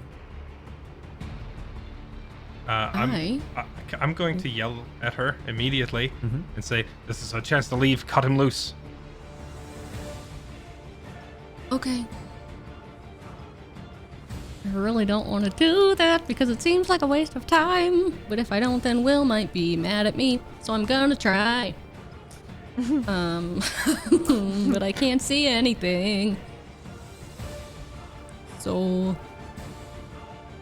I'm going to yell at her immediately Mm-hmm. and say, "This is our chance to leave. Cut him loose." Okay. I really don't want to do that because it seems like a waste of time. But if I don't, then Will might be mad at me. So I'm gonna try. But I can't see anything. So.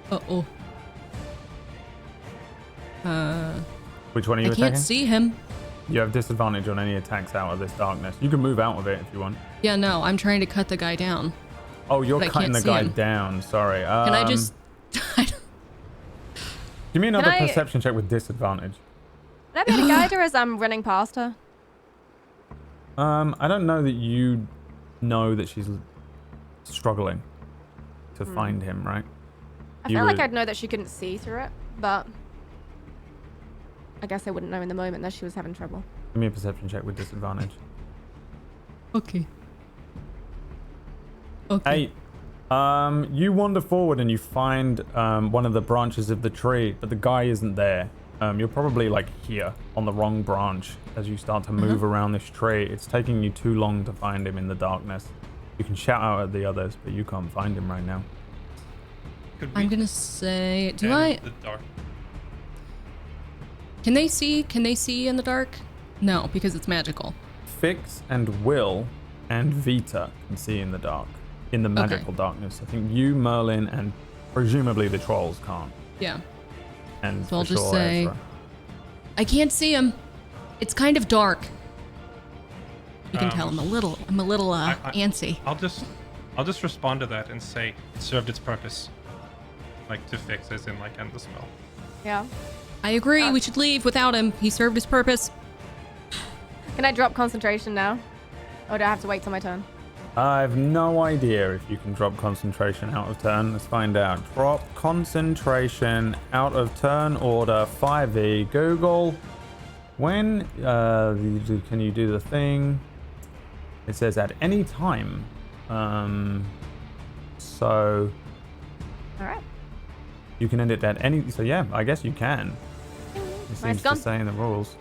Uh-oh. Which one are you I attacking? can't see him. You have disadvantage on any attacks out of this darkness. You can move out of it if you want. Yeah, no, I'm trying to cut the guy down. Oh, you're But I cutting can't the see guy him. down. Sorry. Can I just... Give me another Can I- perception check with disadvantage. Would I be able to guide her as I'm running past her? I don't know that you know that she's struggling to find him, right? I You feel like would- I'd know that she couldn't see through it, but I guess I wouldn't know in the moment that she was having trouble. Give me a perception check with disadvantage. Okay. Okay. 8. You wander forward and you find one of the branches of the tree, but the guy isn't there. You're probably like here on the wrong branch as you start to move around this tree. It's taking you too long to find him in the darkness. You can shout out at the others, but you can't find him right now. Could we I'm gonna say... Do end I... the dark? Can they see? Can they see in the dark? No, because it's magical. Fix and Will and Vita can see in the dark, in the magical darkness. I think you, Merlin, and presumably the trolls can't. Yeah. And So I'll for just sure say- Ezra. I can't see him. It's kind of dark. You can tell I'm a little antsy. I'll just respond to that and say it served its purpose. Like to fix, as in like end the spell. Yeah. I agree. We should leave without him. He served his purpose. Can I drop concentration now? Or do I have to wait till my turn? I've no idea if you can drop concentration out of turn. Let's find out. Drop concentration out of turn order 5e. Google. When can you do the thing? It says at any time. So Alright. you can end it at any. So yeah, I guess you can. It seems to gone. say in the rules.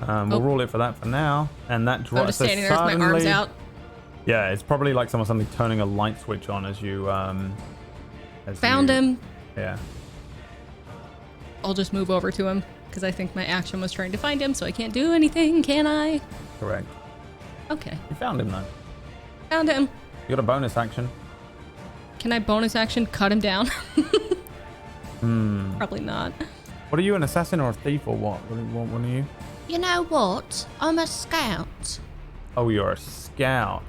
We'll rule it for that for now. And that I'm drops. just standing there with my arms out. Yeah, it's probably like someone suddenly turning a light switch on as you Found him. Yeah. I'll just move over to him because I think my action was trying to find him, so I can't do anything, can I? Correct. Okay. You found him though. Found him. You got a bonus action. Can I bonus action cut him down? Probably not. What are you, an assassin or a thief or what? What are you? You know what? I'm a scout. Oh, you're a scout.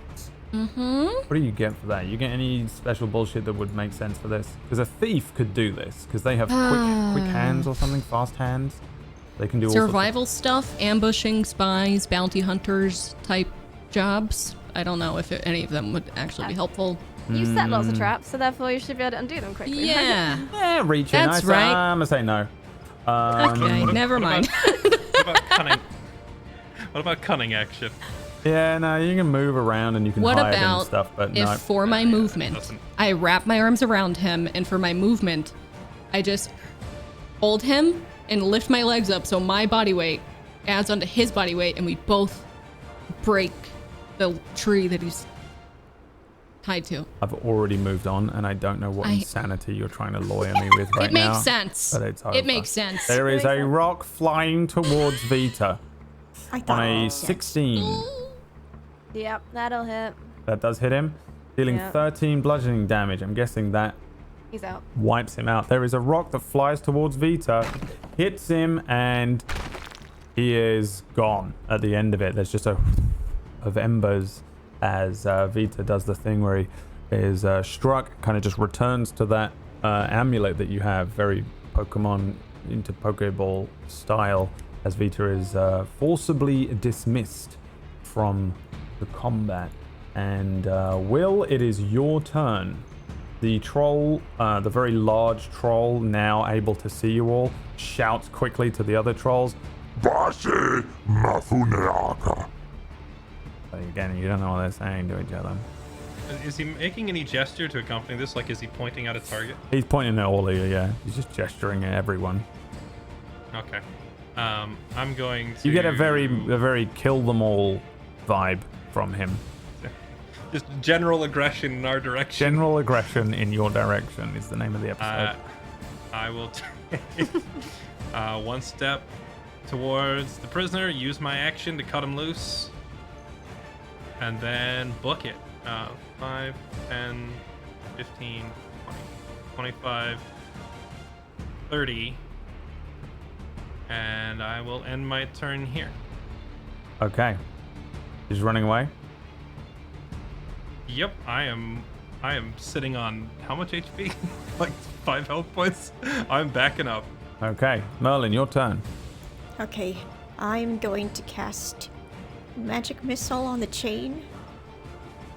Mm-hmm. What do you get for that? You get any special bullshit that would make sense for this? Because a thief could do this because they have quick hands or something, fast hands. They can do all sorts Survival stuff, ambushing, spies, bounty hunters type jobs. I don't know if any of them would actually be helpful. You set lots of traps, so therefore you should be able to undo them quickly. Yeah. Yeah, reach in. That's I'm right. gonna say no. Okay, never mind. What about cunning? What about cunning action? Yeah, no, you can move around and you can What hide and about stuff, but if no. for my movement, doesn't- I wrap my arms around him, and for my movement, I just hold him and lift my legs up so my body weight adds onto his body weight, and we both break the tree that he's tied to. I've already moved on, and I don't know what insanity you're trying to lawyer me with right It now. makes sense. But it's over. It makes sense. There is a rock flying towards Vita I thought on it a made sense. 16. Yep, that'll hit. That does hit him, dealing Yeah. 13 bludgeoning damage. I'm guessing that He's out. wipes him out. There is a rock that flies towards Vita, hits him, and he is gone at the end of it. There's just a of embers as Vita does the thing where he is struck, kind of just returns to that amulet that you have, very Pokemon into Pokeball style, as Vita is forcibly dismissed from the combat. And Will, it is your turn. The troll, the very large troll, now able to see you all, shouts quickly to the other trolls. Bashi Mafuneaka. But again, you don't know what they're saying to each other. Is he making any gesture to accompany this? Like, is he pointing at a target? He's pointing at all of you, yeah. He's just gesturing at everyone. Okay. I'm going to... You get a very kill them all vibe from him. Just general aggression in our direction. General aggression in your direction is the name of the episode. I will take one step towards the prisoner, use my action to cut him loose, and then book it. 5, 10, 15, 20, 25, 30, and I will end my turn here. Okay. He's running away. Yep, I am sitting on how much HP? Like 5 health points. I'm backing up. Okay. Merlin, your turn. Okay, I'm going to cast Magic Missile on the chain.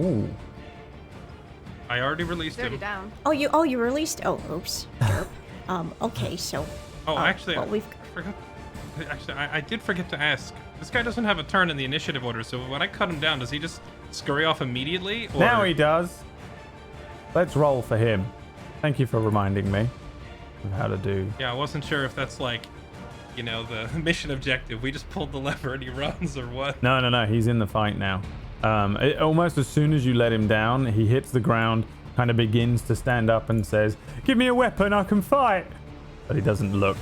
Ooh. I already released He's already him. down. Oh, you released? Oh, oops. Derp. Okay, so. Oh, actually, well, we've. I forgot. Actually, I did forget to ask. This guy doesn't have a turn in the initiative order, so when I cut him down, does he just scurry off immediately? Or... Now he does. Let's roll for him. Thank you for reminding me of how to do. Yeah, I wasn't sure if that's like, you know, the mission objective. We just pulled the lever and he runs, or what? No. He's in the fight now. Almost as soon as you let him down, he hits the ground, kind of begins to stand up and says, "Give me a weapon, I can fight." But he doesn't look.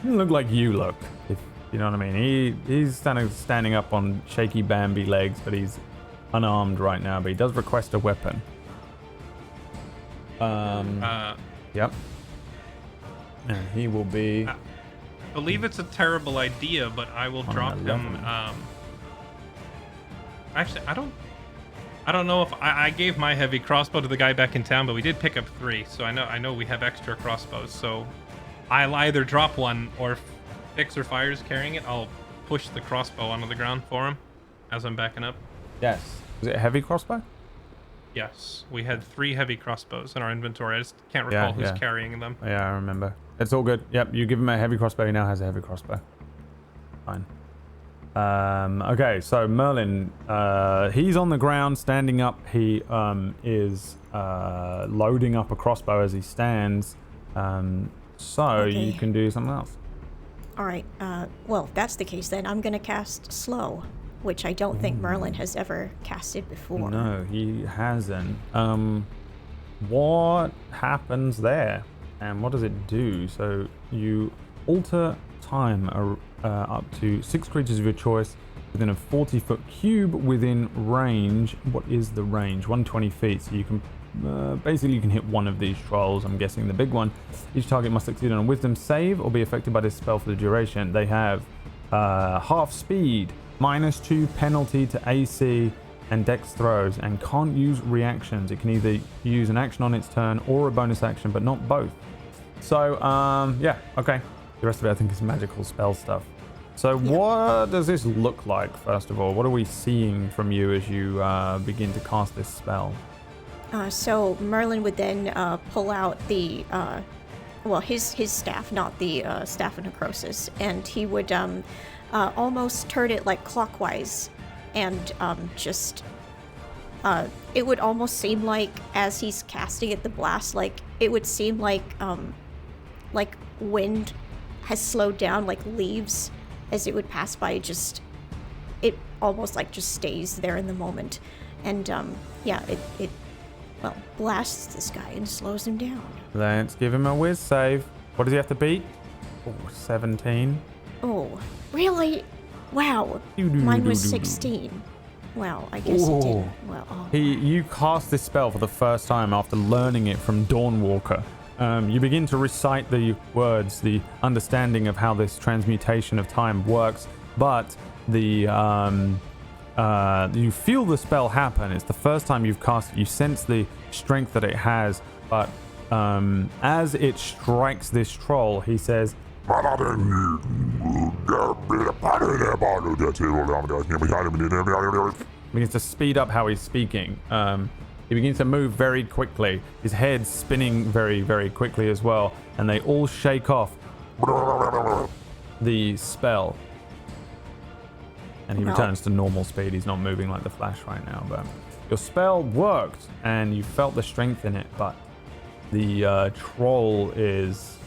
He doesn't look like you look, if you know what I mean. He's standing up on shaky Bambi legs, but he's unarmed right now. But he does request a weapon. Yep. And he will be. I believe it's a terrible idea, but I will drop him. 11. Actually, I don't know if I gave my heavy crossbow to the guy back in town, but we did pick up 3, so I know we have extra crossbows. So I'll either drop one, or if Fix or Fire's carrying it, I'll push the crossbow onto the ground for him. as I'm backing up. Yes. Is it a heavy crossbow? Yes, we had 3 heavy crossbows in our inventory. I just can't recall who's yeah. carrying them. Yeah, I remember. It's all good. Yep, you give him a heavy crossbow. He now has a heavy crossbow. Fine. Okay, so Merlin, he's on the ground, standing up. He is loading up a crossbow as he stands. Okay. You can do something else. All right. Well, if that's the case, then I'm gonna cast slow, which I don't think Merlin has ever casted before. No, he hasn't. What happens there? And what does it do? So you alter time up to 6 creatures of your choice within a 40-foot cube within range. What is the range? 120 feet. So you can basically you can hit one of these trolls. I'm guessing the big one. Each target must succeed on a wisdom save or be affected by this spell for the duration. They have half speed, -2 penalty to AC and dex throws, and can't use reactions. It can either use an action on its turn or a bonus action, but not both. So, yeah, okay. The rest of it, I think, is magical spell stuff. So what does this look like, first of all? What are we seeing from you as you begin to cast this spell? So Merlin would then pull out the, his staff, not the staff of necrosis, and he would almost turn it like clockwise, and it would almost seem like as he's casting it, the blast, like it would seem like wind has slowed down, like leaves as it would pass by. It almost like just stays there in the moment, and it blasts this guy and slows him down. Let's give him a whiz save. What does he have to beat? Oh, 17. Oh, really? Wow. Mine was 16. Well, I guess it did. Well, You cast this spell for the first time after learning it from Dawnwalker. You begin to recite the words, the understanding of how this transmutation of time works, but you feel the spell happen. It's the first time you've cast it. You sense the strength that it has, but as it strikes this troll, he says, begins to speed up how he's speaking. He begins to move very quickly. His head's spinning very, very quickly as well, and they all shake off the spell. And he returns to normal speed. He's not moving like the Flash right now, but your spell worked, and you felt the strength in it, but the troll is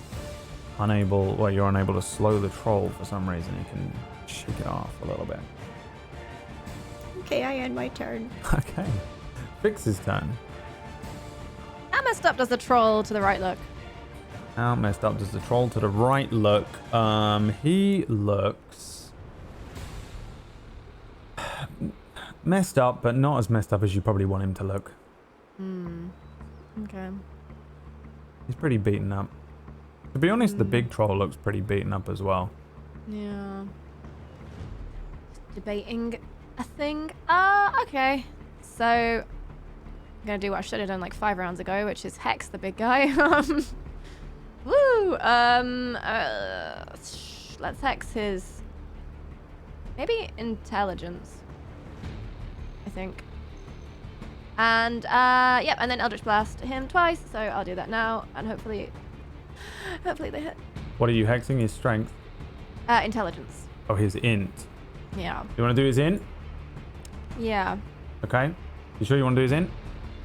unable, well, you're unable to slow the troll for some reason. You can shake it off a little bit. okay, I end my turn. Okay. Fix's turn. How messed up does the troll to the right look? How messed up does the troll to the right look? He looks messed up, but not as messed up as you probably want him to look. Okay. He's pretty beaten up. To be honest, the big troll looks pretty beaten up as well. Yeah. Debating a thing. Okay. So, I'm gonna do what I should have done like 5 rounds ago, which is hex the big guy. Woo! Let's hex his... maybe intelligence, I think. And, yep, and then Eldritch Blast him twice, so I'll do that now, and hopefully they hit. What are you hexing? His strength? Intelligence. Oh, his int. Yeah. You want to do his int? Yeah. Okay. You sure you want to do his int?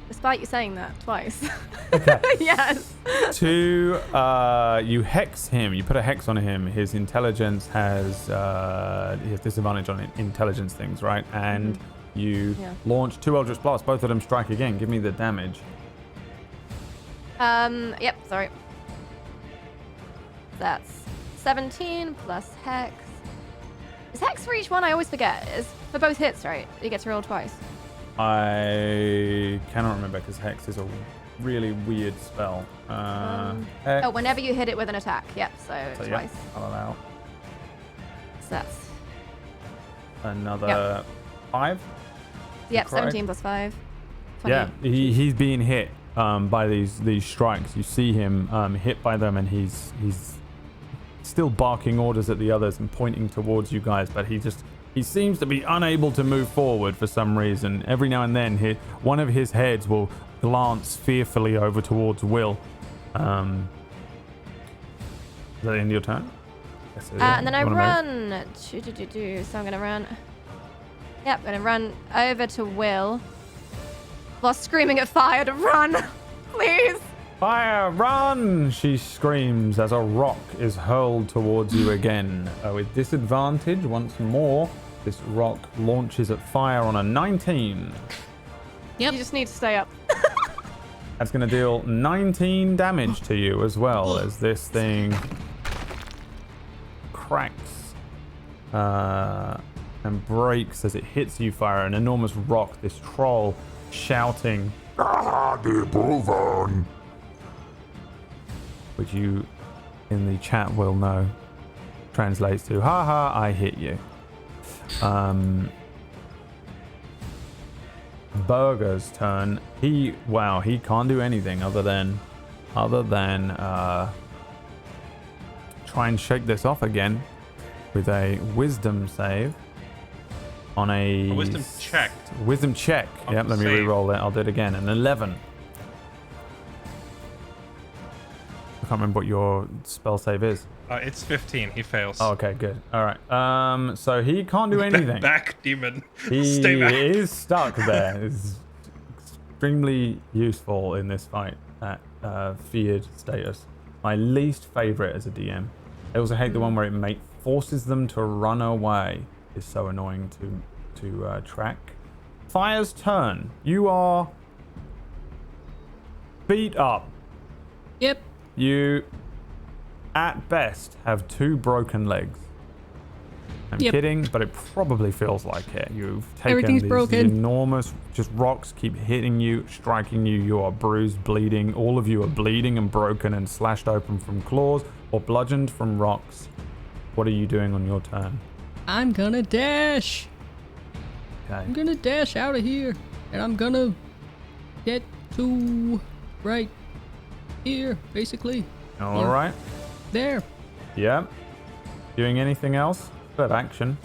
Despite you saying that twice. Okay. Yes. You hex him. You put a hex on him. His intelligence has he has disadvantage on intelligence things, right? And you launch 2 Eldritch Blasts. Both of them strike again. Give me the damage. Yep, sorry. That's 17 plus hex. Is hex for each one? I always forget. It's for both hits, right? You get to roll twice. I cannot remember because hex is a really weird spell. Oh, whenever you hit it with an attack. Yep, so twice. Yeah, I'll allow. So that's... another 5? Yep, correct? 17 plus 5. 28. Yeah, he's being hit by these strikes. You see him hit by them, and he's still barking orders at the others and pointing towards you guys, but he He seems to be unable to move forward for some reason. Every now and then, one of his heads will glance fearfully over towards Will. Is that the end of your turn? Yes, And then I You wanna move? run. So I'm going to run. Yep, going to run over to Will. While screaming at fire to run. Please. Fire, run! She screams as a rock is hurled towards you again. With disadvantage, once more, this rock launches at fire on a 19. Yep. You just need to stay up. That's going to deal 19 damage to you as well as this thing cracks and breaks as it hits you, Fire. An enormous rock, this troll shouting, Die proven. which you in the chat will know translates to, haha, I hit you. Burger's turn. He can't do anything other than try and shake this off again with a wisdom save on a wisdom check. Wisdom check. Not Yep, let me save. re-roll it. I'll do it again. An 11. I can't remember what your spell save is. It's 15. He fails. Oh, okay, good. All right. So he can't do anything. Back, demon. He Stay back. is stuck there. It's extremely useful in this fight at feared status. My least favorite as a DM. I also hate the one where it forces them to run away. It's so annoying to track. Fire's turn. You are beat up. Yep. You, at best, have 2 broken legs. I'm Yep. kidding, but it probably feels like it. You've taken Everything's these broken. enormous, just rocks keep hitting you, striking you. You are bruised, bleeding. All of you are bleeding and broken and slashed open from claws or bludgeoned from rocks. What are you doing on your turn? I'm gonna dash. Okay. I'm gonna dash out of here. And I'm gonna get to right here, basically. All right. There. Yeah. Doing anything else? Third action.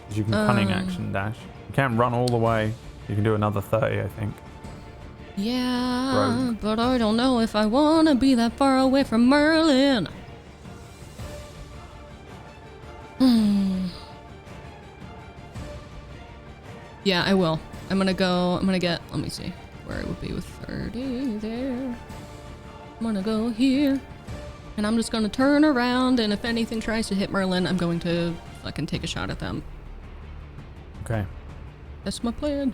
'Cause you can cunning action dash. You can't run all the way. You can do another 30, I think. Yeah, Rogue. but I don't know if I want to be that far away from Merlin. Yeah, I will. I'm gonna get, let me see where it would be with 30 there. I'm gonna go here. And I'm just gonna turn around, and if anything tries to hit Merlin, I'm going to fucking take a shot at them. Okay. That's my plan.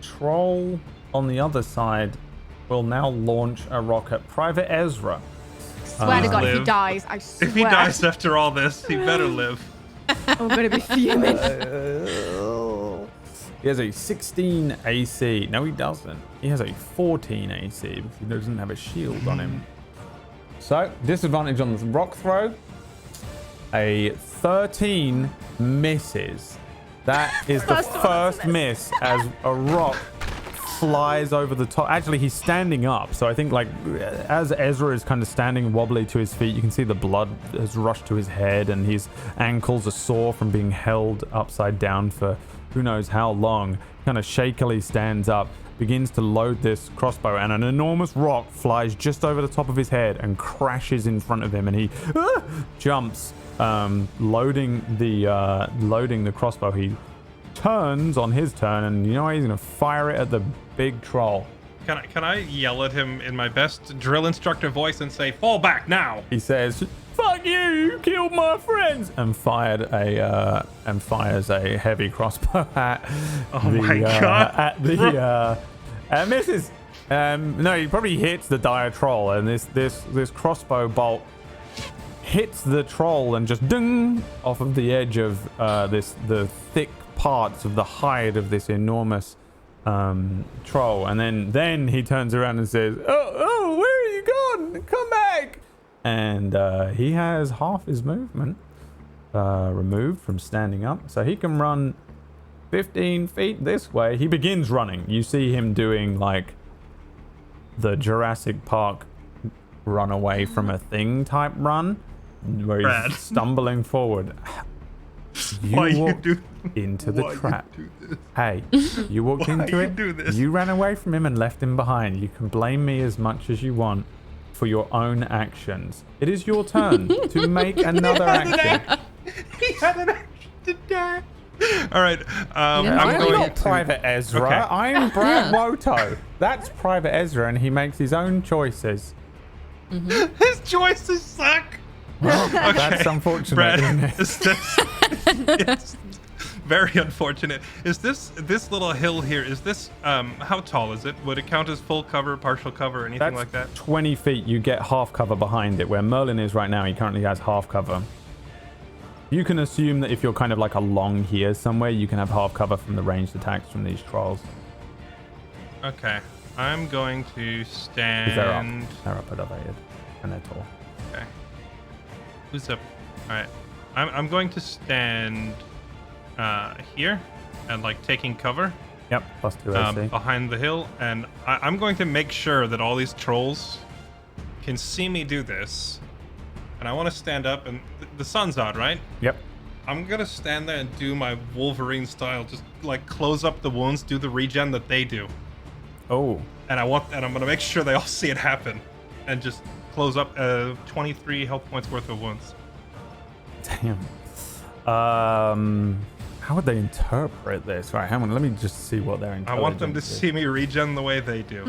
Troll on the other side will now launch a rock at Private Ezra. Swear to God, if he Live. dies, I swear. If he dies after all this, he better live. I'm gonna be fuming. He has a 16 AC. No, he doesn't. He has a 14 AC because he doesn't have a shield on him. So, disadvantage on the rock throw. A 13 misses. That is the first miss as a rock flies over the top. Actually, he's standing up. So I think like as Ezra is kind of standing wobbly to his feet, you can see the blood has rushed to his head and his ankles are sore from being held upside down for who knows how long. Kind of shakily stands up, begins to load this crossbow, and an enormous rock flies just over the top of his head and crashes in front of him, and he jumps, loading the crossbow. He turns on his turn, and you know he's gonna fire it at the big troll. Can I yell at him in my best drill instructor voice and say, "Fall back now"? He says, "Fuck you! You killed my friends!" and fires a heavy crossbow at my God. at the and misses. No, he probably hits the dire troll, and this crossbow bolt hits the troll and just ding off of the edge of the thick parts of the hide of this enormous troll, and then he turns around and says, "Oh, where are you gone? Come back!" And he has half his movement removed from standing up, so he can run 15 feet this way. He begins running. You see him doing like the Jurassic Park run away from a thing type run. where Brad. he's stumbling forward. Why you walked do into the why you trap. do this? Hey, you walked Why into you it. do this? You ran away from him and left him behind. You can blame me as much as you want for your own actions. It is your turn to make another action. He had an action to dash. All right. didn't I'm find going not to... Private Ezra. Okay. I'm Brad Yeah. Woto. That's Private Ezra, and he makes his own choices. His choices suck. Well, Okay. that's unfortunate, Brad, isn't it? is this... it's very unfortunate. Is this little hill here, is this... how tall is it? Would it count as full cover, partial cover, anything That's like that? 20 feet. You get half cover behind it. Where Merlin is right now, he currently has half cover. You can assume that if you're kind of like along here somewhere, you can have half cover from the ranged attacks from these trolls. Okay. I'm going to stand... Because they're up elevated, and they're tall. Okay. Who's up? Alright. I'm going to stand here and like taking cover Yep, plus 2 AC. behind the hill, and I'm going to make sure that all these trolls can see me do this. And I want to stand up, and the sun's out, right? Yep. I'm gonna stand there and do my Wolverine style, just like close up the wounds, do the regen that they do. Oh. And I'm gonna make sure they all see it happen, and just close up 23 health points worth of wounds. Damn. How would they interpret this? Right, hang on. Let me just see what they're I want them to see me regen the way they do.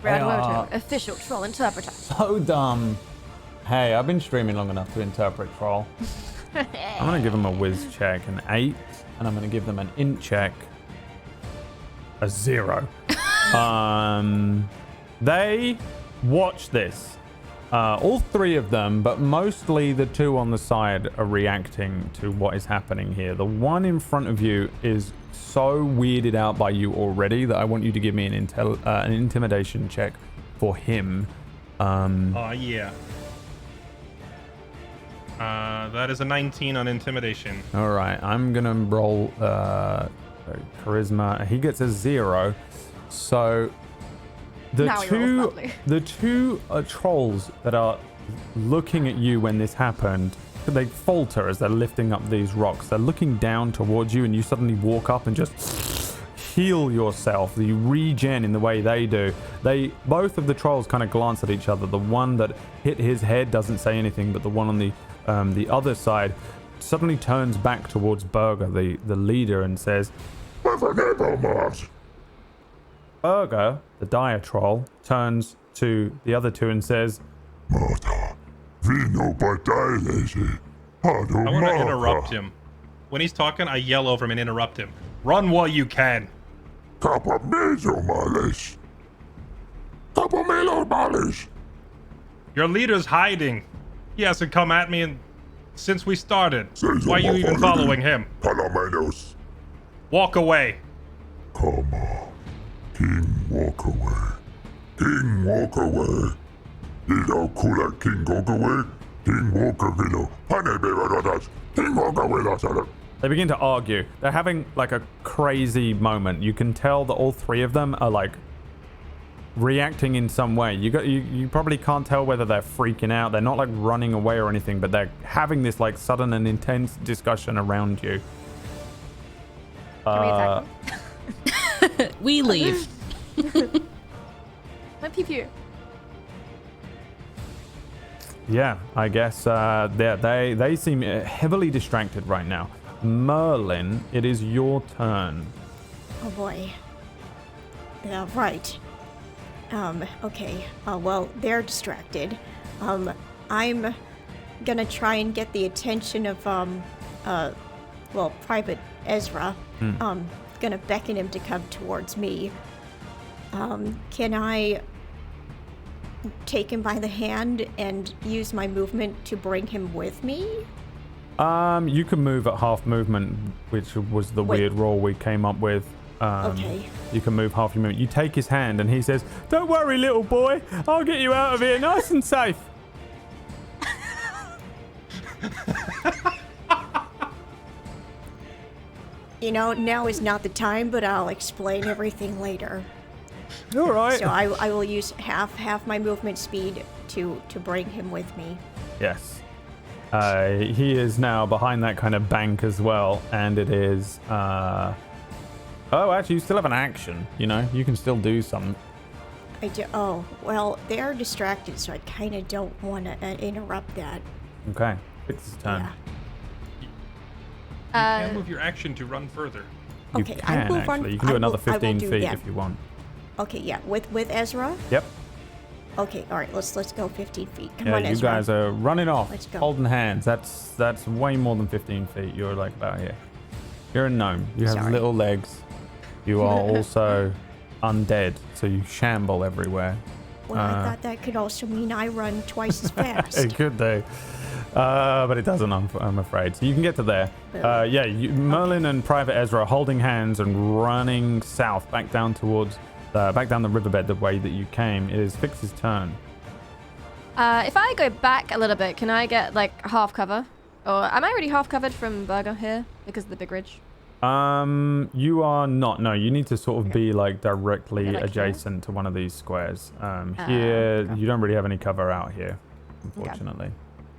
Brad They are- Woto, official troll interpreter. So dumb. Hey, I've been streaming long enough to interpret troll. I'm gonna give them a whiz check, an 8, and I'm gonna give them an int check, a 0. They watch this. All 3 of them, but mostly the 2 on the side are reacting to what is happening here. The one in front of you is so weirded out by you already that I want you to give me an intimidation check for him. Oh yeah. That is a 19 on intimidation. All right, I'm gonna roll charisma. He gets a 0. So Now he rolls badly. the two trolls that are looking at you when this happened, they falter as they're lifting up these rocks. They're looking down towards you, and you suddenly walk up and just heal yourself. You regen in the way they do. Both of the trolls kind of glance at each other. The one that hit his head doesn't say anything, but the one on the other side suddenly turns back towards Burger, the leader, and says, Burger, the dire troll, turns to the other 2 and says, I want to interrupt him. When he's talking, I yell over him and interrupt him. Run while you can. Your leader's hiding. He hasn't come at me since we started. Why are you even following him? Walk away. Come on. King, walk away. King, walk away. Ilo kula king walk away. King walk away. Pane bevaradas. King walk away. they begin to argue. They're having like a crazy moment. You can tell that all 3 of them are like reacting in some way. You probably can't tell whether they're freaking out. They're not like running away or anything, but they're having this like sudden and intense discussion around you. Can we attack them? We leave. My pew pew. Yeah, I guess they seem heavily distracted right now. Merlin, it is your turn. Oh boy. Yeah, right. Okay. Well, they're distracted. I'm gonna try and get the attention of, Private Ezra. Gonna beckon him to come towards me. Can I take him by the hand and use my movement to bring him with me? You can move at half movement, which was the Wait. weird rule we came up with. Okay. You can move half your movement. You take his hand and he says, "Don't worry, little boy. I'll get you out of here nice and safe." You know, now is not the time, but I'll explain everything later. All right. So I will use half my movement speed to bring him with me. Yes. He is now behind that kind of bank as well, and it is. Oh, actually, you still have an action. You know, you can still do something. I do. Oh, well, they are distracted, so I kind of don't want to interrupt that. Okay, it's his turn. Yeah. You can move your action to run further. You Okay, can I will actually. run. You can do another I will 15 do feet that. if you want. Okay, yeah, with Ezra. Yep. Okay, all right, let's go 15 feet. Come Yeah, on, you Ezra. guys are running off, Let's go. holding hands. That's way more than 15 feet. You're like about here. You're a gnome. You have Sorry. little legs. You are also undead, so you shamble everywhere. Well, I thought that could also mean I run twice as fast. It could do. But it doesn't, I'm afraid. So you can get to there. Yeah, Merlin and Private Ezra are holding hands and running south, back down towards, back down the riverbed the way that you came. It is Fix's turn. If I go back a little bit, can I get like half cover? Or am I already half covered from Burger here because of the big ridge? You are not. No, you need to sort of be like directly Yeah, like here? adjacent to one of these squares. Here, okay. you don't really have any cover out here, unfortunately.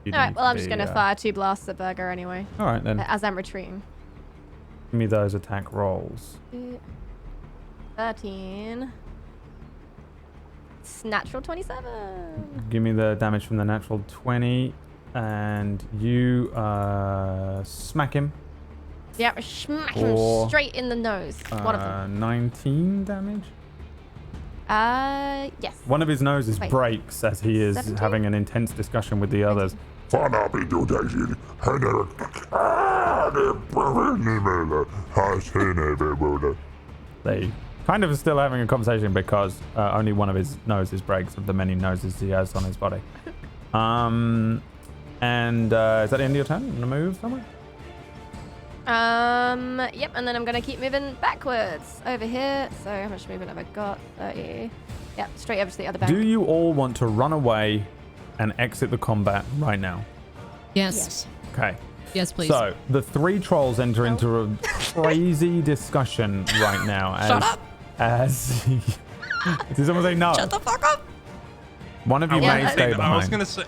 You'd All right, need well, to I'm just be, going to fire 2 blasts at Burger anyway, All right, then. as I'm retreating. Give me those attack rolls. 13. It's natural 27. Give me the damage from the natural 20, and you smack him. Yeah, smack him Or, straight in the nose. One of them. 19 damage. Yes. One of his noses Wait. breaks as he is 17? having an intense discussion with the others. They kind of are still having a conversation because only one of his noses breaks of the many noses he has on his body. And is that the end of your turn? You want to move somewhere? Yep, and then I'm gonna keep moving backwards over here. So how much movement have I got? 30. Yep, straight over to the other bank. Do you all want to run away and exit the combat right now? Yes. Okay. Yes, please. So the 3 trolls enter into a crazy discussion right now. Shut up. As did someone say no? Shut the fuck up. One of you Yeah, may I- stay behind. I was gonna say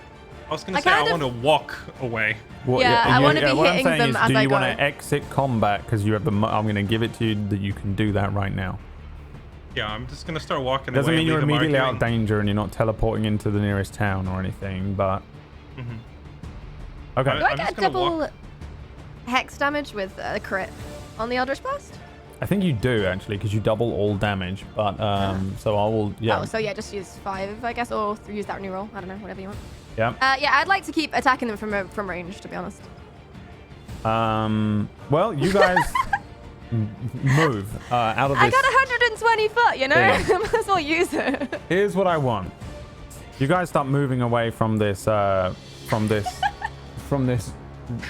I kind want to walk away. What, Yeah, I wanna be what I'm hitting saying them is, as do I you want go. to exit combat? Because you have the. I'm going to give it to you that you can do that right now. Yeah, I'm just gonna start walking Doesn't away. mean you're leave them immediately out of arguing. danger and you're not teleporting into the nearest town or anything, but. Okay. Do I I'm get just gonna double walk- hex damage with a crit on the Eldritch Blast? I think you do actually, because you double all damage. But so I will. Yeah. Oh, so yeah, just use 5, I guess, or use that reroll. I don't know, whatever you want. Yeah. Yeah, I'd like to keep attacking them from range, to be honest. Well, you guys move out of this. I got 120 foot, you know? Yeah. Might as well use it. Here's what I want. You guys start moving away from this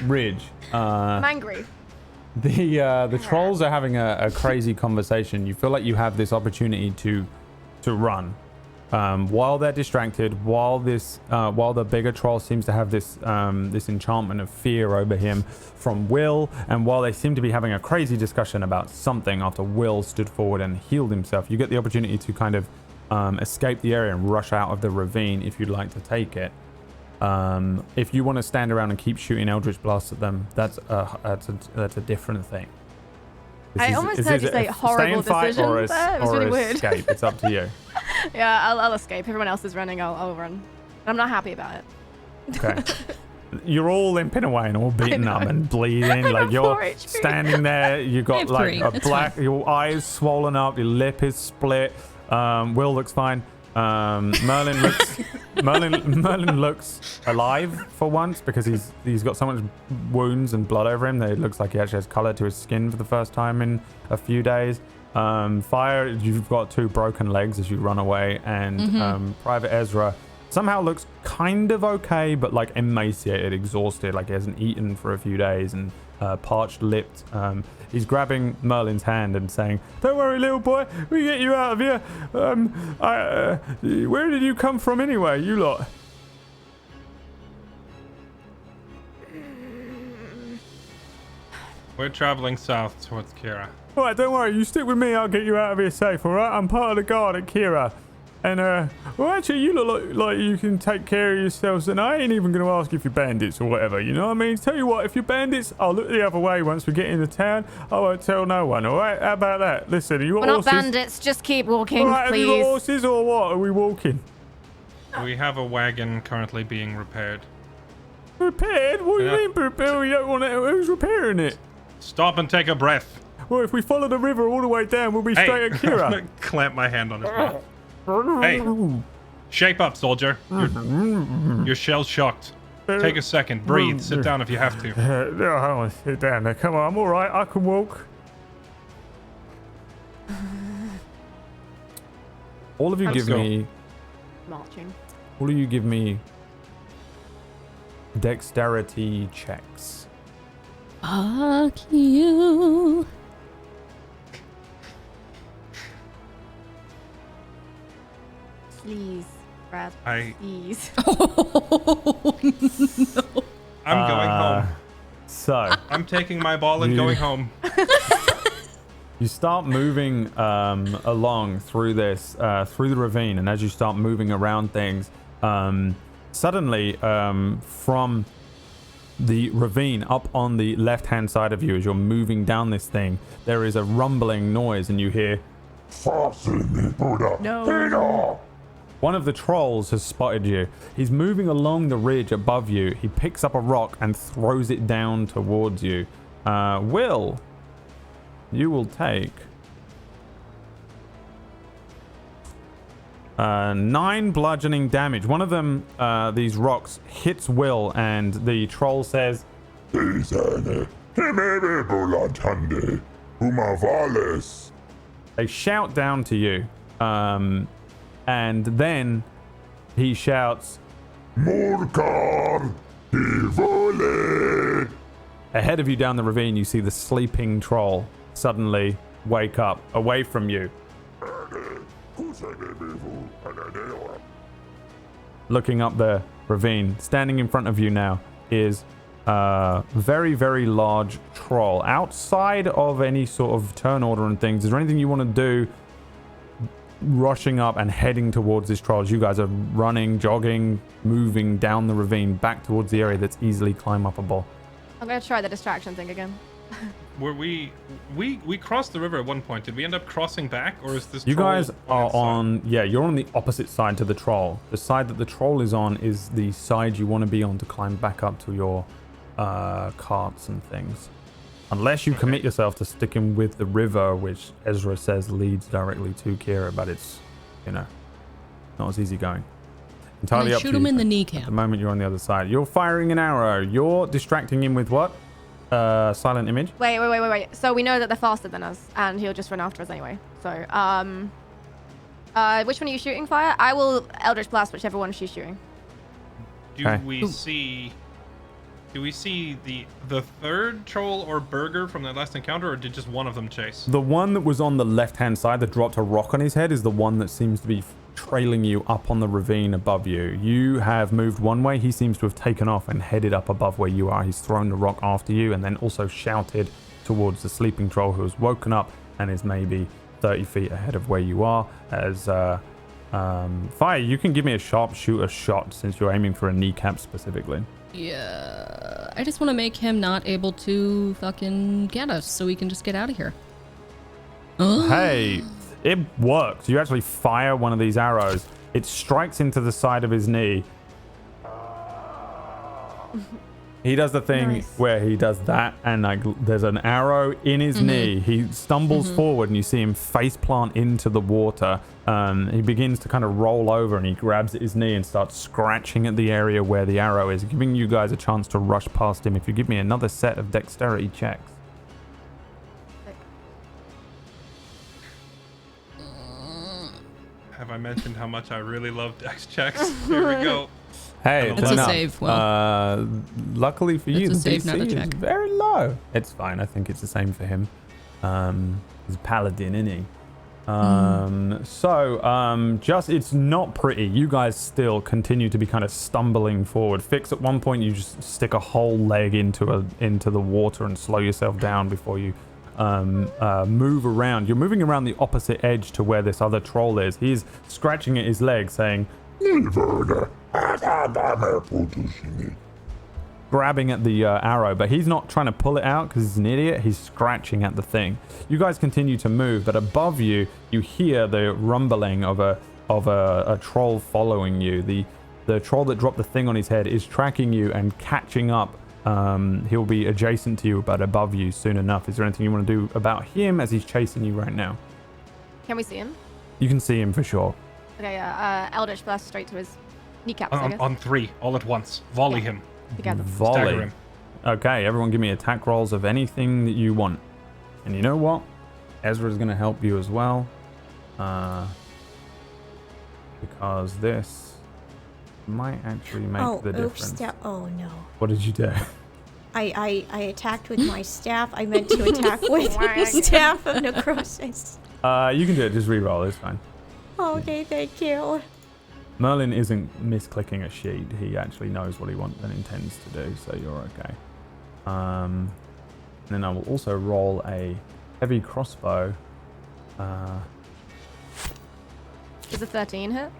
ridge. I'm angry. The trolls are having a crazy conversation. You feel like you have this opportunity to run while they're distracted, while the bigger troll seems to have this enchantment of fear over him from Will, and while they seem to be having a crazy discussion about something after Will stood forward and healed himself. You get the opportunity to kind of escape the area and rush out of the ravine if you'd like to take it. If you want to stand around and keep shooting Eldritch Blasts at them, that's a different thing. I almost heard you say horrible decision or decisions there. It was really weird. escape. It's up to you. Yeah, I'll escape. Everyone else is running. I'll run. I'm not happy about it. Okay. You're all limping away and all beaten up and bleeding. Like got you're 4 HP. standing there. You got have like 3. a It's black. Your eyes swollen up. Your lip is split. Will looks fine. Merlin looks alive for once because he's got so much wounds and blood over him that it looks like he actually has color to his skin for the first time in a few days. Fire, you've got 2 broken legs as you run away, and Private Ezra somehow looks kind of okay, but like emaciated, exhausted, like he hasn't eaten for a few days and parched lipped. He's grabbing Merlin's hand and saying, "Don't worry, little boy, we get you out of here. Where did you come from anyway, you lot?" We're traveling south towards Kira. All right, don't worry, you stick with me, I'll get you out of here safe, all right? I'm part of the guard at Kira. And, well, actually, you look like you can take care of yourselves, and I ain't even going to ask if you're bandits or whatever, you know what I mean? Tell you what, if you're bandits, I'll look the other way once we get into town. I won't tell no one, all right? How about that? Listen, you got We're horses? not bandits. Just keep walking, All right, have you got please. horses or what? Are we walking? We have a wagon currently being repaired. Repaired? What do you Yeah. mean repaired? You don't want to, who's repairing it? Stop and take a breath. Well, if we follow the river all the way down, we'll be straight at I'm Kira. gonna clamp my hand on his mouth. Hey, shape up, soldier. You're shell shocked. Take a second, breathe, sit down if you have to. No, I don't want to sit down there. Come on, I'm all right. I can walk. All of you Let's give go. me. Marching. All of you give me dexterity checks. Fuck you. Please, Brad. Please. Oh, no. I'm going home. So I'm taking my ball and You- going home. you start moving along through this, through the ravine, and as you start moving around things, suddenly from the ravine up on the left-hand side of you, as you're moving down this thing, there is a rumbling noise, and you hear No. one of the trolls has spotted you. He's moving along the ridge above you. He picks up a rock and throws it down towards you. Will, you will take 9 bludgeoning damage. One of them, these rocks, hits Will, and the troll says, They shout down to you. And then he shouts, Morkar Tivoli. ahead of you down the ravine, you see the sleeping troll suddenly wake up away from you. Looking up the ravine, standing in front of you now is a very, very large troll. Outside of any sort of turn order and things, is there anything you want to do rushing up and heading towards this troll as you guys are running, jogging, moving down the ravine back towards the area that's easily climb upable? I'm gonna try the distraction thing again. Were we crossed the river at one point. Did we end up crossing back, or is this You troll guys are its side? on, yeah, you're on the opposite side to the troll. The side that the troll is on is the side you want to be on to climb back up to your carts and things. Unless you commit yourself to sticking with the river, which Ezra says leads directly to Kira, but it's, you know, not as easy going. Entirely I up shoot to him you. in the At kneecap. the moment, you're on the other side. You're firing an arrow. You're distracting him with what? Silent image. Wait. So we know that they're faster than us, and he'll just run after us anyway. So, which one are you shooting, Fire? I will Eldritch Blast whichever one she's shooting. Do Okay. we see the third troll or burger from that last encounter, or did just one of them chase? The one that was on the left-hand side that dropped a rock on his head is the one that seems to be trailing you up on the ravine above you. You have moved one way. He seems to have taken off and headed up above where you are. He's thrown the rock after you and then also shouted towards the sleeping troll, who has woken up and is maybe 30 feet ahead of where you are. As Fire, you can give me a sharpshooter shot since you're aiming for a kneecap specifically. Yeah. I just want to make him not able to fucking get us so we can just get out of here. Hey, it works. You actually fire one of these arrows. It strikes into the side of his knee. He does the thing Nice. where he does that, and like there's an arrow in his knee. He stumbles forward, and you see him face plant into the water. He begins to kind of roll over, and he grabs at his knee and starts scratching at the area where the arrow is, giving you guys a chance to rush past him. If you give me another set of dexterity checks. Have I mentioned how much I really love dex checks? Here we go. Hey, It's it's a enough. save, Will. Luckily for you, It's the a save, not a DC is check. very low. It's fine. I think it's the same for him. He's a paladin, isn't he? Just it's not pretty. You guys still continue to be kind of stumbling forward. Fix, at one point you just stick a whole leg into the water and slow yourself down before you move around. You're moving around the opposite edge to where this other troll is. He's scratching at his leg, saying, grabbing at the arrow, but he's not trying to pull it out because he's an idiot. He's scratching at the thing. You guys continue to move, but above you, you hear the rumbling of a troll following you. The troll that dropped the thing on his head is tracking you and catching up. He'll be adjacent to you, but above you soon enough. Is there anything you want to do about him as he's chasing you right now? Can we see him? You can see him for sure. Okay, Eldritch Blast straight to his kneecaps, I guess. On 3, all at once. Volley him. Together. Stagger Volley. him. Okay, everyone give me attack rolls of anything that you want. And you know what? Ezra's going to help you as well. Because this might actually make the difference. Oh no. What did you do? I attacked with my staff. I meant to attack with the staff of necrosis. You can do it. Just re-roll. It's fine. Okay, thank you. Merlin isn't misclicking a sheet. He actually knows what he wants and intends to do, so you're okay. Then I will also roll a heavy crossbow. Does a 13 hit?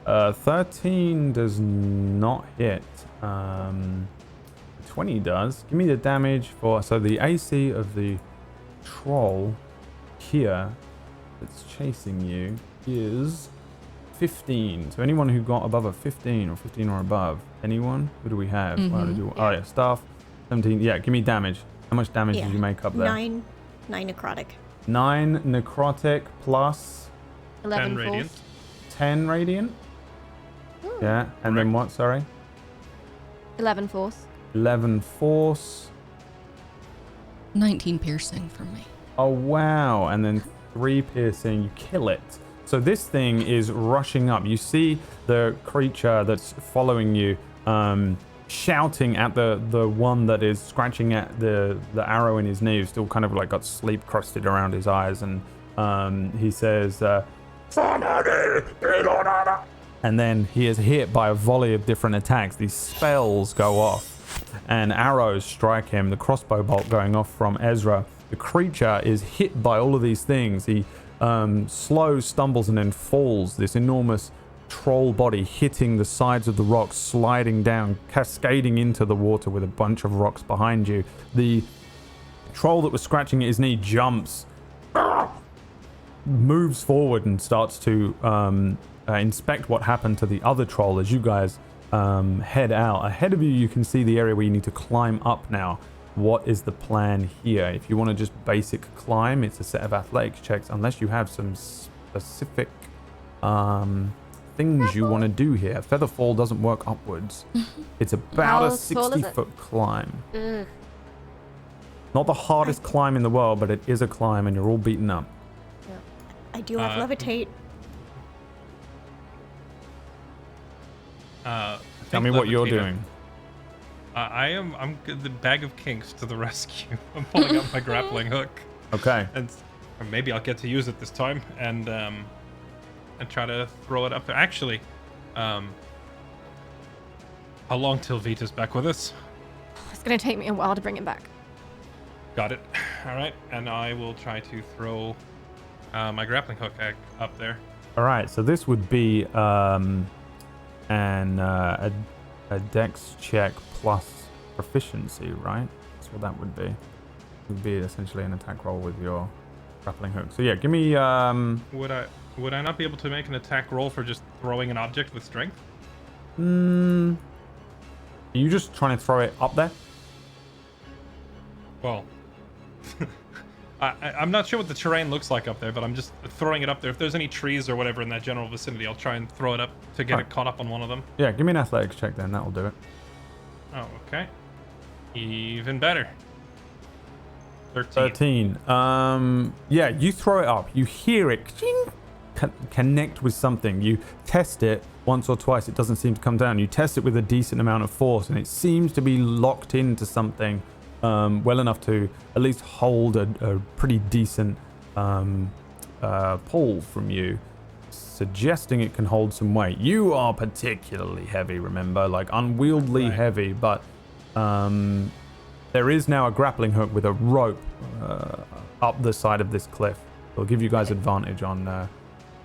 13 does not hit. 20 does. Give me the damage for... So the AC of the troll here that's chasing you is 15. So anyone who got above a 15 or 15 or above. Anyone? Who do we have? Oh yeah, staff. 17. Yeah, give me damage. How much damage did you make up there? 9 necrotic. 9 necrotic plus 11 10 radiant. force. 10 radiant. Yeah, and then what? Sorry. 11 force. 11 force. 19 piercing for me. Oh wow! And then 3 piercing. You kill it. So this thing is rushing up. You see the creature that's following you, shouting at the one that is scratching at the arrow in his knee, who's still kind of like got sleep crusted around his eyes, and he says, and then he is hit by a volley of different attacks. These spells go off and arrows strike him, the crossbow bolt going off from Ezra. The creature is hit by all of these things. He slows, stumbles, and then falls. This enormous troll body hitting the sides of the rocks, sliding down, cascading into the water with a bunch of rocks behind you. The troll that was scratching at his knee jumps, moves forward, and starts to inspect what happened to the other troll as you guys head out. Ahead of you, you can see the area where you need to climb up now. What is the plan here? If you want to just basic climb, it's a set of athletics checks, unless you have some specific things you want to do here. Featherfall doesn't work upwards. It's about How a tall is it? 60-foot climb. Not the hardest climb in the world, but it is a climb, and you're all beaten up. I do have levitate. Tell me what you're doing. I'm the bag of kinks to the rescue. I'm pulling up my grappling hook, Okay. and maybe I'll get to use it this time, and try to throw it up there. Actually, how long till Vita's back with us? It's going to take me a while to bring him back. Got it. All right, and I will try to throw my grappling hook up there. All right, so this would be a dex check plus proficiency, right? That's what that would be. It would be essentially an attack roll with your grappling hook. So yeah, give me... Would I not be able to make an attack roll for just throwing an object with strength? Are you just trying to throw it up there? Well, I'm not sure what the terrain looks like up there, but I'm just throwing it up there. If there's any trees or whatever in that general vicinity, I'll try and throw it up to get it caught up on one of them. Yeah, give me an athletics check then. That'll do it. Oh, okay. Even better. 13. 13. Yeah, you throw it up. You hear it connect with something. You test it once or twice. It doesn't seem to come down. You test it with a decent amount of force, and it seems to be locked into something well enough to at least hold a pretty decent pull from you, suggesting it can hold some weight. You are particularly heavy, remember, like unwieldy heavy, but There is now a grappling hook with a rope up the side of this cliff. It'll give you guys advantage on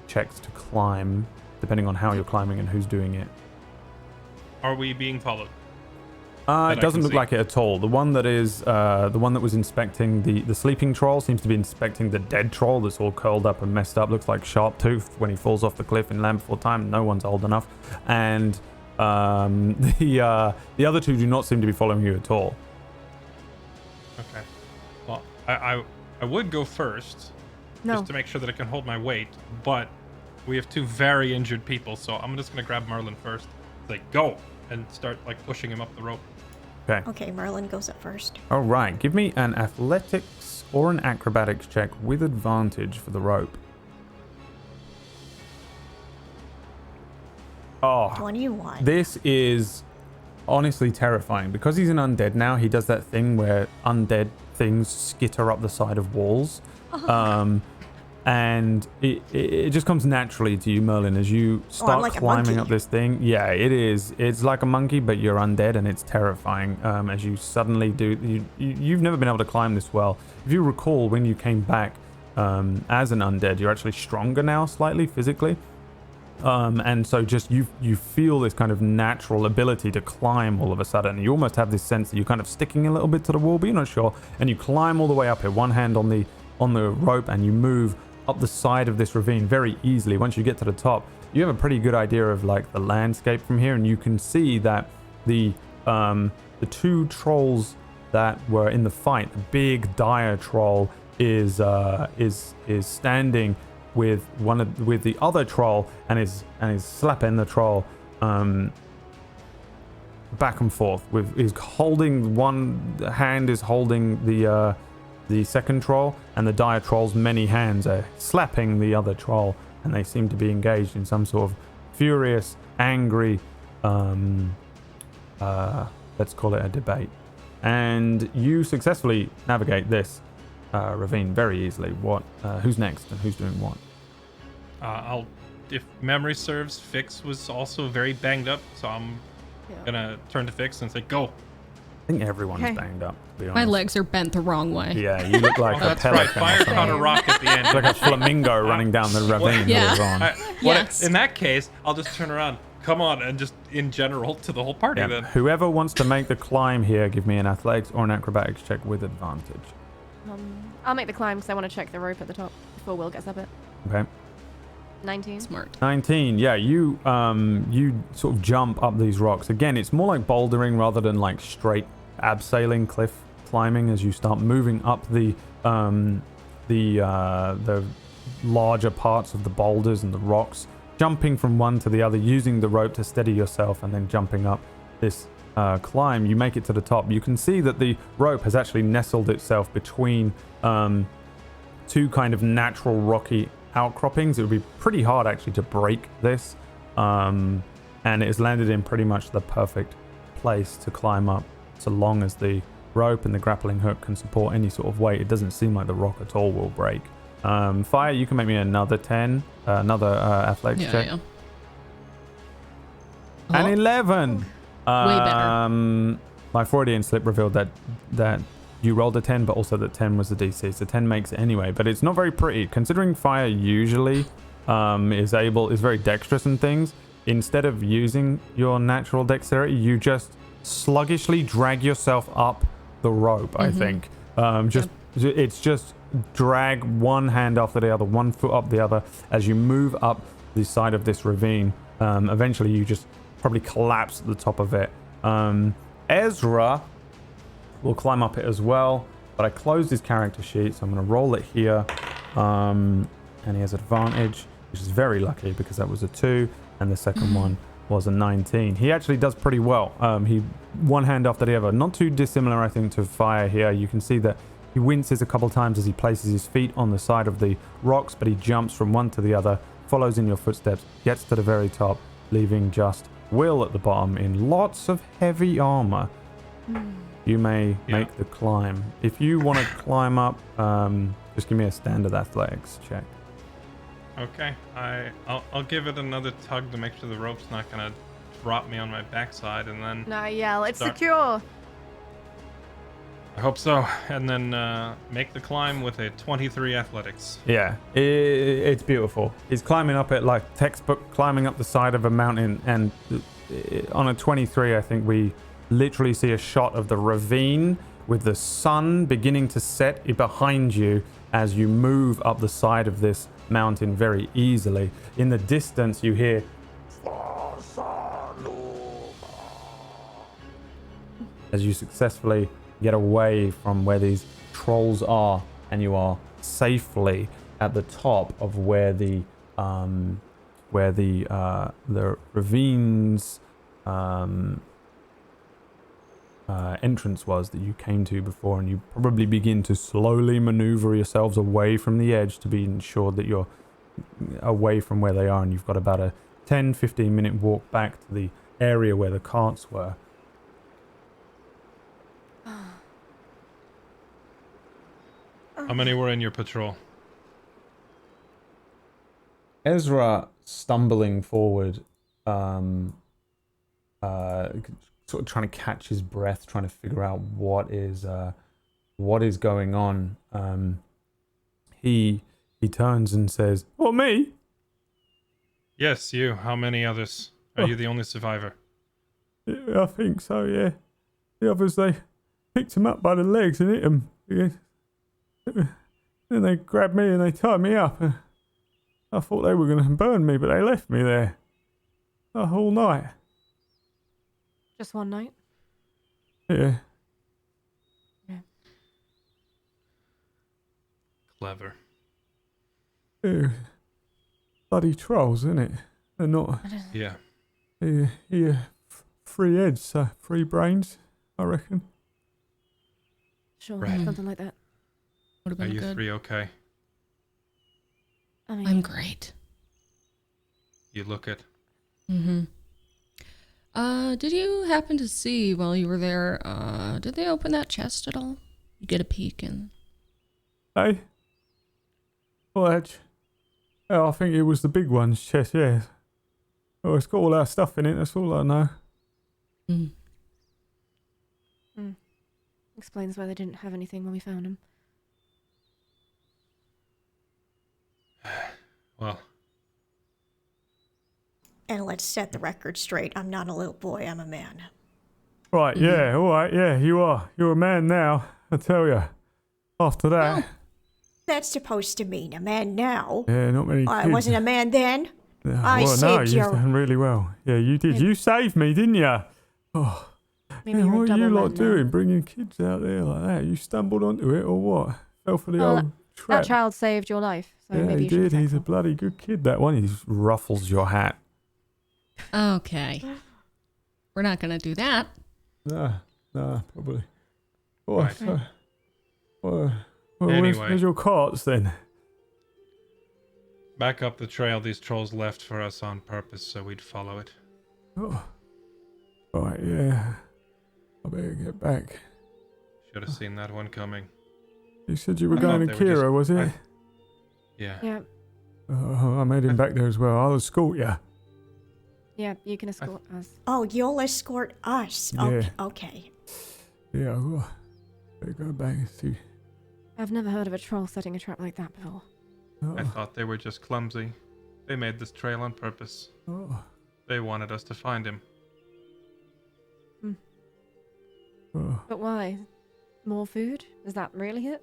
checks to climb, depending on how you're climbing and who's doing it. Are we being followed? It doesn't look like it at all. The one that is, the one that was inspecting the sleeping troll seems to be inspecting the dead troll that's all curled up and messed up. Looks like Sharptooth when he falls off the cliff in Land Before Time. No one's old enough. And the other two do not seem to be following you at all. Okay. Well, I would go first, just to make sure that I can hold my weight. But we have two very injured people, so I'm just gonna grab Merlin first. Like, go, and start like pushing him up the rope. Okay. Okay, Merlin goes up first. All right. Give me an athletics or an acrobatics check with advantage for the rope. Oh, 21. this is honestly terrifying. Because he's an undead now, he does that thing where undead things skitter up the side of walls. And it just comes naturally to you, Merlin, as you start like climbing up this thing. Yeah, it is. It's like a monkey, but you're undead, and it's terrifying. As you suddenly do, you've never been able to climb this well. If you recall, when you came back as an undead, you're actually stronger now, slightly physically. And so just you feel this kind of natural ability to climb all of a sudden. You almost have this sense that you're kind of sticking a little bit to the wall, but you're not sure. And you climb all the way up here, one hand on the rope, and you move up the side of this ravine very easily. Once you get to the top, you have a pretty good idea of like the landscape from here, and you can see that the two trolls that were in the fight, the big dire troll is standing with with the other troll and is slapping the troll back and forth. Is holding one hand is holding the second troll, and the dire troll's many hands are slapping the other troll, and they seem to be engaged in some sort of furious, angry, let's call it a debate. And you successfully navigate this ravine very easily. Who's next and who's doing what? If memory serves, Fix was also very banged up, so I'm gonna turn to Fix and say, go. I think everyone's banged up, to be honest. My legs are bent the wrong way. Yeah, you look like a That's right. pelican. Fire caught a rock at the end. It's like a flamingo running down the ravine. Yeah. Later on. Yes. In that case, I'll just turn around. Come on, and just in general to the whole party Yeah. then. Whoever wants to make the climb here, give me an athletics or an acrobatics check with advantage. I'll make the climb because I want to check the rope at the top before Will gets up it. Okay. 19. Smart. 19. Yeah, you sort of jump up these rocks. Again, it's more like bouldering rather than like straight abseiling cliff climbing as you start moving up the larger parts of the boulders and the rocks, jumping from one to the other, using the rope to steady yourself, and then jumping up this climb. You make it to the top. You can see that the rope has actually nestled itself between two kind of natural rocky outcroppings. It would be pretty hard actually to break this, and it has landed in pretty much the perfect place to climb up, so long as the rope and the grappling hook can support any sort of weight. It doesn't seem like the rock at all will break. Fire, you can make me another 10, another athletics check. Yeah. An Oh, 11. way better. My Freudian slip revealed that you rolled a 10, but also that 10 was the DC, so 10 makes it anyway. But it's not very pretty, considering Fire usually is very dexterous and things. Instead of using your natural dexterity, you just sluggishly drag yourself up the rope. I think it's just drag one hand after the other, one foot up the other as you move up the side of this ravine. Eventually, you just probably collapse at the top of it. Ezra will climb up it as well, but I closed his character sheet, so I'm going to roll it here. And he has advantage, which is very lucky because that was a 2, and the second one was a 19. He actually does pretty well. He one hand after the other, not too dissimilar, I think, to Fire here. You can see that he winces a couple times as he places his feet on the side of the rocks, but he jumps from one to the other, follows in your footsteps, gets to the very top, leaving just Will at the bottom in lots of heavy armor. You may make the climb. If you want to climb up, just give me a standard athletics check. Okay, I'll give it another tug to make sure the rope's not gonna drop me on my backside, and then No, I yell, it's Start. secure. I hope so. And then make the climb with a 23 athletics. Yeah, it's beautiful. He's climbing up it like textbook, climbing up the side of a mountain, and on a 23, I think we literally see a shot of the ravine with the sun beginning to set behind you as you move up the side of this mountain very easily. In the distance, you hear as you successfully get away from where these trolls are, and you are safely at the top of where the ravine's entrance was that you came to before, and you probably begin to slowly maneuver yourselves away from the edge to be ensured that you're away from where they are, and you've got about a 10-15 minute walk back to the area where the carts were. How many were in your patrol? Ezra stumbling forward, sort of trying to catch his breath, trying to figure out what is going on. He turns and says, "Oh, me?" Yes, you. How many others? Are you the only survivor? Yeah, I think so, yeah. The others, they picked him up by the legs and hit him. Yeah. Then they grabbed me and they tied me up. I thought they were going to burn me, but they left me there the whole night. Just one night? Yeah. Clever. Ew. Bloody trolls, isn't it? They're not. Yeah. Free heads, free brains, I reckon. Sure, Right. something like that. Would have Are been you good. three okay? I mean, I'm great. You look it. Mm-hmm. Did you happen to see while you were there, did they open that chest at all? You get a peek in. Hey? Well, I think it was the big one's chest, yeah. Oh, it's got all our stuff in it, that's all I know. Mm. explains why they didn't have anything when we found him. Well. And let's set the record straight. I'm not a little boy, I'm a man. Right, yeah, all right, yeah, you are. You're a man now, I tell you. After that. That's supposed to mean a man now. Yeah, not many kids. I wasn't a man then. Yeah, I well, no, saved you've your... done really well. Yeah, you did. You saved me, didn't you? Oh, Maybe yeah, you're a what are you double lot man now. doing, bringing kids out there like that? You stumbled onto it or what? Fell for the old trap. That child saved your life, so Yeah, maybe he you should did. be He's a thankful. bloody good kid, that one. He ruffles your hat. Okay. We're not going to do that. Nah, probably. Oh, Right. so, well, Anyway. where's your carts then? Back up the trail these trolls left for us on purpose so we'd follow it. Oh. Right, yeah. I better get back. Should have seen that one coming. You said you were I going thought to they were Kira, just- was it? I- Yeah. Yeah, Oh, I made him back there as well. I'll escort you. yeah, you can escort us. Oh, you'll escort us. Yeah. Okay. Yeah, well, better go back and see. I've never heard of a troll setting a trap like that before. I Oh, thought they were just clumsy. They made this trail on purpose. oh, They wanted us to find him. oh. But why? More food? Is that really it?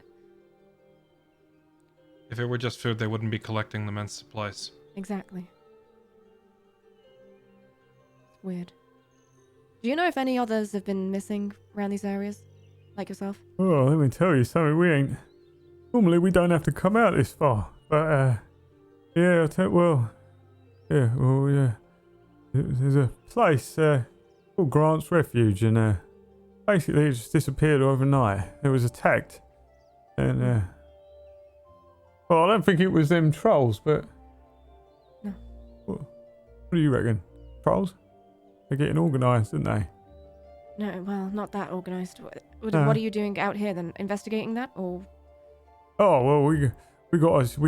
If it were just food, they wouldn't be collecting the men's supplies. Exactly. It's weird. Do you know if any others have been missing around these areas? Like yourself? Oh, let me tell you something. Normally we don't have to come out this far. But, yeah, yeah. There's a place, called Grant's Refuge, and, basically it just disappeared overnight. It was attacked. And, well, I don't think it was them trolls, but... No. What do you reckon? Trolls? They're getting organised, aren't they? No, well, not that organised. What No. are you doing out here then? Investigating that? Or. Oh, well, we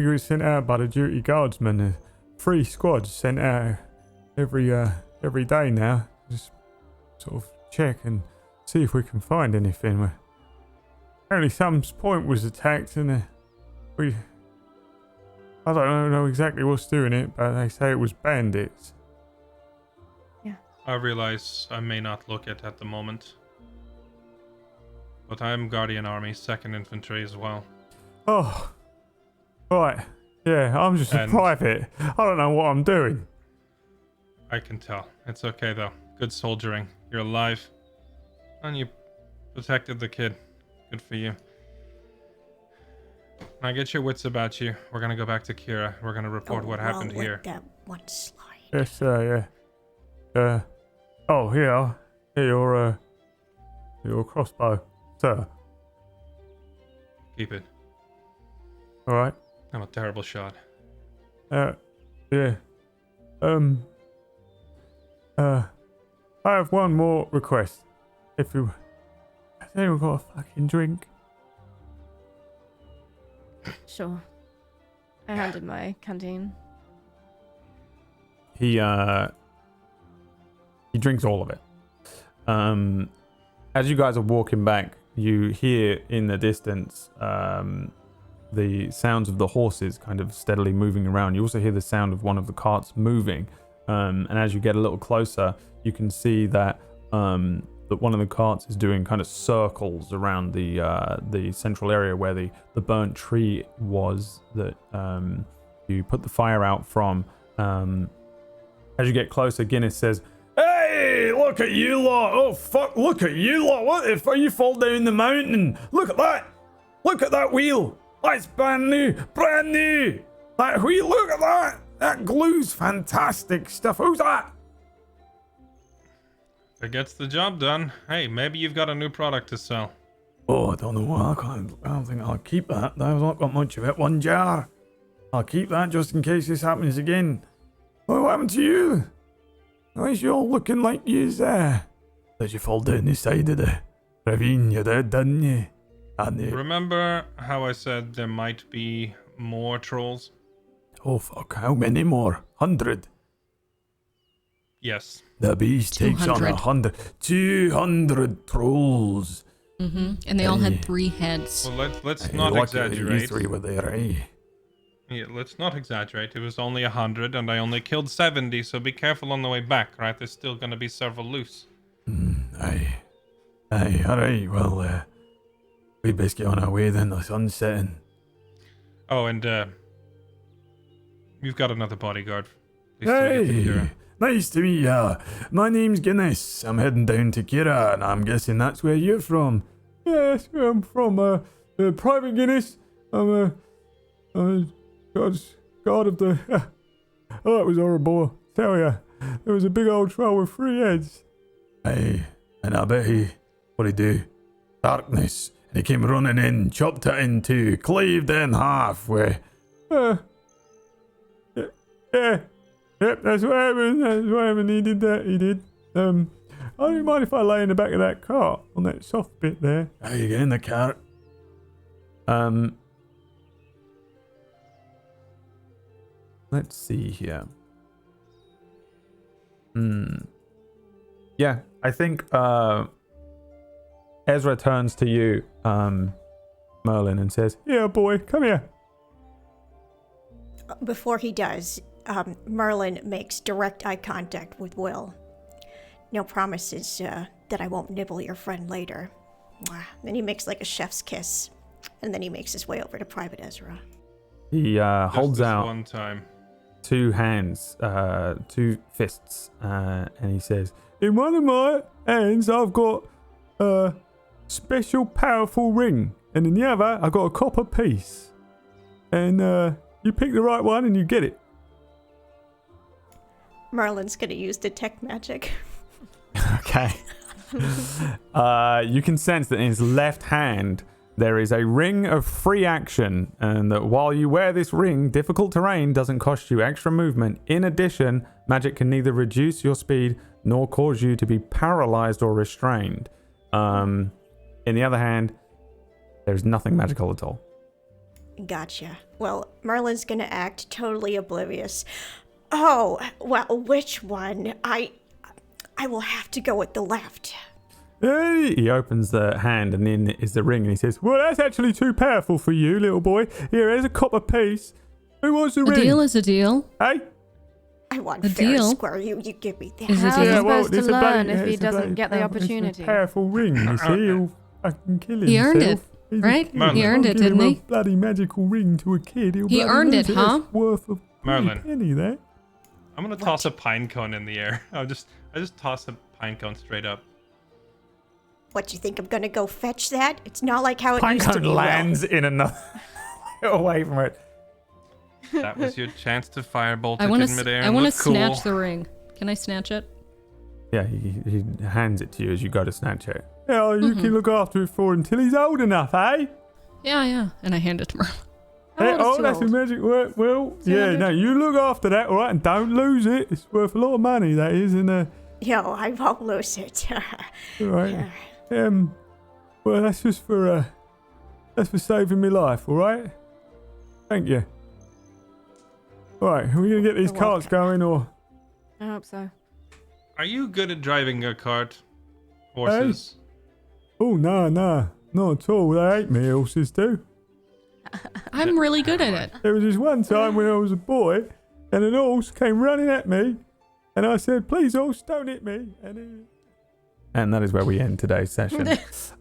were sent out by the duty guardsmen. 3 squads sent out every day now. Just sort of check and see if we can find anything. apparently some point was attacked and I don't know exactly what's doing it, but they say it was bandits. I realize I may not look it at the moment. But I am Guardian Army, 2nd Infantry as well. Oh, right. Yeah, I'm just a private. I don't know what I'm doing. I can tell. It's okay though. Good soldiering. You're alive. And you protected the kid. Good for you. Now get your wits about you. We're gonna go back to Kira. We're gonna report what happened here. That one slide. Yes, sir, yeah. Oh, here your crossbow, sir. Keep it. All right. I'm a terrible shot. Yeah. I have one more request. Has anyone got a fucking drink? Sure. I handed my canteen. He drinks all of it. As you guys are walking back, you hear in the distance the sounds of the horses kind of steadily moving around. You also hear the sound of one of the carts moving. And as you get a little closer, you can see that that one of the carts is doing kind of circles around the central area where the burnt tree was that you put the fire out from. As you get closer, Guinness says, "Hey, look at you lot! Oh fuck, look at you lot! What if you fall down the mountain? Look at that! Look at that wheel! That's brand new! Brand new! That wheel, look at that! That glue's fantastic stuff! Who's that?" If it gets the job done, hey, maybe you've got a new product to sell. Oh, I don't know. I don't think I'll keep that. I've not got much of it. One jar. I'll keep that just in case this happens again. What happened to you? Why is you all looking like you's Did you fall down the side of the ravine? You did, didn't you? Remember how I said there might be more trolls? Oh fuck! How many more? 100. Yes. The beast takes on 200. 200 trolls. And they all had 3 heads. Well, let's not exaggerate. You 3 were there, eh? Yeah, let's not exaggerate. It was only 100, and I only killed 70. So be careful on the way back, right? There's still gonna be several loose. Aye. All right. Well, we best get on our way then. The sun's setting. Oh, and you've got another bodyguard. Please do get to Hey, Kira. nice to meet ya. My name's Guinness. I'm heading down to Kira, and I'm guessing that's where you're from. Yes, I'm from Private Guinness. I'm God of the... Oh, that was horrible. I tell ya. There was a big old troll with 3 heads. Aye, and I bet what'd he do? Darkness. And he came running in, chopped it in 2, cleaved in half with... Yeah. Yep, that's what happened. He did that. He did. I don't mind if I lay in the back of that cart on that soft bit there. How you get in the cart? Let's see here. Yeah, I think Ezra turns to you, Merlin, and says, "Yeah, boy, come here." Before he does, Merlin makes direct eye contact with Will. No promises that I won't nibble your friend later. Then he makes like a chef's kiss, and then he makes his way over to Private Ezra. He holds out one time. 2 hands, 2 fists, and he says, "In one of my hands, I've got a special powerful ring, and in the other, I've got a copper piece. And you pick the right one, and you get it." Merlin's gonna use detect magic. Okay. You can sense that in his left hand there is a ring of free action, and that while you wear this ring, difficult terrain doesn't cost you extra movement. In addition, magic can neither reduce your speed nor cause you to be paralyzed or restrained. In the other hand, there's nothing magical at all. Gotcha. Well, Merlin's gonna act totally oblivious. Oh, well, which one? I will have to go with the left. Hey! He opens the hand and in is the ring and he says, well, that's actually too powerful for you, little boy. Here, here's a copper piece. Who wants the ring? A deal is a deal. Hey? I want A fair and deal. square. You give me that. Is it How's he Yeah, supposed to it's a learn if he it's a doesn't get the powerful- opportunity? It's a powerful ring, you see. He'll fucking kill himself. He earned it, He's a right? kid. He Merlin. earned Don't it, give him didn't a he? bloody magical ring to a kid. He'll He bloody earned lose it, huh? It's worth a Merlin. penny there. I'm gonna toss a pine cone in the air. I just toss a pine cone straight up. What, you think I'm gonna go fetch that? It's not like how it Pine used to cone be. Will. lands in another away from it. That was your chance to firebolt I it want in to. midair. I and want to look cool. snatch the ring. Can I snatch it? Yeah, he hands it to you as you go to snatch it. Yeah, you can look after it for until he's old enough, eh? Yeah. And I hand it to Merlin. How Hey, old is oh, too that's a old? magic word. Well, yeah, 200? no, you look after that, all right, and don't lose it. It's worth a lot of money, that is, and Yo, I won't lose it. all right. Well, that's just for saving me life, all right? Thank you. All right, are we gonna get these You're carts going, or? I hope so. Are you good at driving a cart? Horses? Oh no, not at all. They hate me, horses do. I'm really good at it. There was this one time when I was a boy, and an horse came running at me, and I said, "Please, horse, don't hit me." And that is where we end today's session. Beautiful.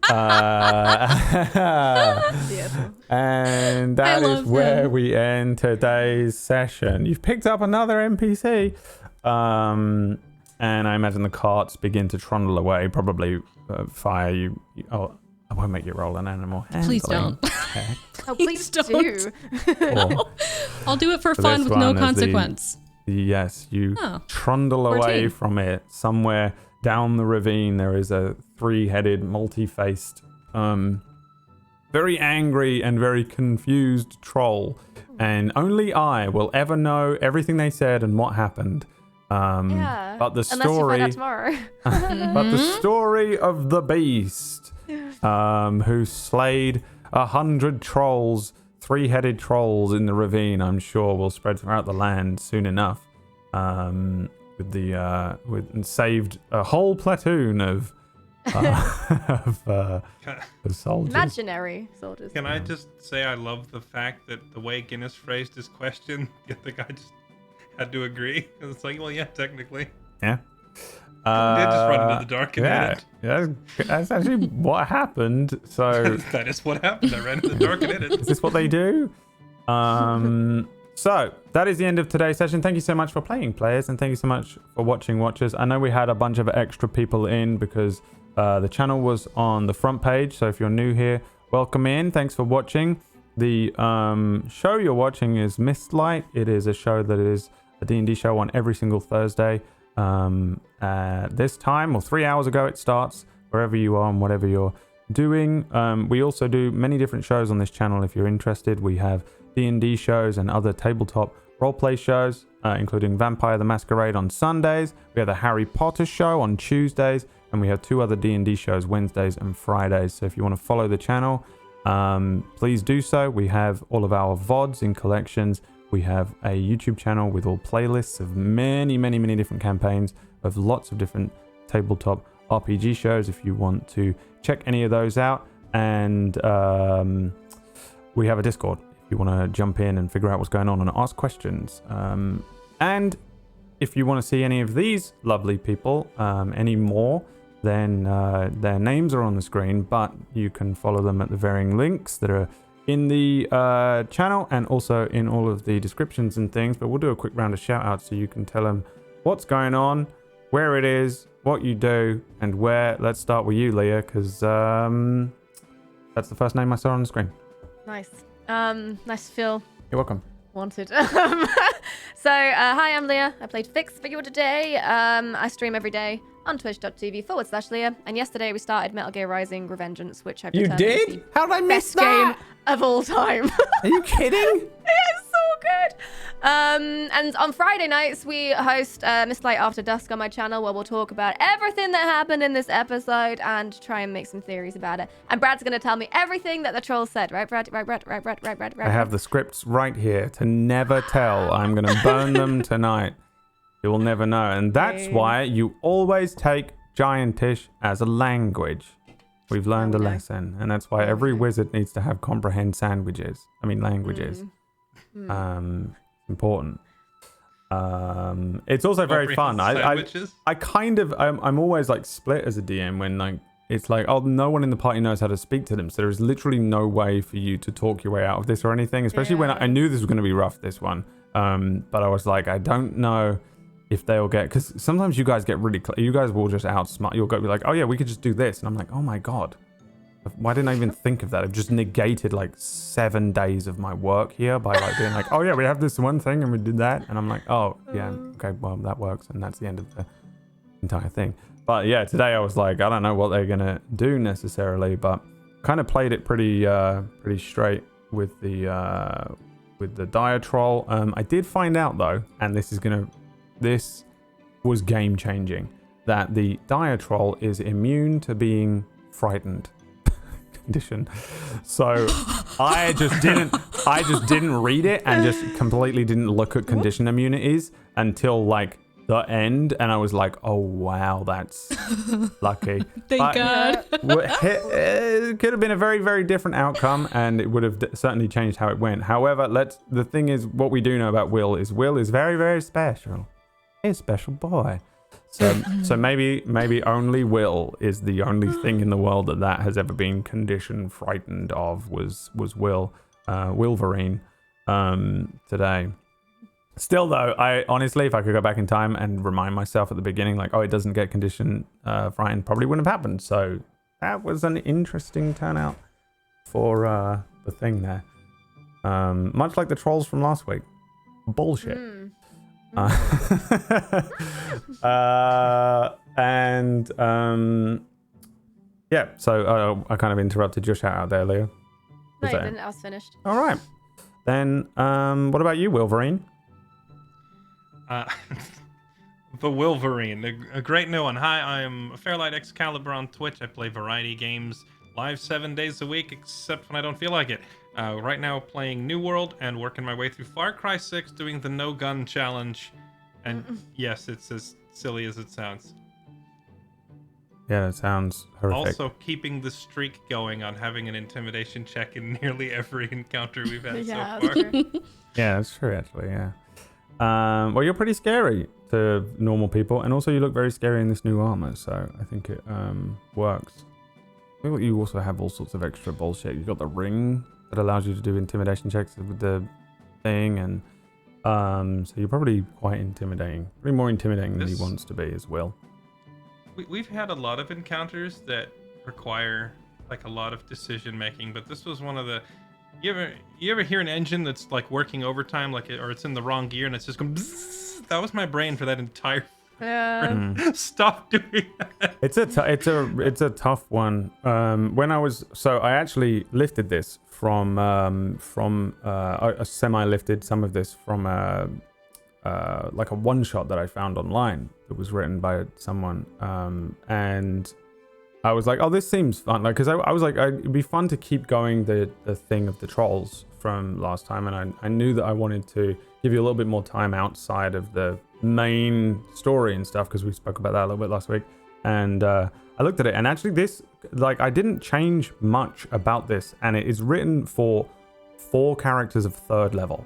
And I that is love where them. we end today's session. You've picked up another NPC. And I imagine the carts begin to trundle away, probably fire you. Oh, I won't make you roll an animal Please handling don't. check. Oh, Please please don't. do. Or- I'll do it for So fun this with no one is the- consequence. Yes, you Oh, trundle away 14. from it. Somewhere down the ravine, there is a three-headed, multi-faced, very angry and very confused troll. And only I will ever know everything they said and what happened. Yeah. But the Unless you find out story, tomorrow. but the story of the beast, who slayed 100 trolls, three-headed trolls in the ravine, I'm sure will spread throughout the land soon enough. And saved a whole platoon of soldiers. Imaginary soldiers. Can I just say I love the fact that the way Guinness phrased his question, the guy just had to agree. It's like, well, yeah, technically. Yeah. They just run into the dark and yeah, hit it. yeah, that's actually what happened. So That is what happened. I ran in the dark and hit it. is this what they do? So that is the end of today's session. Thank you so much for playing, players, and thank you so much for watching, watchers. I know we had a bunch of extra people in because the channel was on the front page. So if you're new here, welcome in. Thanks for watching. The show you're watching is Mistlight. It is a show that is a D&D show on every single Thursday. This time, or 3 hours ago, it starts wherever you are and whatever you're doing. We also do many different shows on this channel if you're interested. We have D&D shows and other tabletop roleplay shows, including Vampire the Masquerade on Sundays. We have the Harry Potter show on Tuesdays, and we have 2 other D&D shows Wednesdays and Fridays. So if you want to follow the channel, please do so. We have all of our VODs in collections. We have a YouTube channel with all playlists of many different campaigns of lots of different tabletop RPG shows if you want to check any of those out. And we have a Discord if you want to jump in and figure out what's going on and ask questions. And if you want to see any of these lovely people any more, then their names are on the screen, but you can follow them at the varying links that are in the channel and also in all of the descriptions and things. But we'll do a quick round of shout outs so you can tell them what's going on, where it is, what you do, and where. Let's start with you, Leah, because that's the first name I saw on the screen. Nice. Nice to feel You're welcome. wanted. Hi, I'm Leah. I played Fix for you today. I stream every day on twitch.tv/Leah. And yesterday we started Metal Gear Rising Revengeance, which I've determined is the How did I miss best game of all time. Are you kidding? It's so good. And on Friday nights, we host Mistlight After Dusk on my channel, where we'll talk about everything that happened in this episode and try and make some theories about it. And Brad's going to tell me everything that the trolls said, right, Brad? Right. I have the scripts right here to never tell. I'm going to burn them tonight. You will never know. And that's Okay. why you always take giantish as a language. We've learned a lesson, and that's why every wizard needs to have comprehend languages. Important. It's also very fun. I'm always like split as a DM when like it's like, oh, no one in the party knows how to speak to them, so there is literally no way for you to talk your way out of this or anything, especially when I knew this was going to be rough, this one. But I was like, I don't know if they'll get, because sometimes you guys get really you guys will just outsmart. You'll go be like, oh yeah, we could just do this, and I'm like, oh my god, why didn't I even think of that? I've just negated like 7 days of my work here by like being like, oh yeah, we have this one thing and we did that, and I'm like, oh yeah, okay, well that works, and that's the end of the entire thing. But yeah, today I was like, I don't know what they're gonna do necessarily, but kind of played it pretty straight with the dire troll. I did find out though, and this was game changing, that the dire troll is immune to being frightened condition. So I just didn't read it and just completely didn't look at condition immunities until like the end, and I was like, oh wow, that's lucky. Thank God. It could have been a very, very different outcome, and it would have certainly changed how it went. However, the thing is, what we do know about Will is very, very special. He's a special boy. So maybe only Will is the only thing in the world that has ever been condition frightened of was Will, Wolverine, today. Still though, I honestly, if I could go back in time and remind myself at the beginning, like, oh, it doesn't get condition frightened, probably wouldn't have happened. So that was an interesting turnout for the thing there. Much like the trolls from last week. Bullshit. Yeah, so I kind of interrupted your shout out there, Leo. No, you didn't. I was finished. All right. Then, what about you, Wolverine? The Wolverine, a great new one. Hi, I am Fairlight Excalibur on Twitch. I play variety games live 7 days a week, except when I don't feel like it. Right now playing New World and working my way through Far Cry 6, doing the no gun challenge. And yes, it's as silly as it sounds. Yeah, it sounds horrific. Also keeping the streak going on having an intimidation check in nearly every encounter we've had so far. Yeah, that's true actually, yeah. Well, you're pretty scary to normal people, and also you look very scary in this new armor, so I think it works. I feel like you also have all sorts of extra bullshit. You've got the ring that allows you to do intimidation checks with the thing, and so you're probably quite intimidating. Probably more intimidating than he wants to be as well. We've had a lot of encounters that require like a lot of decision making, but this was one of the. You ever hear an engine that's like working overtime, or it's in the wrong gear and it's just going bzzz? That was my brain for that entire. Stop doing that. It's a tough one. I actually lifted this from I semi-lifted some of this from like a one shot that I found online that was written by someone, and I was like, oh, this seems fun, like, because I was like, it'd be fun to keep going the thing of the trolls from last time, and I knew that I wanted to give you a little bit more time outside of the main story and stuff, because we spoke about that a little bit last week, and I looked at it, and actually this, like, I didn't change much about this, and it is written for 4 characters of 3rd level,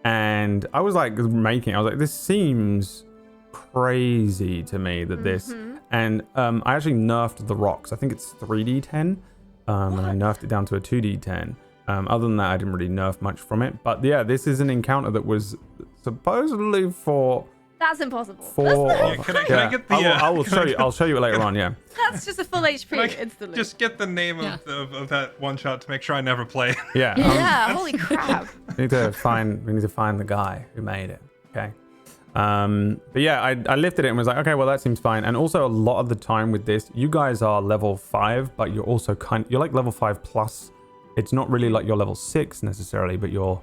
and I was like this seems crazy to me that this, and I actually nerfed the rocks. I think it's 3d10, and I nerfed it down to a 2d10. Other than that, I didn't really nerf much from it, but yeah, this is an encounter that was supposedly for. That's impossible. Can I get the? I will show you. I'll show you it later on. Yeah. That's just a full HP instantly. Just get the name of that one shot to make sure I never play. Yeah. Yeah. Holy crap. We need to find the guy who made it. Okay. But yeah, I lifted it and was like, okay, well that seems fine. And also a lot of the time with this, you guys are level 5, but you're also you're like level 5 plus. It's not really like you're level 6 necessarily, but your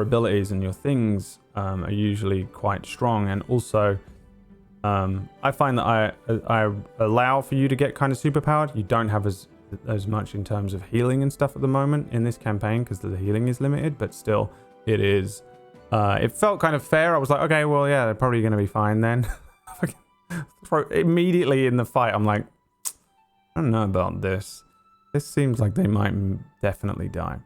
abilities and your things are usually quite strong. And also, I find that I allow for you to get kind of superpowered. You don't have as much in terms of healing and stuff at the moment in this campaign because the healing is limited, but still it is. It felt kind of fair. I was like, okay, well, yeah, they're probably going to be fine then. Immediately in the fight, I'm like, I don't know about this. This seems like they might definitely die.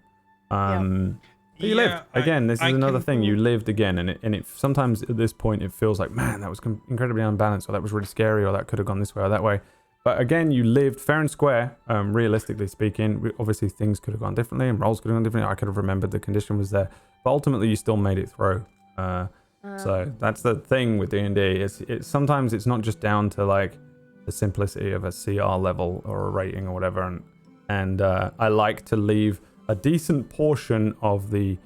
But you lived again. This is another thing. You lived again, and it sometimes at this point it feels like, man, that was incredibly unbalanced, or that was really scary, or that could have gone this way or that way. But again, you lived fair and square. Realistically speaking, obviously things could have gone differently, and rolls could have gone differently. I could have remembered the condition was there, but ultimately you still made it through. So that's the thing with D&D. It's sometimes it's not just down to like the simplicity of a CR level or a rating or whatever, and I like to leave a decent portion of the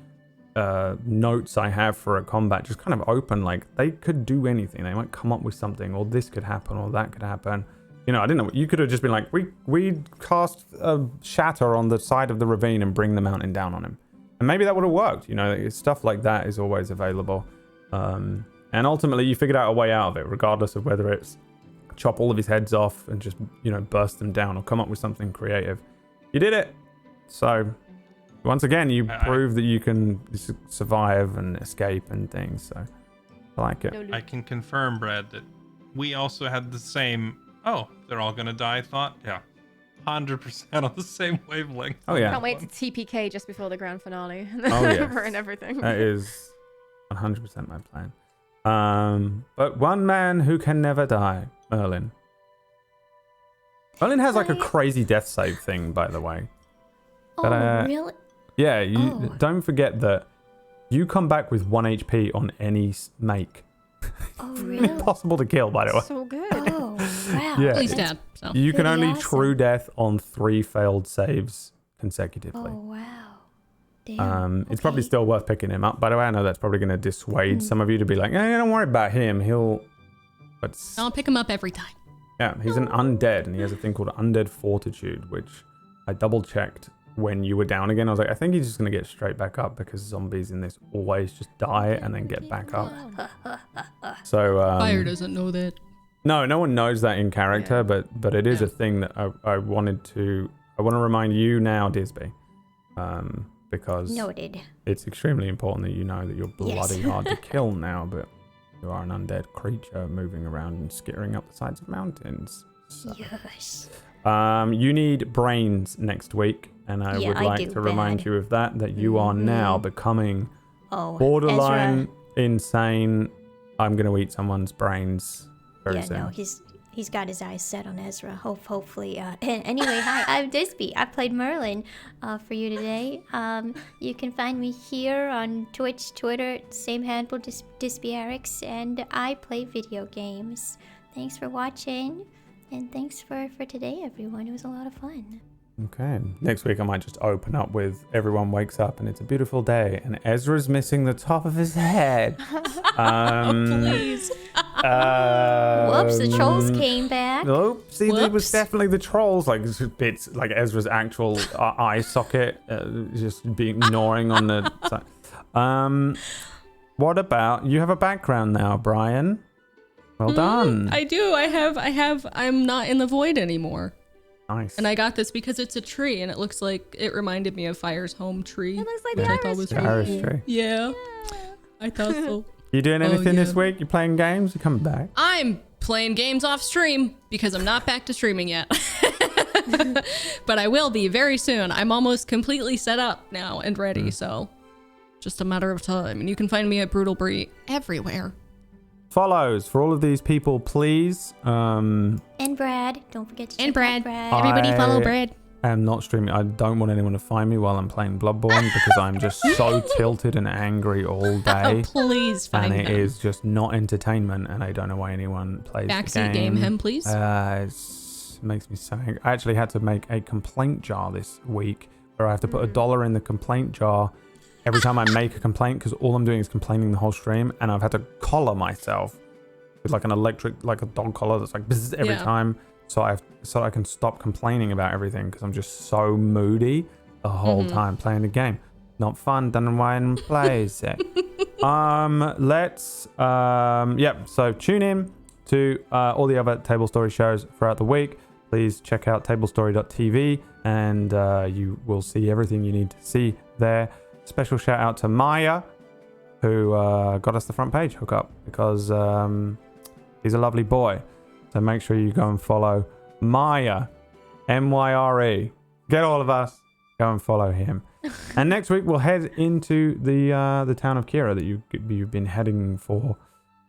notes I have for a combat just kind of open. Like, they could do anything. They might come up with something, or this could happen, or that could happen. You know, I didn't know. You could have just been like, we cast a shatter on the side of the ravine and bring the mountain down on him, and maybe that would have worked. You know, stuff like that is always available. And ultimately, you figured out a way out of it, regardless of whether it's chop all of his heads off and just, you know, burst them down, or come up with something creative. You did it. So once again, you prove that you can survive and escape and things. So I like it. I can confirm, Brad, that we also had the same, oh, they're all going to die thought. Yeah. 100% on the same wavelength. Oh, yeah. Can't wait to TPK just before the grand finale. Oh, yeah. And everything. That is 100% my plan. But one man who can never die, Merlin. Merlin has like a crazy death save thing, by the way. Oh, really? Yeah, you don't forget that you come back with 1 HP on any make. Oh, really? Impossible to kill, by the way. So good. Oh, wow. Yeah. At least Dad. So. You can Pretty only awesome. true death on 3 failed saves consecutively. Oh, wow. Damn. It's probably still worth picking him up. By the way, I know that's probably going to dissuade some of you to be like, don't worry about him. But I'll pick him up every time. yeah, he's an undead, and he has a thing called undead fortitude, which I double checked when you were down again. I was like, I think he's just going to get straight back up, because zombies in this always just die and then get back up. So Fire doesn't know that. no one knows that in character, but it is a thing that I want to remind you now, Disby, because Noted. it's extremely important that you know that you're bloody Yes. hard to kill now, but you are an undead creature moving around and skittering up the sides of mountains. So, Yes. you need brains next week, and I would like to remind you of that you are now becoming borderline insane. I'm going to eat someone's brains very soon. No, he's got his eyes set on Ezra. Hopefully. Anyway, hi, I'm Disby. I played Merlin for you today. You can find me here on Twitch, Twitter, same handle, DisbyRx, and I play video games. Thanks for watching, and thanks for today, everyone. It was a lot of fun. Okay. Next week I might just open up with everyone wakes up and it's a beautiful day and Ezra's missing the top of his head. Please. Whoops, the trolls came back. Oh, see, it was Whoops. definitely the trolls. Like bits, like Ezra's actual eye socket, just being gnawing on the side. What about you? Have a background now, Brian. Well done. I do. I'm not in the void anymore. Nice. And I got this because it's a tree, and it reminded me of Fire's home tree. It looks like which the I thought Irish was tree. really Irish cool. tree. Yeah, I thought so. You doing anything this yeah. week? You playing games? You coming back? I'm playing games off stream because I'm not back to streaming yet. But I will be very soon. I'm almost completely set up now and ready, so just a matter of time. And you can find me at Brutal Brie everywhere. Follows for all of these people, please. And Brad. Don't forget to check out Brad. Everybody follow I Brad. am not streaming. I don't want anyone to find me while I'm playing Bloodborne because I'm just so tilted and angry all day. Please find And it him. is just not entertainment, and I don't know why anyone plays the Backseat game. game him, please. It makes me so angry. I actually had to make a complaint jar this week where I have to put $1 in the complaint jar every time I make a complaint, because all I'm doing is complaining the whole stream, and I've had to collar myself with like an electric, like a dog collar that's like bzzz every time, so I can stop complaining about everything, because I'm just so moody the whole time playing the game. Not fun. Don't know why anyone plays it. So tune in to all the other Table Story shows throughout the week. Please check out tablestory.tv, and you will see everything you need to see there. Special shout out to Maya, who got us the front page hookup, because He's a lovely boy. So make sure you go and follow Maya, M-Y-R-E. Get all of us. Go and follow him. And next week we'll head into the town of Kira that you've been heading for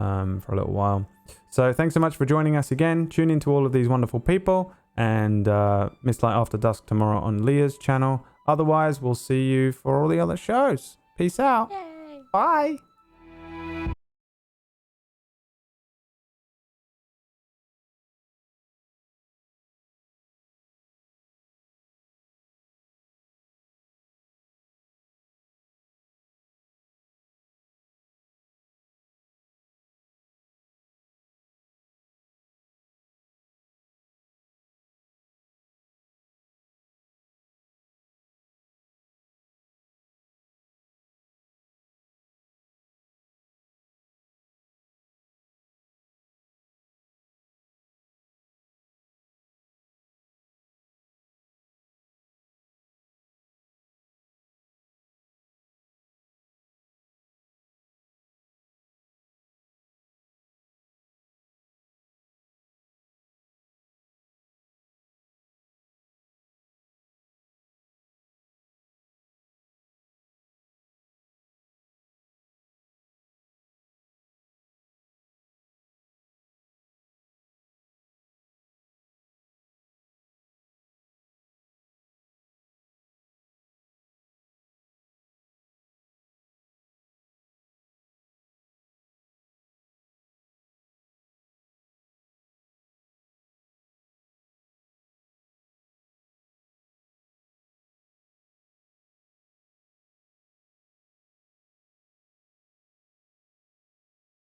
a little while. So thanks so much for joining us again. Tune into all of these wonderful people and Mistlight After Dusk tomorrow on Leah's channel. Otherwise, we'll see you for all the other shows. Peace out. Yay. Bye.